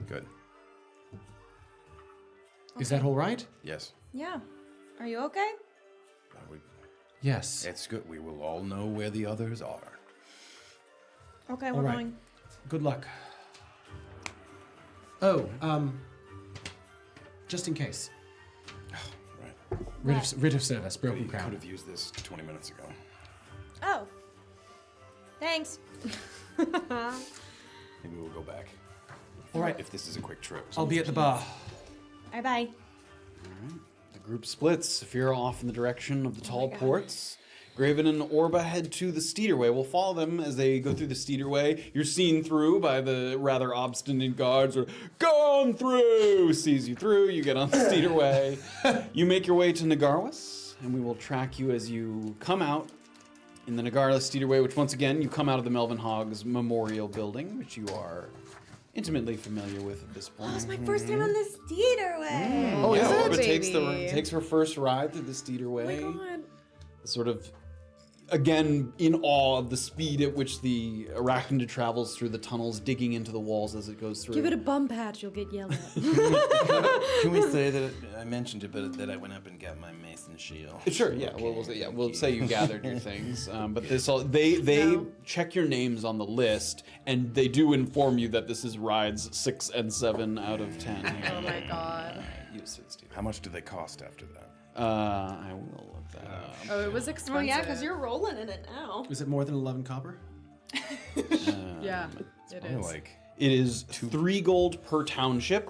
Good. Is that all right? Yes. Yeah. Are you okay? Yes. It's good. We will all know where the others are. Okay, All we're right. going. Good luck. Oh, just in case. Right. Writ of service, broken We crown. could have used this 20 minutes ago. Oh. Thanks. Maybe we'll go back. All right. If this is a quick trip. I'll be at the bar. Bye bye. The group splits. Safira off in the direction of the tall ports. Graven and Orba head to the Steederway. We'll follow them as they go through the Steederway. You're seen through by the rather obstinate guards. Or gone through! Sees you through. You get on the Steederway. You make your way to Nagarwis, and we will track you as you come out in the Nagarwis Steederway, which once again, you come out of the Melvin Hoggs Memorial Building, which you are intimately familiar with at this point. It's my first time on this theater way. Oh, is yeah, it? Orba takes her first ride through the Steederway. Oh my god. Sort of, again, in awe of the speed at which the arachnid travels through the tunnels, digging into the walls as it goes through. Give it a bum patch, you'll get yelled at. Can we say that I mentioned it, but that I went up and got my mace and shield? Sure, yeah. We'll say you gathered your things, but this all they check your names on the list, and they do inform you that this is rides 6 and 7 out of 10. Oh my god. How much do they cost after that? I will look that up. Oh, it was expensive. Oh yeah, because you're rolling in it now. Is it more than 11 copper? Yeah, it Only is. like It is 3 gold per township,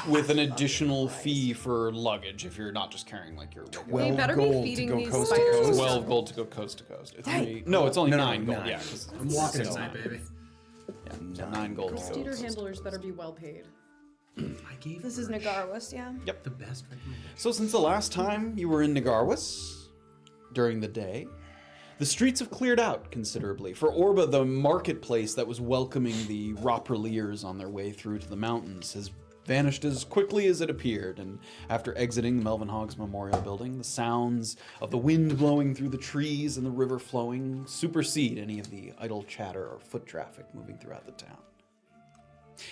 with an additional fee for luggage if you're not just carrying like your regular. They better be gold to feeding go these coast to spiders. coast. 12 gold to go coast to coast. No, it's only 9 gold. 9. Yeah, 'cause I'm walking it's tonight, baby. so 9 gold. Those theater handlers better be well paid. I gave This is Nagarwis, yeah. the best recommendation. So since the last time you were in Nagarwis, during the day, the streets have cleared out considerably. For Orba, the marketplace that was welcoming the Ropreliers on their way through to the mountains has vanished as quickly as it appeared, and after exiting the Melvin Hoggs Memorial Building, the sounds of the wind blowing through the trees and the river flowing supersede any of the idle chatter or foot traffic moving throughout the town.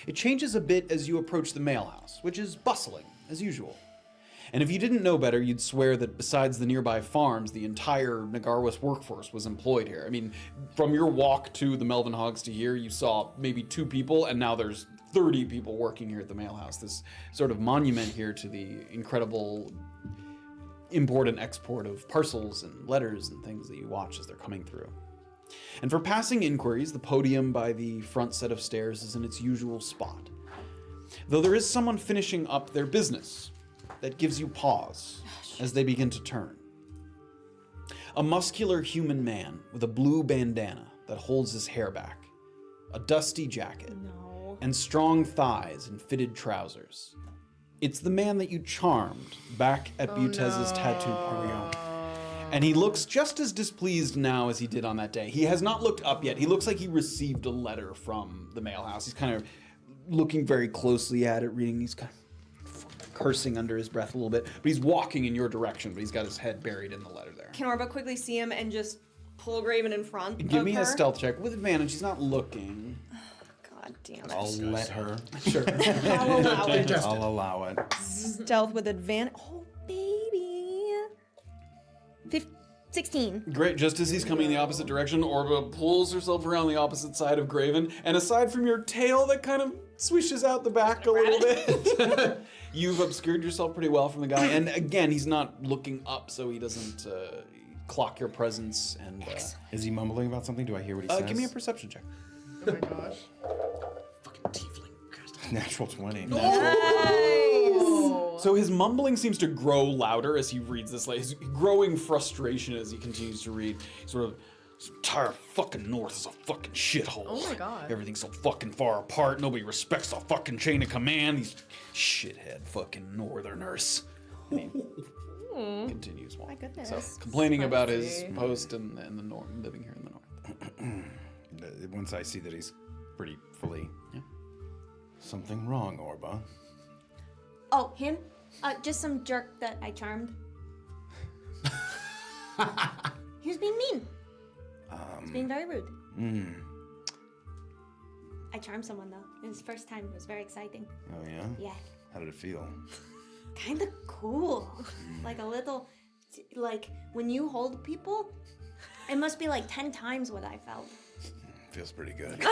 It changes a bit as you approach the mail house, which is bustling, as usual. And if you didn't know better, you'd swear that besides the nearby farms, the entire Nagarwis workforce was employed here. I mean, from your walk to the Melvin Hoggs to here, you saw maybe 2 people, and now there's 30 people working here at the mail house. This sort of monument here to the incredible import and export of parcels and letters and things that you watch as they're coming through. And for passing inquiries, the podium by the front set of stairs is in its usual spot. Though there is someone finishing up their business that gives you pause as they begin to turn. A muscular human man with a blue bandana that holds his hair back, a dusty jacket, and strong thighs and fitted trousers. It's the man that you charmed back at Butez's tattoo party. And he looks just as displeased now as he did on that day. He has not looked up yet. He looks like he received a letter from the mail house. He's kind of looking very closely at it, reading. He's kind of cursing under his breath a little bit. But he's walking in your direction, but he's got his head buried in the letter there. Can Orba quickly see him and just pull Graven in front Give of me her? a stealth check with advantage. He's not looking. God damn it. I'll let her. Sure. I'll allow it. I'll allow it. Stealth with advantage. Oh, baby. 16. Great. Just as he's coming in the opposite direction, Orba pulls herself around the opposite side of Graven, and aside from your tail that kind of swishes out the back a little bit, you've obscured yourself pretty well from the guy. And again, he's not looking up, so he doesn't clock your presence. And Is he mumbling about something? Do I hear what he says? give me a perception check. Oh my gosh. Fucking tiefling. Natural 20. So his mumbling seems to grow louder as he reads this. Like, his growing frustration as he continues to read. Sort of, this entire fucking North is a fucking shithole. Oh my God. Everything's so fucking far apart. Nobody respects the fucking chain of command. These shithead fucking Northerners. And he continues walking. My goodness. So complaining about his Spicy. post and the North, living here in the North. Once I see that he's pretty fully. Yeah. Something wrong, Orba. Oh, him? Just some jerk that I charmed. He was being mean. He's being very rude. I charmed someone though. It was his first time. It was very exciting. Oh, yeah? Yeah. How did it feel? Kinda cool. Like a little, like when you hold people, it must be like 10 times what I felt. Feels pretty good.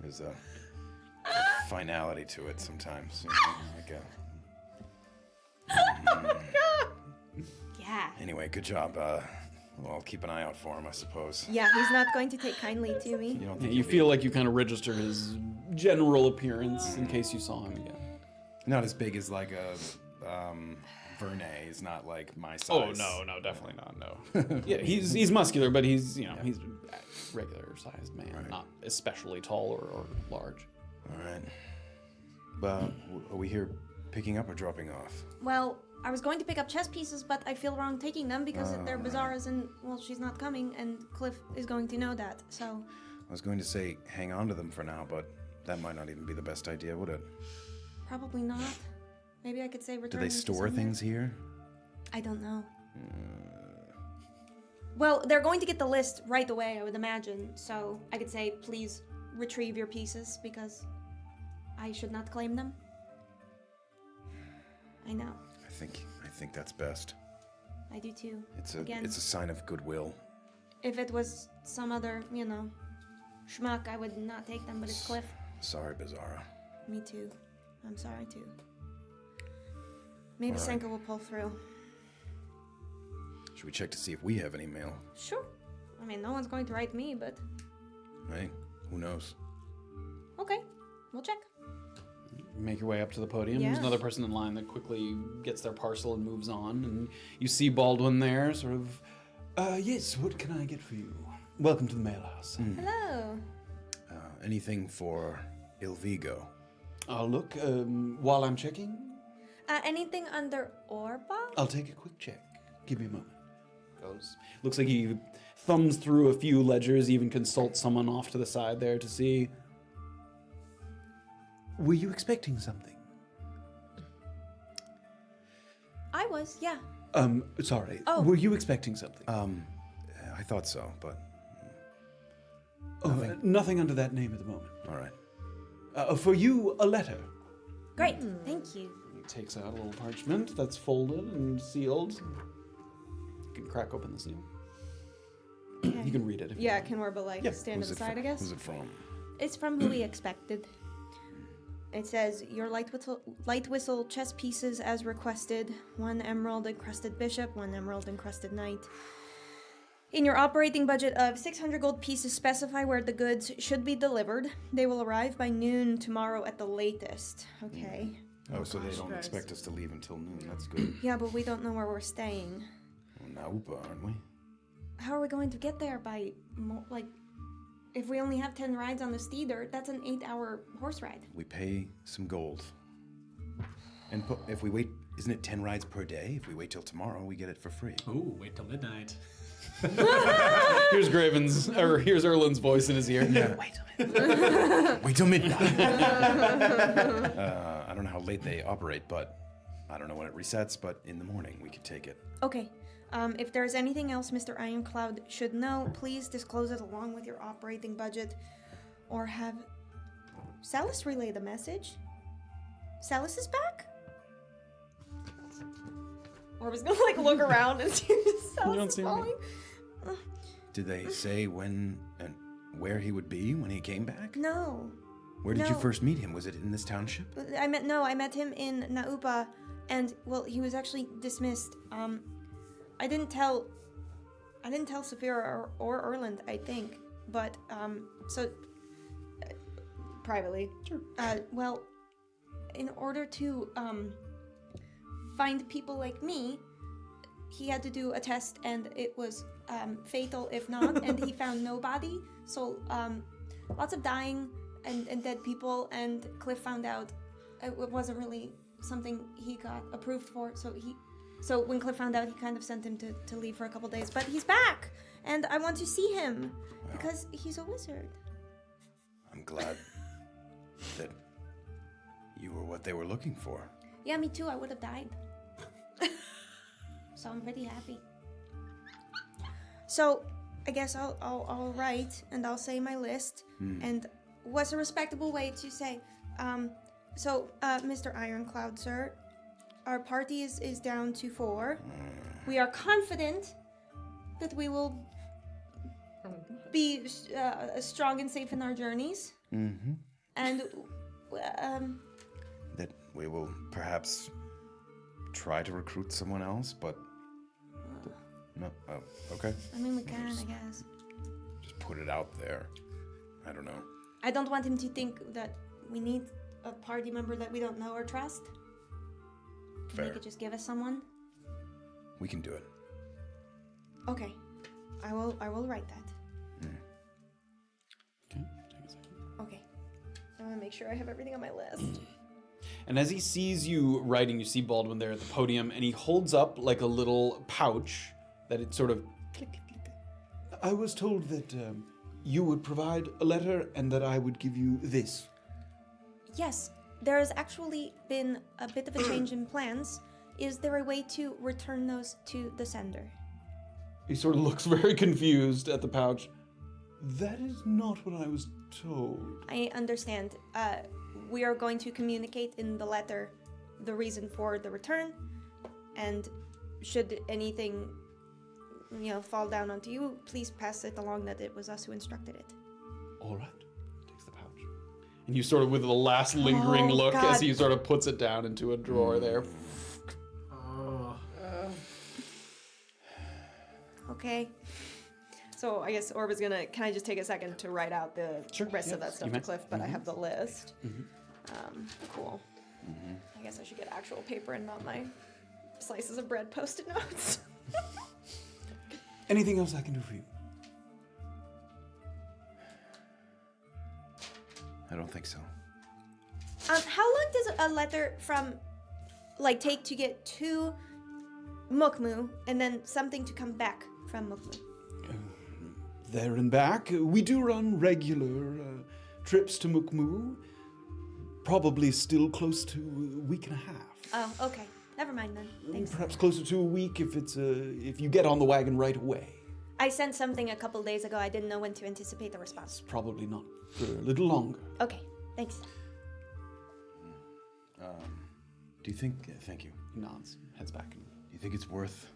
There's a finality to it sometimes. You know, like Yeah. Anyway, good job. Well, I'll keep an eye out for him, I suppose. Yeah, he's not going to take kindly to me. You don't think You he'll feel like you kind of register his general appearance in case you saw him again. be not as big as like a Vernay? Is not like my size. Oh no, definitely not. No. Yeah, he's muscular, but he's he's a regular sized man, not especially tall or large. All right. Well, are we here picking up or dropping off? Well, I was going to pick up chess pieces, but I feel wrong taking them because they're Bazaara's and, well, she's not coming, and Cliff is going to know that, so... I was going to say hang on to them for now, but that might not even be the best idea, would it? Probably not. Maybe I could say return Do they them to store somewhere. things here? I don't know. Well, they're going to get the list right away, I would imagine, so I could say, please retrieve your pieces, because I should not claim them. I know. I think that's best. I do too. It's Again, a sign of goodwill. if it was some other, schmuck, I would not take them, but it's Cliff. Sorry, Bazaara. Me too. I'm sorry too. Maybe All right. Senka will pull through. Should we check to see if we have any mail? Sure. I mean, no one's going to write me, but Right? Who knows? okay. We'll check. Make your way up to the podium. Yeah. There's another person in line that quickly gets their parcel and moves on, and you see Baldwin there, sort of. Yes. What can I get for you? Welcome to the mail house. Hello. Anything for Ilvigo? Look. While I'm checking, Anything under Orba? I'll take a quick check. Give me a moment. Goes. Looks like he thumbs through a few ledgers, even consults someone off to the side there to see. Were you expecting something? I was, yeah. Sorry. Oh. Were you expecting something? I thought so, but Nothing under that name at the moment. all right. For you, a letter. Great. Thank you. He takes out a little parchment that's folded and sealed. You can crack open the seal. You can read it. If you Yeah, want. can Orba stand to Who's the it side, from? I guess? Who's it from? It's from who we expected. It says, your light whistle chess pieces as requested. 1 emerald encrusted bishop, 1 emerald encrusted knight. In your operating budget of 600 gold pieces, specify where the goods should be delivered. They will arrive by noon tomorrow at the latest. Okay. Oh, so they don't expect us to leave until noon. That's good. Yeah, but we don't know where we're staying. Oh Naupa, aren't we? How are we going to get there by, if we only have 10 rides on the steeder, that's an 8-hour horse ride. We pay some gold. And if we wait, isn't it 10 rides per day? If we wait till tomorrow, we get it for free. Ooh, wait till midnight. Here's here's Erland's voice in his ear. Yeah. Wait till midnight. I don't know how late they operate, but I don't know when it resets, but in the morning we could take it. Okay. If there's anything else Mr. Ironcloud should know, please disclose it along with your operating budget. Or have Salis relay the message. Salis is back? Orba's gonna look around and see if Salis is falling. Did they say when and where he would be when he came back? No. Where did you first meet him? Was it in this township? I met him in Naupa, and he was actually dismissed. I didn't tell Safira or Erland, I think, but Privately. Sure. In order to find people like me, he had to do a test, and it was fatal if not, and he found nobody. So lots of dying and dead people, and Cliff found out it wasn't really something he got approved for. So when Cliff found out, he kind of sent him to leave for a couple days. But he's back, and I want to see him because he's a wizard. I'm glad that you were what they were looking for. Yeah, me too. I would have died. So I'm pretty happy. So I guess I'll write and I'll say my list. And what's a respectable way to say? Mr. Ironcloud, sir, our party is down to 4. We are confident that we will be strong and safe in our journeys. Mm-hmm. And that we will perhaps try to recruit someone else, but no. Oh, okay. I mean, we can, I guess. Just put it out there. I don't know. I don't want him to think that we need a party member that we don't know or trust. Fair. You could just give us someone. We can do it. Okay, I will write that. Okay, take a second. Okay. I want to make sure I have everything on my list. And as he sees you writing, you see Baldwin there at the podium, and he holds up like a little pouch that it sort of click, click, click. I was told that you would provide a letter and that I would give you this. Yes, there has actually been a bit of a change in plans. Is there a way to return those to the sender? He sort of looks very confused at the pouch. That is not what I was told. I understand. We are going to communicate in the letter the reason for the return, and should anything, fall down onto you, please pass it along that it was us who instructed it. All right. Takes the pouch. And you sort of, with the last lingering look, as he sort of puts it down into a drawer there. Okay. So I guess Orba's gonna. Can I just take a second to write out the rest of that stuff to Cliff? But I have the list. Cool. I guess I should get actual paper and not my slices of bread post-it notes. Anything else I can do for you? I don't think so. How long does a letter from, take to get to Mukmu, and then something to come back from Mukmu? There and back. We do run regular trips to Mukmu. Probably still close to a week and a half. Oh, okay. Never mind then. Thanks. Perhaps closer to a week if you get on the wagon right away. I sent something a couple days ago. I didn't know when to anticipate the response. Probably not for a little longer. Okay. Thanks. Do you think... thank you. He nods, heads back. Do you think it's worth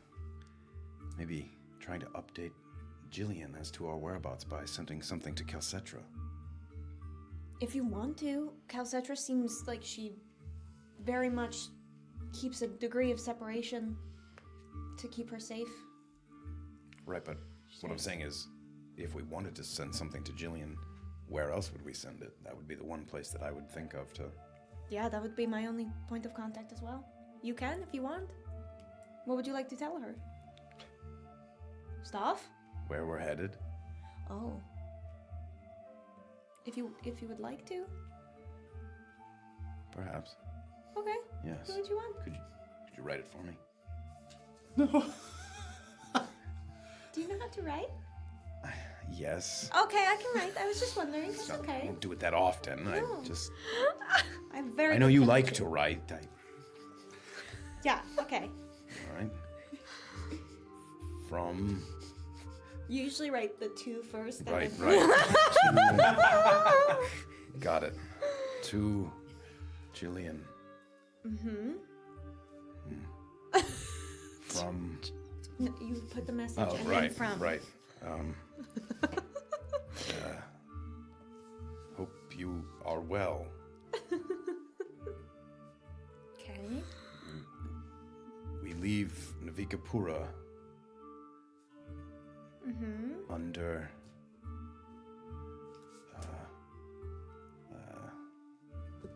maybe trying to update Jillian as to our whereabouts by sending something to Calcetra? If you want to, Calcetra seems like she very much keeps a degree of separation to keep her safe. Right, but what I'm saying is, if we wanted to send something to Jillian, where else would we send it? That would be the one place that I would think of to... Yeah, that would be my only point of contact as well. You can, if you want. What would you like to tell her? stuff? Where we're headed? Oh. If you would like to. Perhaps. Okay. Yes. Do what you want. Could you write it for me? Do you know how to write? Yes. Okay, I can write. I was just wondering. That's I okay. don't do it that often. No. I'm very. I know good you at like picture. to write. Yeah. Okay. All right. From. You usually write the 2 first. Then Right. I- Got it. To Jillian. From. No, you put the message Oh, and right. then from. Right. Hope you are well. Okay. We leave Navikapura under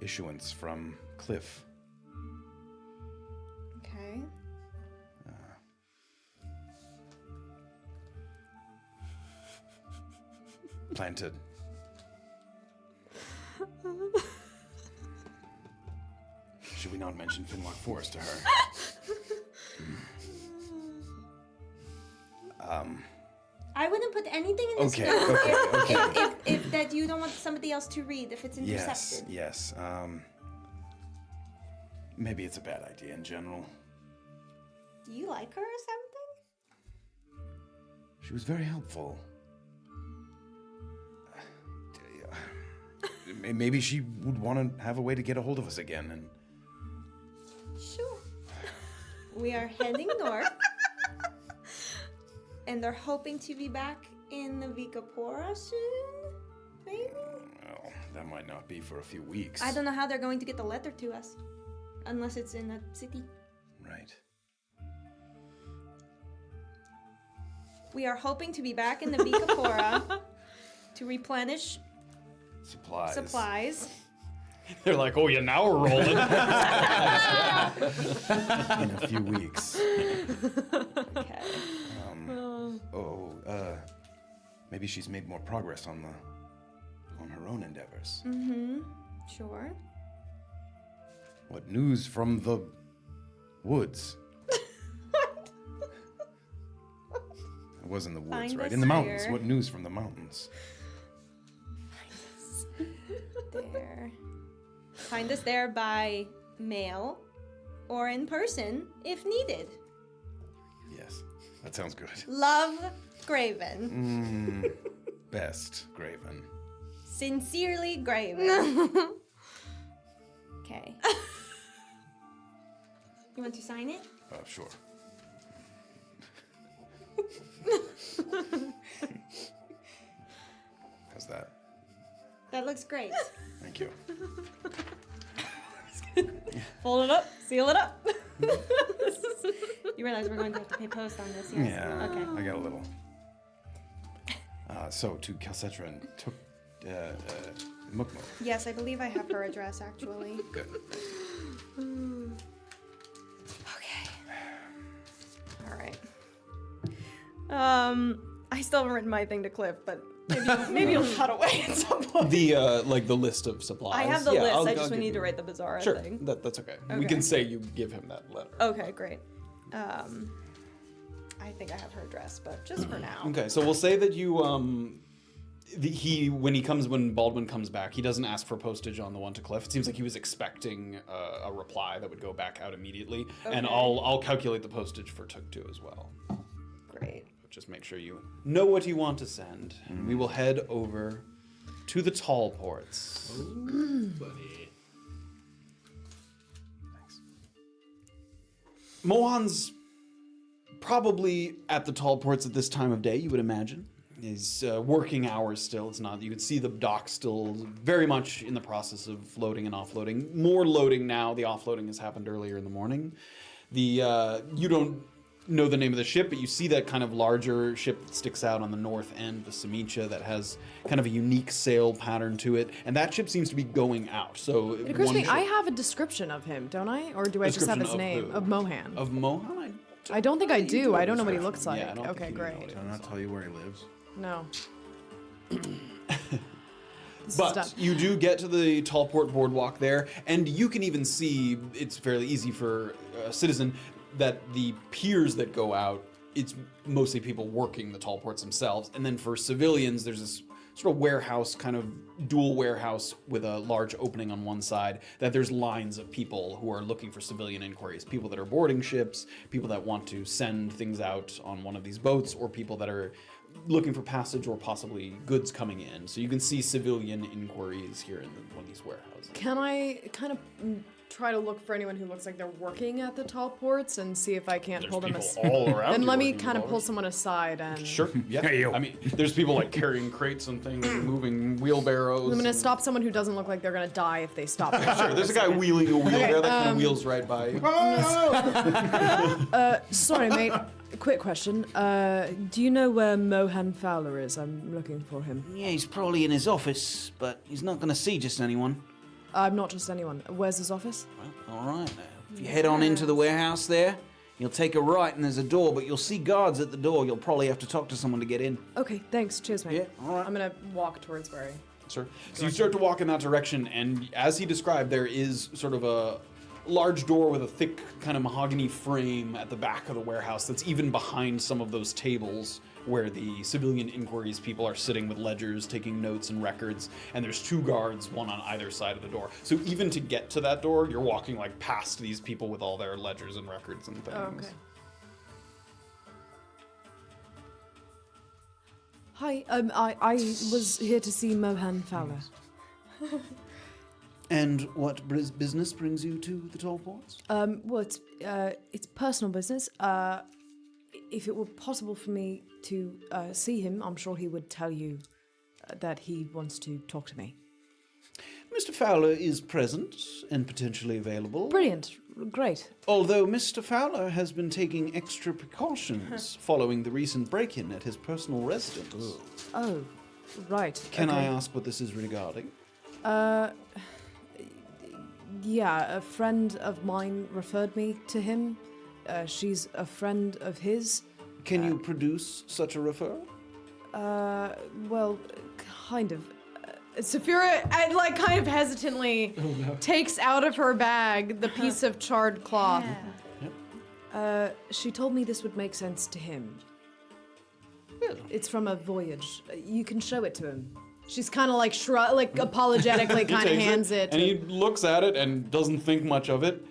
issuance from Cliff. Okay. Planted. Should we not mention Finlock Forest to her? I wouldn't put anything in this Okay, note okay. if that you don't want somebody else to read, if it's intercepted. Yes. Maybe it's a bad idea in general. Do you like her or something? She was very helpful. Maybe she would want to have a way to get a hold of us again. And Sure. We are heading north. And they're hoping to be back in the Vikapura soon? Maybe? well, that might not be for a few weeks. I don't know how they're going to get the letter to us. Unless it's in a city. Right. We are hoping to be back in the Vikapura to replenish supplies. They're like, oh yeah, now we're rolling. In a few weeks. Okay. Maybe she's made more progress on her own endeavors. Sure. What news from the woods? It was in the woods, Find right? us In the mountains. here. What news from the mountains? There. Find us there by mail or in person if needed. Yes, that sounds good. Love, Graven. Best, Graven. Sincerely, Graven. Okay. You want to sign it? Sure. How's that? That looks great. Thank you. Fold it up, seal it up. You realize we're going to have to pay post on this, yes? Yeah, Okay. I got a little. So, to Calcetra and took Mukmo. Yes, I believe I have her address actually. Good. Okay. All right. I still haven't written my thing to Cliff, but maybe you'll cut away at some point. The the list of supplies. I have the Yeah, list. I'll I just give need you- to write the bizarre Sure, thing. that's okay. We Okay. can say you give him that letter. Okay, great. I think I have her address, but just for now. Okay, so we'll say that you when Baldwin comes back, he doesn't ask for postage on the one to Cliff. It seems like he was expecting a reply that would go back out immediately, and Okay. I'll calculate the postage for Tuk-Tu as well. Great. Just make sure you know what you want to send, and we will head over to the tall ports. Buddy. Thanks. Mohan's probably at the tall ports at this time of day, you would imagine. His working hours still. It's not. You could see the dock still very much in the process of loading and offloading. More loading now. The offloading has happened earlier in the morning. You don't know the name of the ship, but you see that kind of larger ship that sticks out on the north end, the Samicha, that has kind of a unique sail pattern to it, and that ship seems to be going out. So It occurs to one me, ship- I have a description of him, don't I? Or do I just have Description his of name? who? Of Mohan. Of Mohan, I I don't think I do. I don't know what he looks like. Yeah, I don't Okay, think you know great. what he Can I not tell you where he lives? No. But you do get to the Tallport boardwalk there, and you can even see, it's fairly easy for a citizen, that the piers that go out, it's mostly people working the Tallports themselves. And then for civilians, there's this sort of warehouse, kind of dual warehouse with a large opening on one side, that there's lines of people who are looking for civilian inquiries. People that are boarding ships, people that want to send things out on one of these boats, or people that are looking for passage or possibly goods coming in. So you can see civilian inquiries here in one of these warehouses. Can I kind of try to look for anyone who looks like they're working at the tall ports and see if I can't pull them all around. Then you let me working kind of the pull boat. someone aside and... Sure. Yeah. Hey, you. I mean, there's people like carrying crates and things, moving wheelbarrows. I'm gonna stop someone who doesn't look like they're gonna die if they stop. Sure. There's a guy wheeling a wheel there that kind of wheels right by you. Sorry, mate. Quick question. Do you know where Mohan Fowler is? I'm looking for him. Yeah, he's probably in his office, but he's not going to see just anyone. I'm not just anyone. Where's his office? Well, all right. If you head on into the warehouse there, you'll take a right and there's a door, but you'll see guards at the door. You'll probably have to talk to someone to get in. Okay, thanks. Cheers, mate. Yeah, all right. I'm gonna walk towards where Sure. So you start to walk in that direction, and as he described, there is sort of a large door with a thick kind of mahogany frame at the back of the warehouse that's even behind some of those tables where the civilian inquiries people are sitting with ledgers, taking notes and records, and there's two guards, one on either side of the door. So even to get to that door, you're walking like past these people with all their ledgers and records and things. Oh, okay. Hi, I was here to see Mohan Fowler. And what business brings you to the Tall Ports? Well, it's personal business. If it were possible for me to see him, I'm sure he would tell you that he wants to talk to me. Mr. Fowler is present and potentially available. Brilliant. Great. Although Mr. Fowler has been taking extra precautions following the recent break-in at his personal residence. Oh, right. Can I okay. ask what this is regarding? Yeah, a friend of mine referred me to him. She's a friend of his. Can you produce such a referral? Well, kind of. Safira, kind of hesitantly takes out of her bag the piece of charred cloth. She told me this would make sense to him. It's from a voyage. You can show it to him. She's kind of like apologetically kind of hands it. And he looks at it and doesn't think much of it.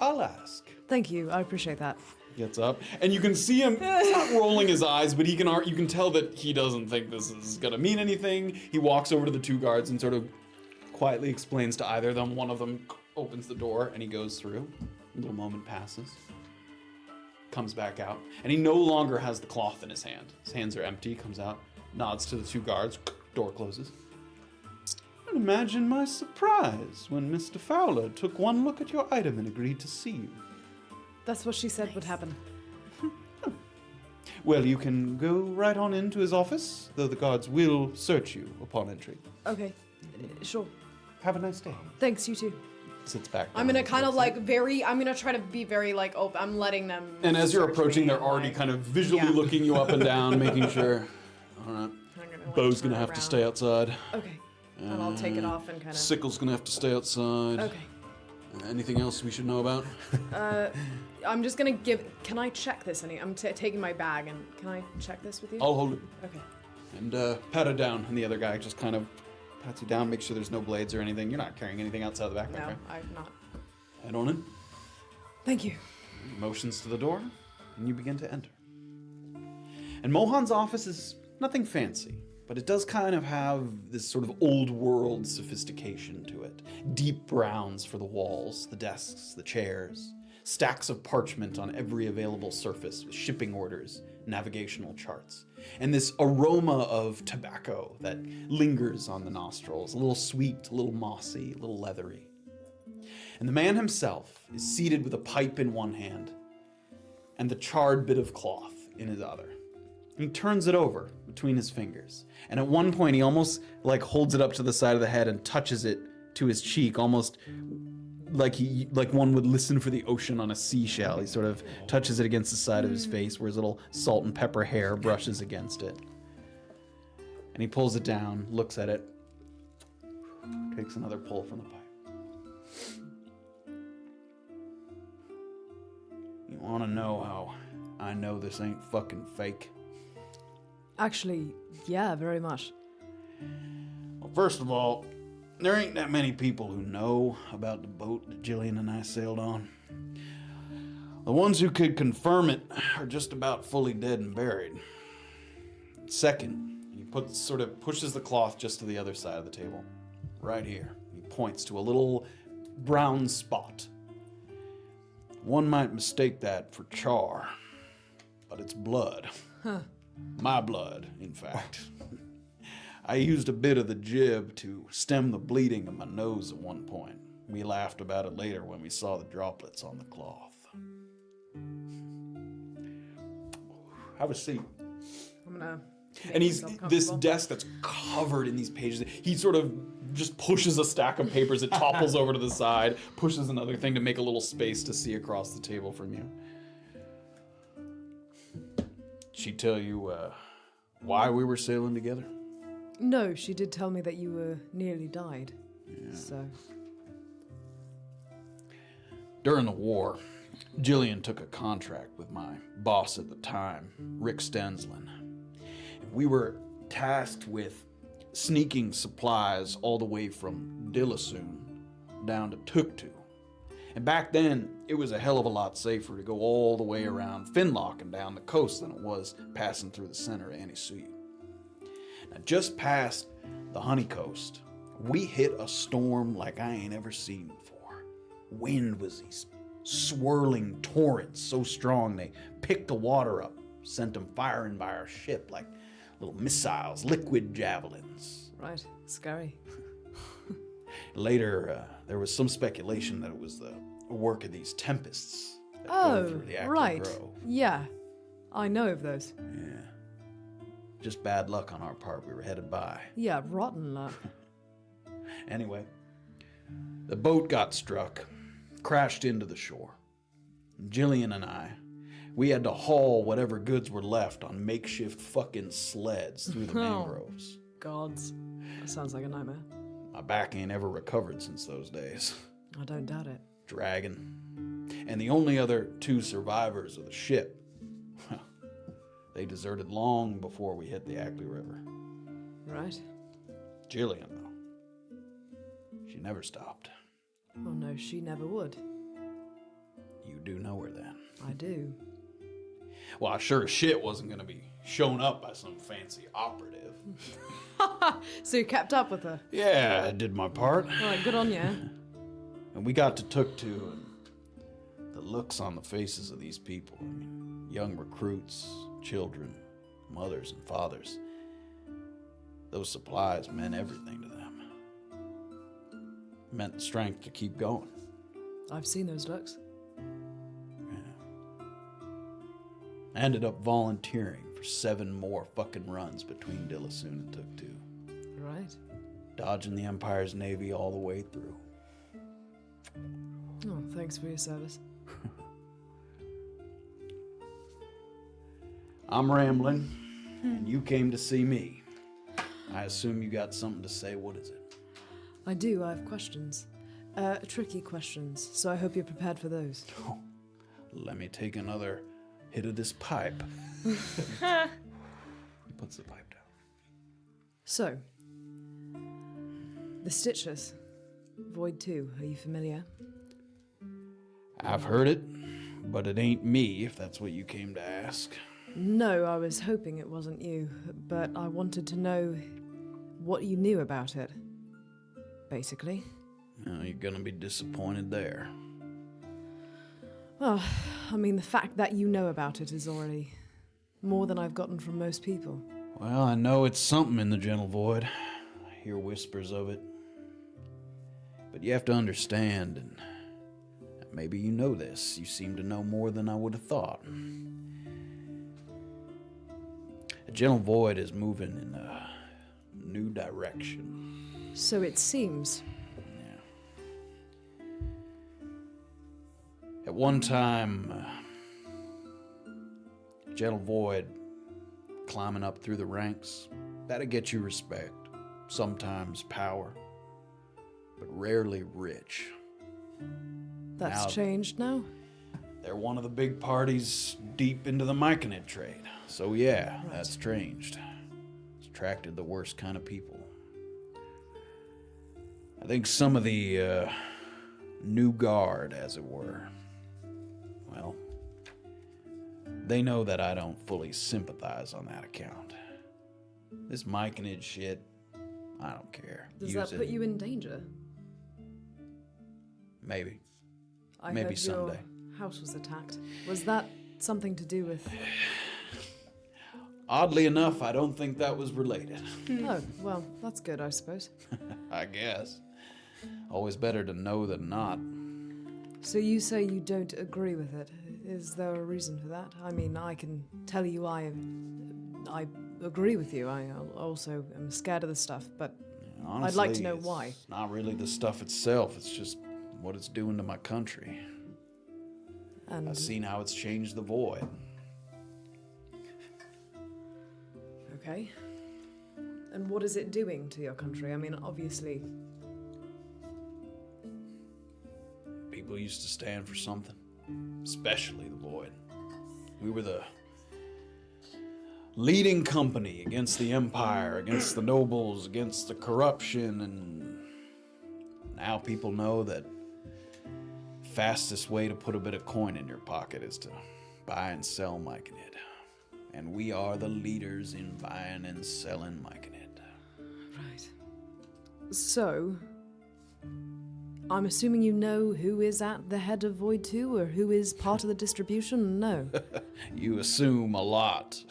I'll ask. Thank you, I appreciate that. Gets up, and you can see him. He's not rolling his eyes, but you can tell that he doesn't think this is gonna mean anything. He walks over to the two guards and sort of quietly explains to either of them. One of them opens the door and he goes through. A little moment passes. Comes back out, and he no longer has the cloth in his hand. His hands are empty. Comes out, nods to the two guards. Door closes. And imagine my surprise when Mr. Fowler took one look at your item and agreed to see you. That's what she said would happen. Well, you can go right on into his office, though the guards will search you upon entry. Okay, sure. Have a nice day. Thanks, you too. Sits back. I'm down gonna and kind of looks I'm gonna try to be very open. I'm letting them. And as you're search approaching, me they're and, already kind of visually looking you up and down, making sure. All right. I'm gonna, Bow's turn gonna have to around. stay outside. Okay. And I'll take it off and kind of. Sickle's gonna have to stay outside. Okay. Anything else we should know about? I'm just gonna give. Can I check this? I'm taking my bag and can I check this with you? I'll hold it. Okay. And pat it down. And the other guy just kind of pats you down, makes sure there's no blades or anything. You're not carrying anything outside the backpack, No, right? I'm not. Head on in. Thank you. Motions to the door, and you begin to enter. And Mohan's office is nothing fancy, but it does kind of have this sort of old world sophistication to it. Deep browns for the walls, the desks, the chairs, stacks of parchment on every available surface with shipping orders, navigational charts, and this aroma of tobacco that lingers on the nostrils, a little sweet, a little mossy, a little leathery. And the man himself is seated with a pipe in one hand and the charred bit of cloth in his other. He turns it over between his fingers. And at one point, he almost holds it up to the side of the head and touches it to his cheek, almost like one would listen for the ocean on a seashell. He sort of touches it against the side of his face where his little salt and pepper hair brushes against it. And he pulls it down, looks at it, takes another pull from the pipe. You want to know how I know this ain't fucking fake? Actually, yeah, very much. Well, first of all, there ain't that many people who know about the boat that Jillian and I sailed on. The ones who could confirm it are just about fully dead and buried. Second, he sort of pushes the cloth just to the other side of the table. Right here. He points to a little brown spot. One might mistake that for char, but it's blood. Huh. My blood, in fact. I used a bit of the jib to stem the bleeding of my nose at one point. We laughed about it later when we saw the droplets on the cloth. Have a seat. I'm gonna. And he's this desk that's covered in these pages. He sort of just pushes a stack of papers. It topples over to the side, pushes another thing to make a little space to see across the table from you. She tell you why we were sailing together? No, she did tell me that you were nearly died. Yeah. So. During the war, Jillian took a contract with my boss at the time, Rick Stenslin. We were tasked with sneaking supplies all the way from Dillisoon down to Tuktu. And back then, it was a hell of a lot safer to go all the way around Finlock and down the coast than it was passing through the center of Anisuyu. Now, just past the Honey Coast, we hit a storm like I ain't ever seen before. Wind was these swirling torrents so strong they picked the water up, sent them firing by our ship like little missiles, liquid javelins. Right, scary. Later, there was some speculation that it was the work of these tempests that go through the active right. grove. Yeah, I know of those. Yeah. Just bad luck on our part. We were headed by. Yeah, rotten luck. Anyway, the boat got struck, crashed into the shore. Jillian and I, we had to haul whatever goods were left on makeshift fucking sleds through the mangroves. Gods. That sounds like a nightmare. My back ain't ever recovered since those days. I don't doubt it. Dragon. And the only other two survivors of the ship, well, they deserted long before we hit the Ackley River. Right. Jillian, though, she never stopped. Oh no, she never would. You do know her then? I do. Well, I sure as shit wasn't going to be shown up by some fancy operative. So you kept up with her? Yeah, I did my part. All right, good on you. And we got to Tuktu, and the looks on the faces of these people, I mean, young recruits, children, mothers and fathers, those supplies meant everything to them. Meant the strength to keep going. I've seen those looks. Yeah. I ended up volunteering for 7 more fucking runs between Dillisoon and Tuktu. Right. Dodging the Empire's navy all the way through. Oh, thanks for your service. I'm rambling, and you came to see me. I assume you got something to say. What is it? I do. I have questions. Tricky questions, so I hope you're prepared for those. Oh, let me take another hit of this pipe. He puts the pipe down. So, the Stitchers. Void 2, are you familiar? I've heard it, but it ain't me, if that's what you came to ask. No, I was hoping it wasn't you, but I wanted to know what you knew about it. Basically. Well, you're gonna be disappointed there. Well, I mean, the fact that you know about it is already more than I've gotten from most people. Well, I know it's something in the Gentle Void. I hear whispers of it. But you have to understand, and maybe you know this, you seem to know more than I would have thought. The Gentle Void is moving in a new direction. So it seems. Yeah. one time, Gentle Void climbing up through the ranks, that'll get you respect, sometimes power, but rarely rich. That's Now- changed now? They're one of the big parties deep into the myconid trade. So yeah, that's changed. It's attracted the worst kind of people. I think some of the new guard, as it were, well, they know that I don't fully sympathize on that account. This myconid shit, I don't care. Does Use that put it. you in danger? Maybe. I Maybe heard someday. your house was attacked. Was that something to do with... Oddly enough, I don't think that was related. Oh, well, that's good, I suppose. I guess. Always better to know than not. So you say you don't agree with it. Is there a reason for that? I mean, I can tell you I agree with you. I also am scared of the stuff, but Honestly, I'd like to know why. It's not really the stuff itself, it's just what it's doing to my country. And I've seen how it's changed the Void. okay. And what is it doing to your country? I mean, obviously, People used to stand for something, especially the Void. We were the leading company against the Empire, against the nobles, against the corruption, and now people know that fastest way to put a bit of coin in your pocket is to buy and sell myconid. And we are the leaders in buying and selling myconid. right. So, I'm assuming you know who is at the head of Void 2 or who is part of the distribution? No. You assume a lot.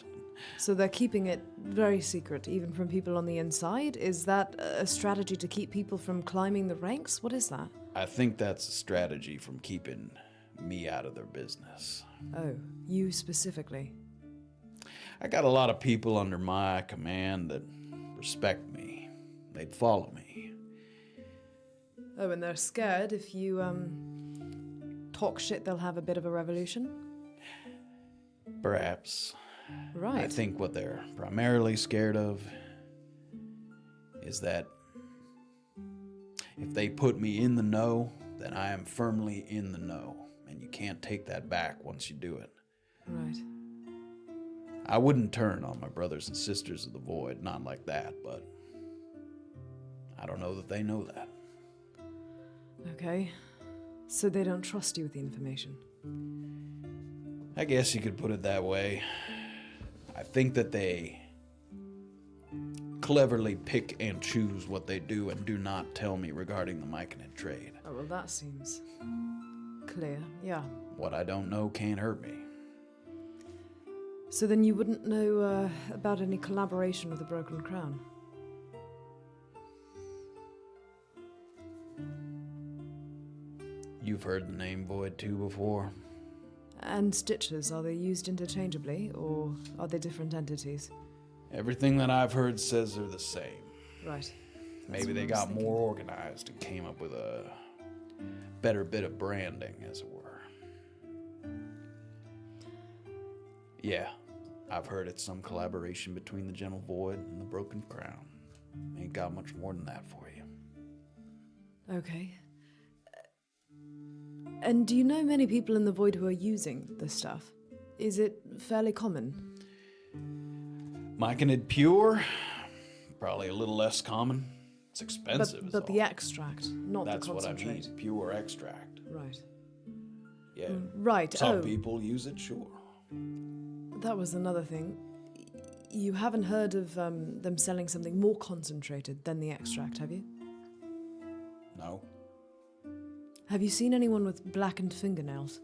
So they're keeping it very secret, even from people on the inside? Is that a strategy to keep people from climbing the ranks? What is that? I think that's a strategy from keeping me out of their business. Oh, you specifically. I got a lot of people under my command that respect me. They'd follow me. Oh, and they're scared if you, talk shit, they'll have a bit of a revolution? Perhaps. Right. I think what they're primarily scared of is that if they put me in the know, then I am firmly in the know, and you can't take that back once you do it. Right. I wouldn't turn on my brothers and sisters of the Void, not like that, but I don't know that they know that. Okay. So they don't trust you with the information? I guess you could put it that way. I think that they cleverly pick and choose what they do and do not tell me regarding the myconid trade. Oh, well, that seems clear, yeah. What I don't know can't hurt me. So then you wouldn't know about any collaboration with the Broken Crown? You've heard the name Void 2 before? And stitches, are they used interchangeably, or are they different entities? Everything that I've heard says they're the same. Right. Maybe they got more organized and came up with a better bit of branding, as it were. Yeah, I've heard it's some collaboration between the Gentle Void and the Broken Crown. Ain't got much more than that for you. Okay. And do you know many people in the Void who are using this stuff? Is it fairly common? Myconid Pure? Probably a little less common. It's expensive. is But the all. extract, not That's the what I concentrate. mean. Pure extract. Right. Yeah. Right. Some oh, people use it, sure. that was another thing. You haven't heard of them selling something more concentrated than the extract, have you? No. Have you seen anyone with blackened fingernails?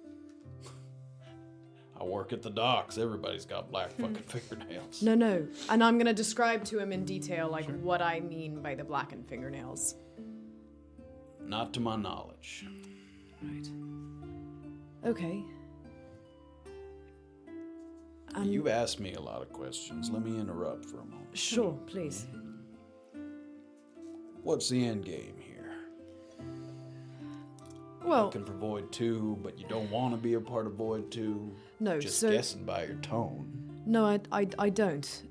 I work at the docks. Everybody's got black fucking fingernails. No. And I'm gonna describe to him in detail, like, what I mean by the blackened fingernails. Not to my knowledge. Right. Okay. And You've asked me a lot of questions. Let me interrupt for a moment. sure, please. What's the end game here? Well- looking for Void 2, but you don't want to be a part of Void 2. No, Just so- guessing by your tone. No, I don't.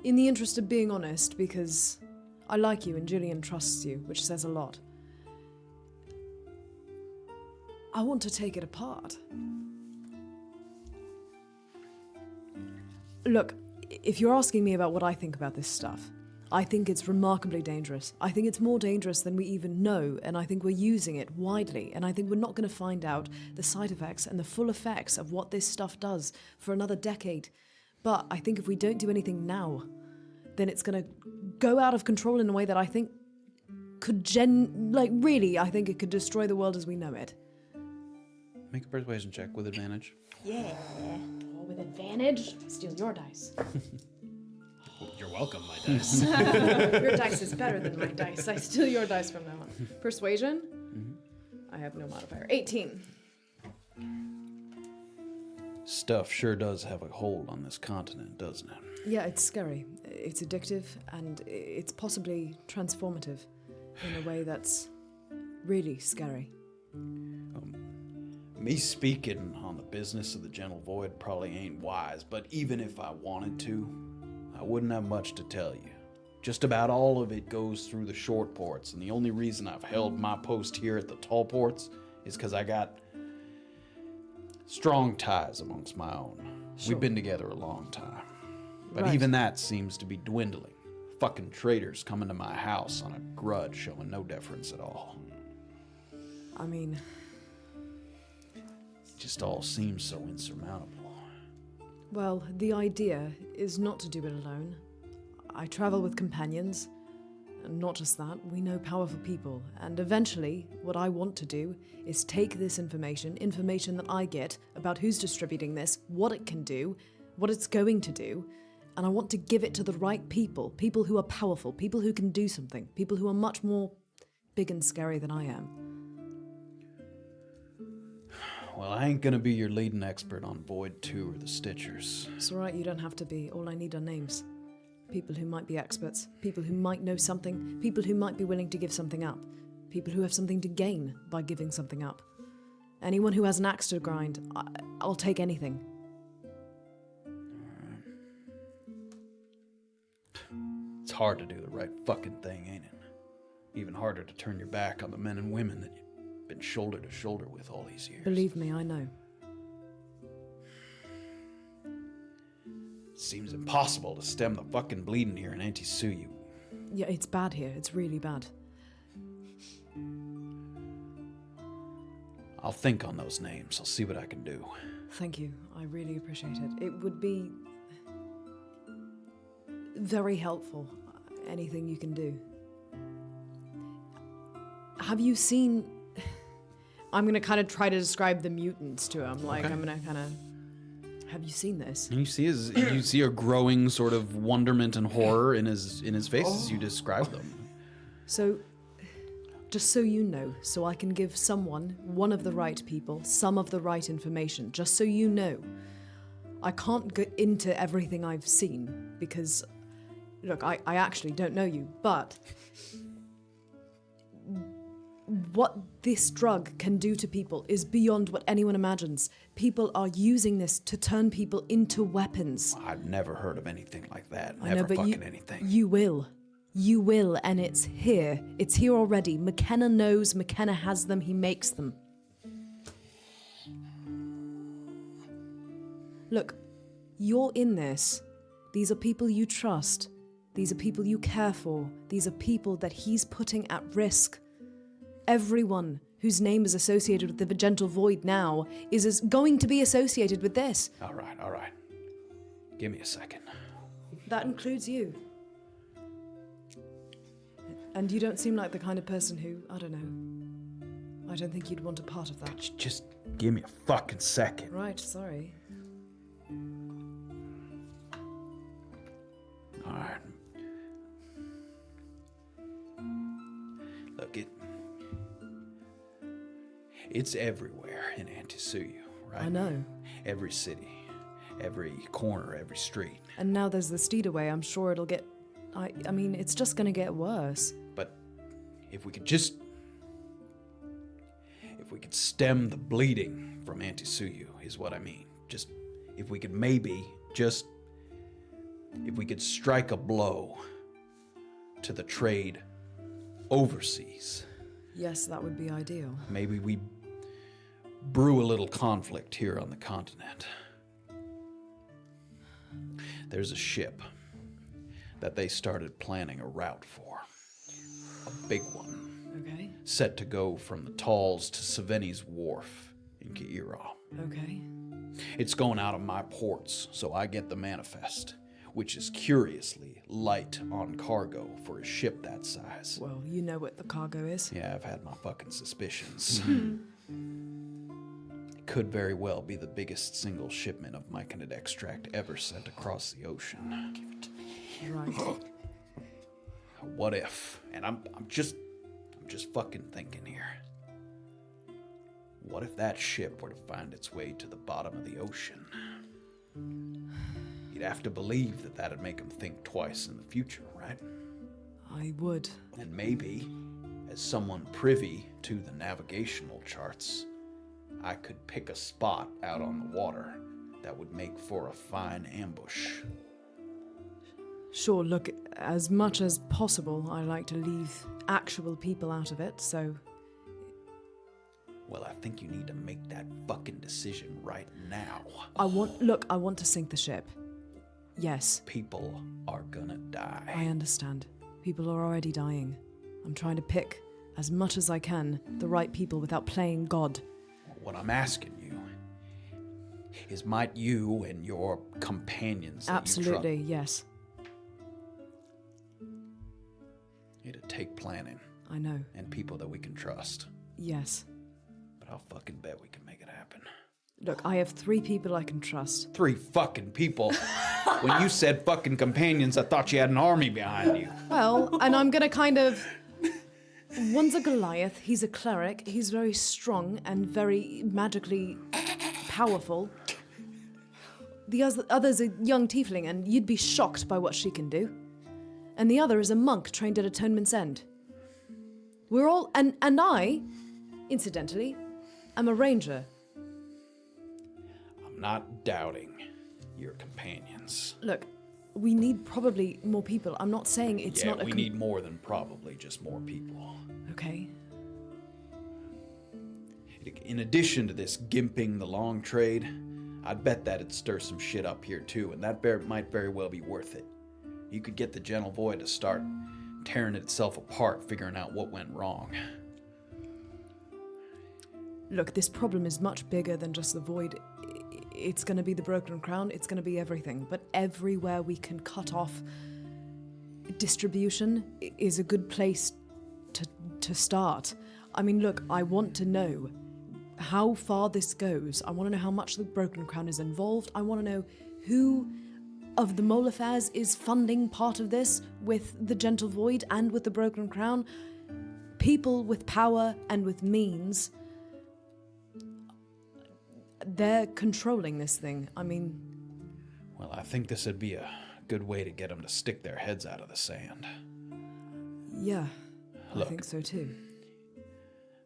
In the interest of being honest, because I like you and Jillian trusts you, which says a lot. I want to take it apart. Look, if you're asking me about what I think about this stuff, I think it's remarkably dangerous. I think it's more dangerous than we even know, and I think we're using it widely, and I think we're not going to find out the side effects and the full effects of what this stuff does for another decade. But I think if we don't do anything now, then it's going to go out of control in a way that I think could really, I think it could destroy the world as we know it. Make a persuasion check with advantage. Yeah. Oh, with advantage? Steal your dice. You're welcome, my dice. Your dice is better than my dice. I steal your dice from now on. Persuasion? I have no modifier. 18. Stuff sure does have a hold on this continent, doesn't it? Yeah, it's scary. It's addictive, and it's possibly transformative in a way that's really scary. Me speaking on the business of the Gentle Void probably ain't wise, but even if I wanted to, I wouldn't have much to tell you. Just about all of it goes through the short ports, and the only reason I've held my post here at the tall ports is because I got strong ties amongst my own. Sure. We've been together a long time. But Right. even that seems to be dwindling. Fucking traitors coming to my house on a grudge, showing no deference at all. I mean, It just all seems so insurmountable. well, the idea is not to do it alone. I travel with companions, and not just that, we know powerful people, and eventually, what I want to do is take this information that I get about who's distributing this, what it can do, what it's going to do, and I want to give it to the right people, people who are powerful, people who can do something, people who are much more big and scary than I am. Well, I ain't gonna be your leading expert on Void 2 or the Stitchers. It's alright, you don't have to be. All I need are names. People who might be experts, people who might know something, people who might be willing to give something up, people who have something to gain by giving something up. Anyone who has an axe to grind, I'll take anything. It's hard to do the right fucking thing, ain't it? Even harder to turn your back on the men and women that you've been shoulder to shoulder with all these years. Believe me, I know. Seems impossible to stem the fucking bleeding here in Antisuyu. Yeah, it's bad here. It's really bad. I'll think on those names. I'll see what I can do. Thank you. I really appreciate it. It would be very helpful. Anything you can do. Have you seen... I'm going to kind of try to describe the mutants to him. Like, Okay. I'm going to kind of... Have you seen this? And you see a growing sort of wonderment and horror in his face as you describe them. So, just so you know, so I can give someone, one of the right people, some of the right information, just so you know. I can't get into everything I've seen, because, look, I actually don't know you, but what this drug can do to people is beyond what anyone imagines. People are using this to turn people into weapons. I've never heard of anything like that. I Never know, but fucking anything. You will. You will, and it's here. It's here already. McKenna knows. McKenna has them. He makes them. Look, you're in this. These are people you trust. These are people you care for. These are people that he's putting at risk. Everyone whose name is associated with the Gentle Void now is going to be associated with this. All right. Give me a second. That includes you. And you don't seem like the kind of person who, I don't know. I don't think you'd want a part of that. Just give me a fucking second. Right, sorry. All right. Look, it's everywhere in Antisuyu, right? I know. Every city, every corner, every street. And now there's the Steedaway. I'm sure it'll get... I mean, it's just gonna get worse. But if we could just... if we could stem the bleeding from Antisuyu, is what I mean. Just, if we could if we could strike a blow to the trade overseas. Yes, that would be ideal. Maybe we brew a little conflict here on the continent. There's a ship that they started planning a route for. A big one. Okay. Set to go from the Talls to Saveni's Wharf in Ki'ira. Okay. It's going out of my ports, so I get the manifest, which is curiously light on cargo for a ship that size. Well, you know what the cargo is. Yeah, I've had my fucking suspicions. It could very well be the biggest single shipment of myconid extract ever sent across the ocean. Give it to me. Right. What if? And I'm just fucking thinking here. What if that ship were to find its way to the bottom of the ocean? You'd have to believe that that'd make him think twice in the future, right? I would. And maybe, as someone privy to the navigational charts, I could pick a spot out on the water that would make for a fine ambush. Sure, look, as much as possible, I like to leave actual people out of it, so... Well, I think you need to make that fucking decision right now. I want to sink the ship. Yes. People are gonna die. I understand. People are already dying. I'm trying to pick, as much as I can, the right people without playing God. What I'm asking you is, might you and your companions that Absolutely, yes. It'd take planning I know. and people that we can trust. Yes. But I'll fucking bet we can make it happen. Look, I have 3 people I can trust. 3 fucking people. When you said fucking companions, I thought you had an army behind you. Well, and I'm gonna kind of... One's a Goliath, he's a cleric, he's very strong and very magically powerful. The other's a young tiefling, and you'd be shocked by what she can do. And the other is a monk trained at Atonement's End. We're all... And I, incidentally, am a ranger. I'm not doubting your companions. Look, we need probably more people. I'm not saying it's not a... we need more than probably just more people. Okay. In addition to this gimping the long trade, I'd bet that'd stir some shit up here too, and that might very well be worth it. You could get the Gentle Void to start tearing itself apart, figuring out what went wrong. Look, this problem is much bigger than just the Void. It's going to be the Broken Crown, it's going to be everything. But everywhere we can cut off distribution is a good place to start. I mean, look, I want to know how far this goes. I want to know how much the Broken Crown is involved. I want to know who of the Mole Affairs is funding part of this with the Gentle Void and with the Broken Crown. People with power and with means, they're controlling this thing. I mean... Well, I think this would be a good way to get them to stick their heads out of the sand. Yeah, Look, I think so too.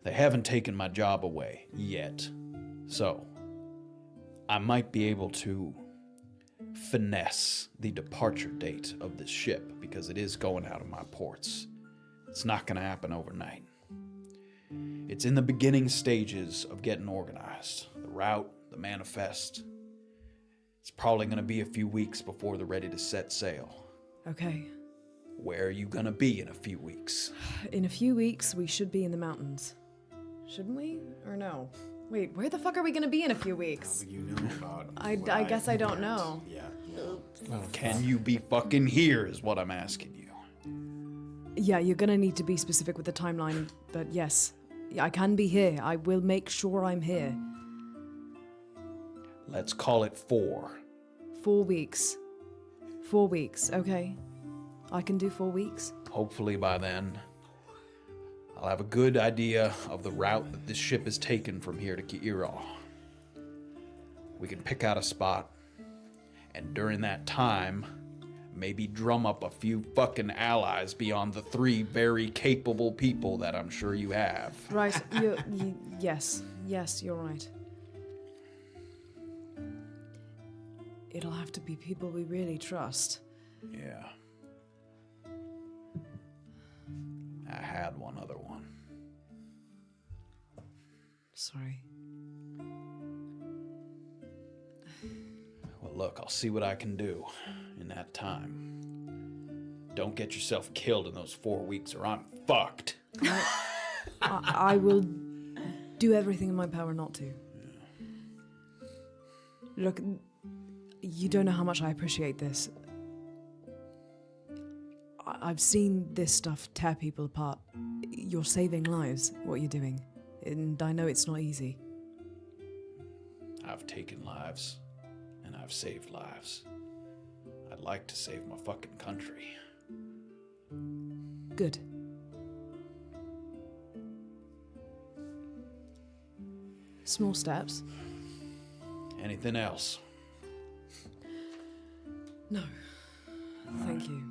They haven't taken my job away yet, so I might be able to finesse the departure date of this ship because it is going out of my ports. It's not going to happen overnight. It's in the beginning stages of getting organized. The route, the manifest. It's probably going to be a few weeks before they're ready to set sail. Okay. Where are you going to be in a few weeks? In a few weeks, we should be in the mountains. Shouldn't we? Or no? Wait, where the fuck are we gonna be in a few weeks? You know about. I guess I don't know. Yeah. Can you be fucking here is what I'm asking you. Yeah, you're gonna need to be specific with the timeline, but yes. I can be here. I will make sure I'm here. Let's call it 4. 4 weeks. 4 weeks, okay. I can do 4 weeks. Hopefully by then, I'll have a good idea of the route that this ship is taken from here to Ki'ira. We can pick out a spot, and during that time, Maybe drum up a few fucking allies beyond the 3 very capable people that I'm sure you have. Right, yes, you're right. It'll have to be people we really trust. Yeah. I had one other one. Sorry. Well, look, I'll see what I can do in that time. Don't get yourself killed in those 4 weeks or I'm fucked. I will do everything in my power not to. Yeah. Look, you don't know how much I appreciate this. I've seen this stuff tear people apart. You're saving lives, what you're doing. And I know it's not easy. I've taken lives, and I've saved lives. I'd like to save my fucking country. Good. Small steps. Anything else? No. Thank you.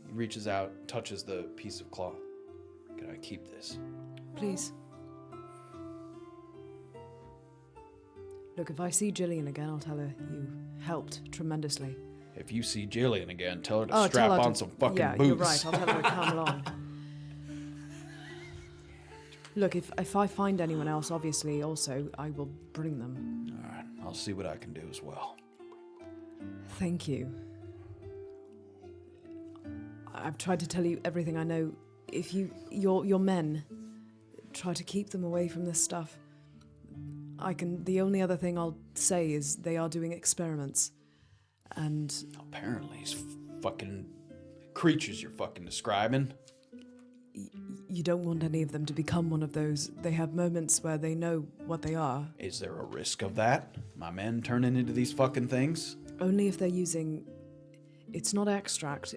He reaches out, touches the piece of cloth. Can I keep this? Please. Look, if I see Jillian again, I'll tell her you helped tremendously. If you see Jillian again, tell her to Tell strap her on to- some fucking yeah, boots. you're right. I'll tell her to come along. Look, if I find anyone else, obviously, also, I will bring them. All right, I'll see what I can do as well. Thank you. I've tried to tell you everything I know. If your men, try to keep them away from this stuff. The only other thing I'll say is they are doing experiments. And Apparently, these fucking creatures you're fucking describing. you don't want any of them to become one of those. They have moments where they know what they are. Is there a risk of that? My men turning into these fucking things? Only if they're using... It's not extract.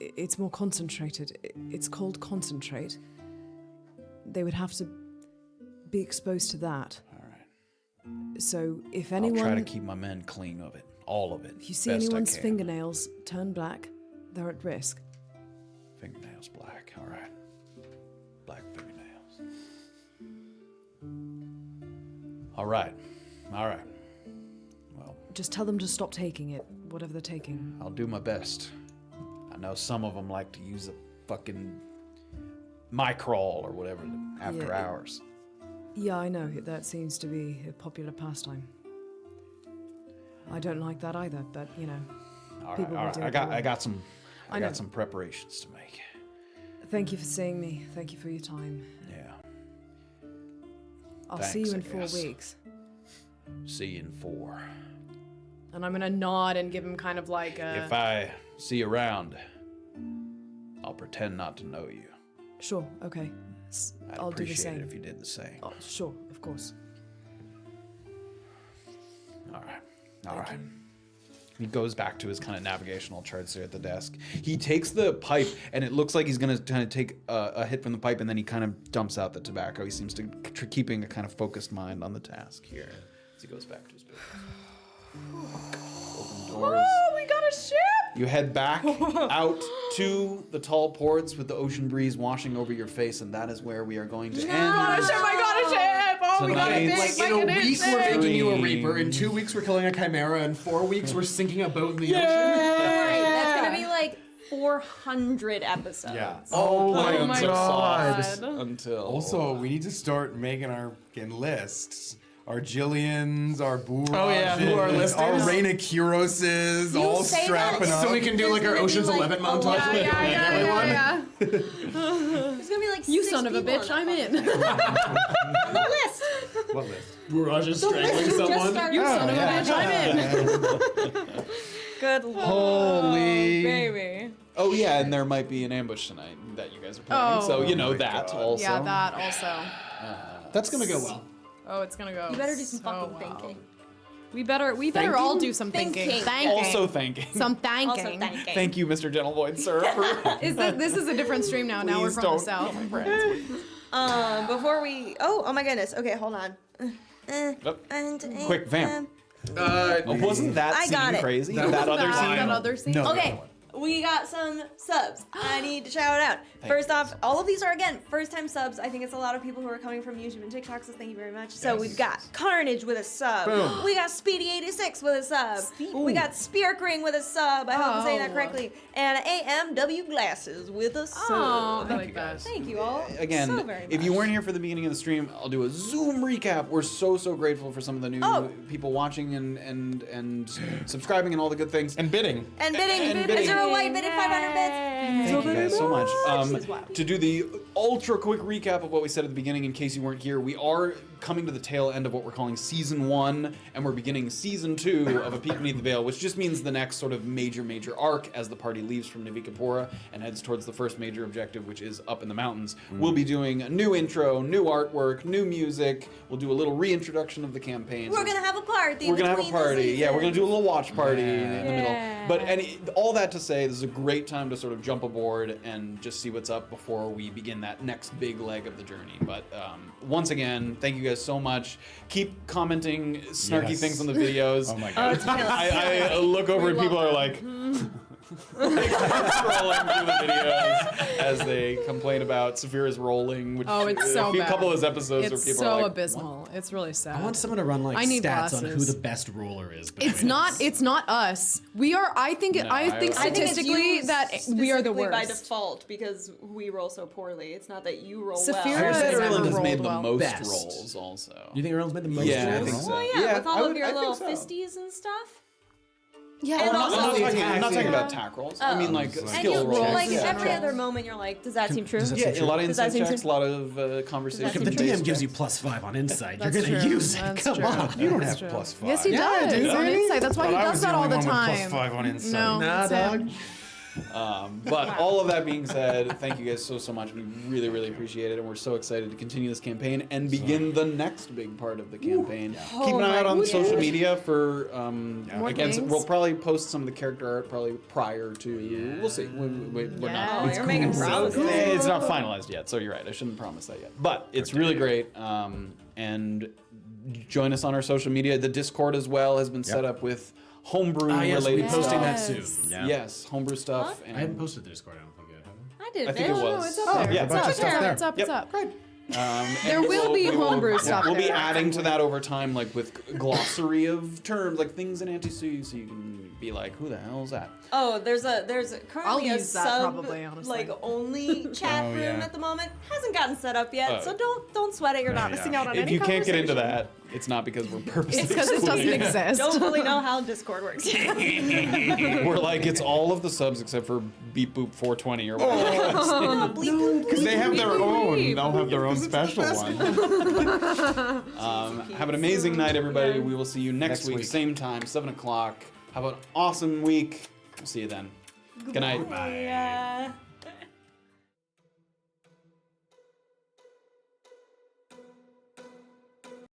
It's more concentrated. It's called concentrate. They would have to be exposed to that. All right. So if anyone... I'll try to keep my men clean of it. All of it. If you see best I anyone's can. fingernails turn black, they're at risk. Fingernails black. All right. Black fingernails. All right. All right. Well, Just tell them to stop taking it, whatever they're taking. I'll do my best. I know some of them like to use a fucking crawl or whatever after Yeah. hours. Yeah, I know. That seems to be a popular pastime. I don't like that either, but, you know. All right. People All will right. do I it got anyway. some. I I know. got some preparations to make. Thank you for seeing me. Thank you for your time. Yeah. I'll see you in Thanks, I 4 guess. weeks. See you in 4. And I'm gonna nod and give him kind of like a. If I see you around, I'll pretend not to know you. Sure, okay. I'd I'll do the appreciate same. it if you did the same. Oh, sure, of course. All right. All right. He goes back to his kind of navigational charts there at the desk. He takes the pipe, and it looks like he's going to kind of take a hit from the pipe, and then he kind of dumps out the tobacco. He seems to keeping a kind of focused mind on the task here as he goes back to his business. Open doors. Oh, we got a ship! You head back out to the tall ports with the ocean breeze washing over your face, and that is where we are going to end. I got a ship! Oh, we got a big Tonight's- Like in a fucking week, ship! we're making you a Dream. reaper. In 2 weeks, we're killing a chimera. In 4 weeks, we're sinking a boat in the ocean. Right, that's gonna be like 400 episodes. Yeah. Oh Oh my god. Until Also, we need to start making our fucking lists. Our Jillians, our Bourages, Oh, yeah, who are listers? our Reina Kuroses, You all say strapping that, up. So we can do There's like our gonna be, Ocean's like, 11 a montage. lot- with everyone. yeah. There's gonna be like You 6 son of a people bitch, on I'm that in. fucking list. What list? Bourage is The list strangling you just someone. started. You son of a bitch, I'm in. Good lord. Holy baby. Oh yeah, and there might be an ambush tonight that you guys are planning. So you know my that God. also. Yeah, that also. That's gonna go well. Oh, it's gonna go. You better do some so fucking well. thinking. We better all do some thinking. Thinking. Thanking. Also thanking. some Also thanking. thinking. Thank you, Mr. Gentlevoid, sir. For This is a different stream now. Now we're Please from don't the south. kill my friends, please. Before we... Oh my goodness. Okay, hold on. Yep. And Quick, vamp. Wasn't that I scene got it. crazy? That That other scene? That other scene? No. Okay, we got some subs. I need to shout out. First off, all of these are again first time subs. I think it's a lot of people who are coming from YouTube and TikTok, so thank you very much. So we've got Carnage with a sub. Boom. We got Speedy86 with a sub. We got Spearkring with a sub. I hope I'm saying that correctly. And AMW Glasses with a sub. Oh, I like that. Thank you all Again, so very much. if you weren't here for the beginning of the stream, I'll do a Zoom recap. We're so grateful for some of the new people watching and subscribing and all the good things. And bidding. And bidding, And bidding. Zero White bidded 500 bits. Thank you guys so much. She's wild. To do the ultra quick recap of what we said at the beginning, in case you weren't here, we are coming to the tail end of what we're calling Season 1, and we're beginning Season 2 of A Peek Beneath the Veil, which just means the next sort of major arc as the party leaves from Navikapura and heads towards the first major objective, which is up in the mountains. We'll be doing a new intro, new artwork, new music. We'll do a little reintroduction of the campaign. We're gonna have a party. We're gonna have a between the party. Yeah, we're gonna do a seasons. little watch party in the middle. Yeah. But all that to say, this is a great time to sort of jump aboard and just see what's up before we begin that next big leg of the journey. But once again, thank you guys so much. Keep commenting snarky Yes. things on the videos. Oh my god. I look over and people are like scrolling through the videos as they complain about Safira's rolling, which It's so a few bad. couple of those episodes It's where people so are like, abysmal. It's really sad. I want someone to run like I need stats on who glasses. the best roller is. It's not. It's not us. We are. I think. I think I think it's statistically you that we are the specifically worst. by default because we roll so poorly. It's not that you roll Safira well. I would say has Erland never has made rolled the well. most Best. rolls also. You think Erland's made the most? Yeah, I rolls? think so. Oh, Well, yeah, with all of your I think little so. fisties and stuff. Yeah. And I'm also- not talking about attack rolls. I mean like And skill you rolls. like Yeah. every other moment, you're like, does that seem true? does that Yeah, seem a lot of Does that insight seem checks, a true? lot of conversation. Does that If the seem DM true? gives you +5 on insight, That's you're gonna true. use it. That's Come true. on. You don't That's have true. +5. Yes, he Yeah, I does. do. On insight. That's why he But I does was that the all only the one with time. +5 on insight. No, Nah, it's him. dog. But all of that being said, thank you guys so much. We really appreciate it, and we're so excited to continue this campaign and begin the next big part of the campaign. Keep an eye out on social media for More again. things. We'll probably post some of the character art probably prior to. We'll see. We're not. Oh, you're making promises. It's not finalized yet, so you're right. I shouldn't promise that yet. But it's really great. And join us on our social media. The Discord as well has been set up with homebrew Ah, yes, we'll be related posting stuff. that soon. Yeah. Yes, homebrew stuff. I haven't posted the Discord. I don't think yet. Have I? I did. I think it bitch. was. No, it's up there. yeah, a bunch of stuff there. It's up. It's up. And There will be we homebrew stuff We'll be there. adding to that over time, like with glossary of terms, like things in anti-sue, so you can be like, "Who the hell is that?" Oh, there's currently a use that sub probably, honestly. like only chat Oh, room yeah. at the moment. Hasn't gotten set up yet, Oh. so don't sweat it. You're not missing out on If any you can't get into conversation. that, it's not because we're purposely. It's because it doesn't excluding exist. Don't really know how Discord works. We're like, it's all of the subs except for Beep Boop 420 or whatever. Because they have their own. They'll have their own special one. Have an amazing night, everybody. Yeah. We will see you next week, same time, 7 o'clock. Have an awesome week. We'll see you then. Good night. Yeah.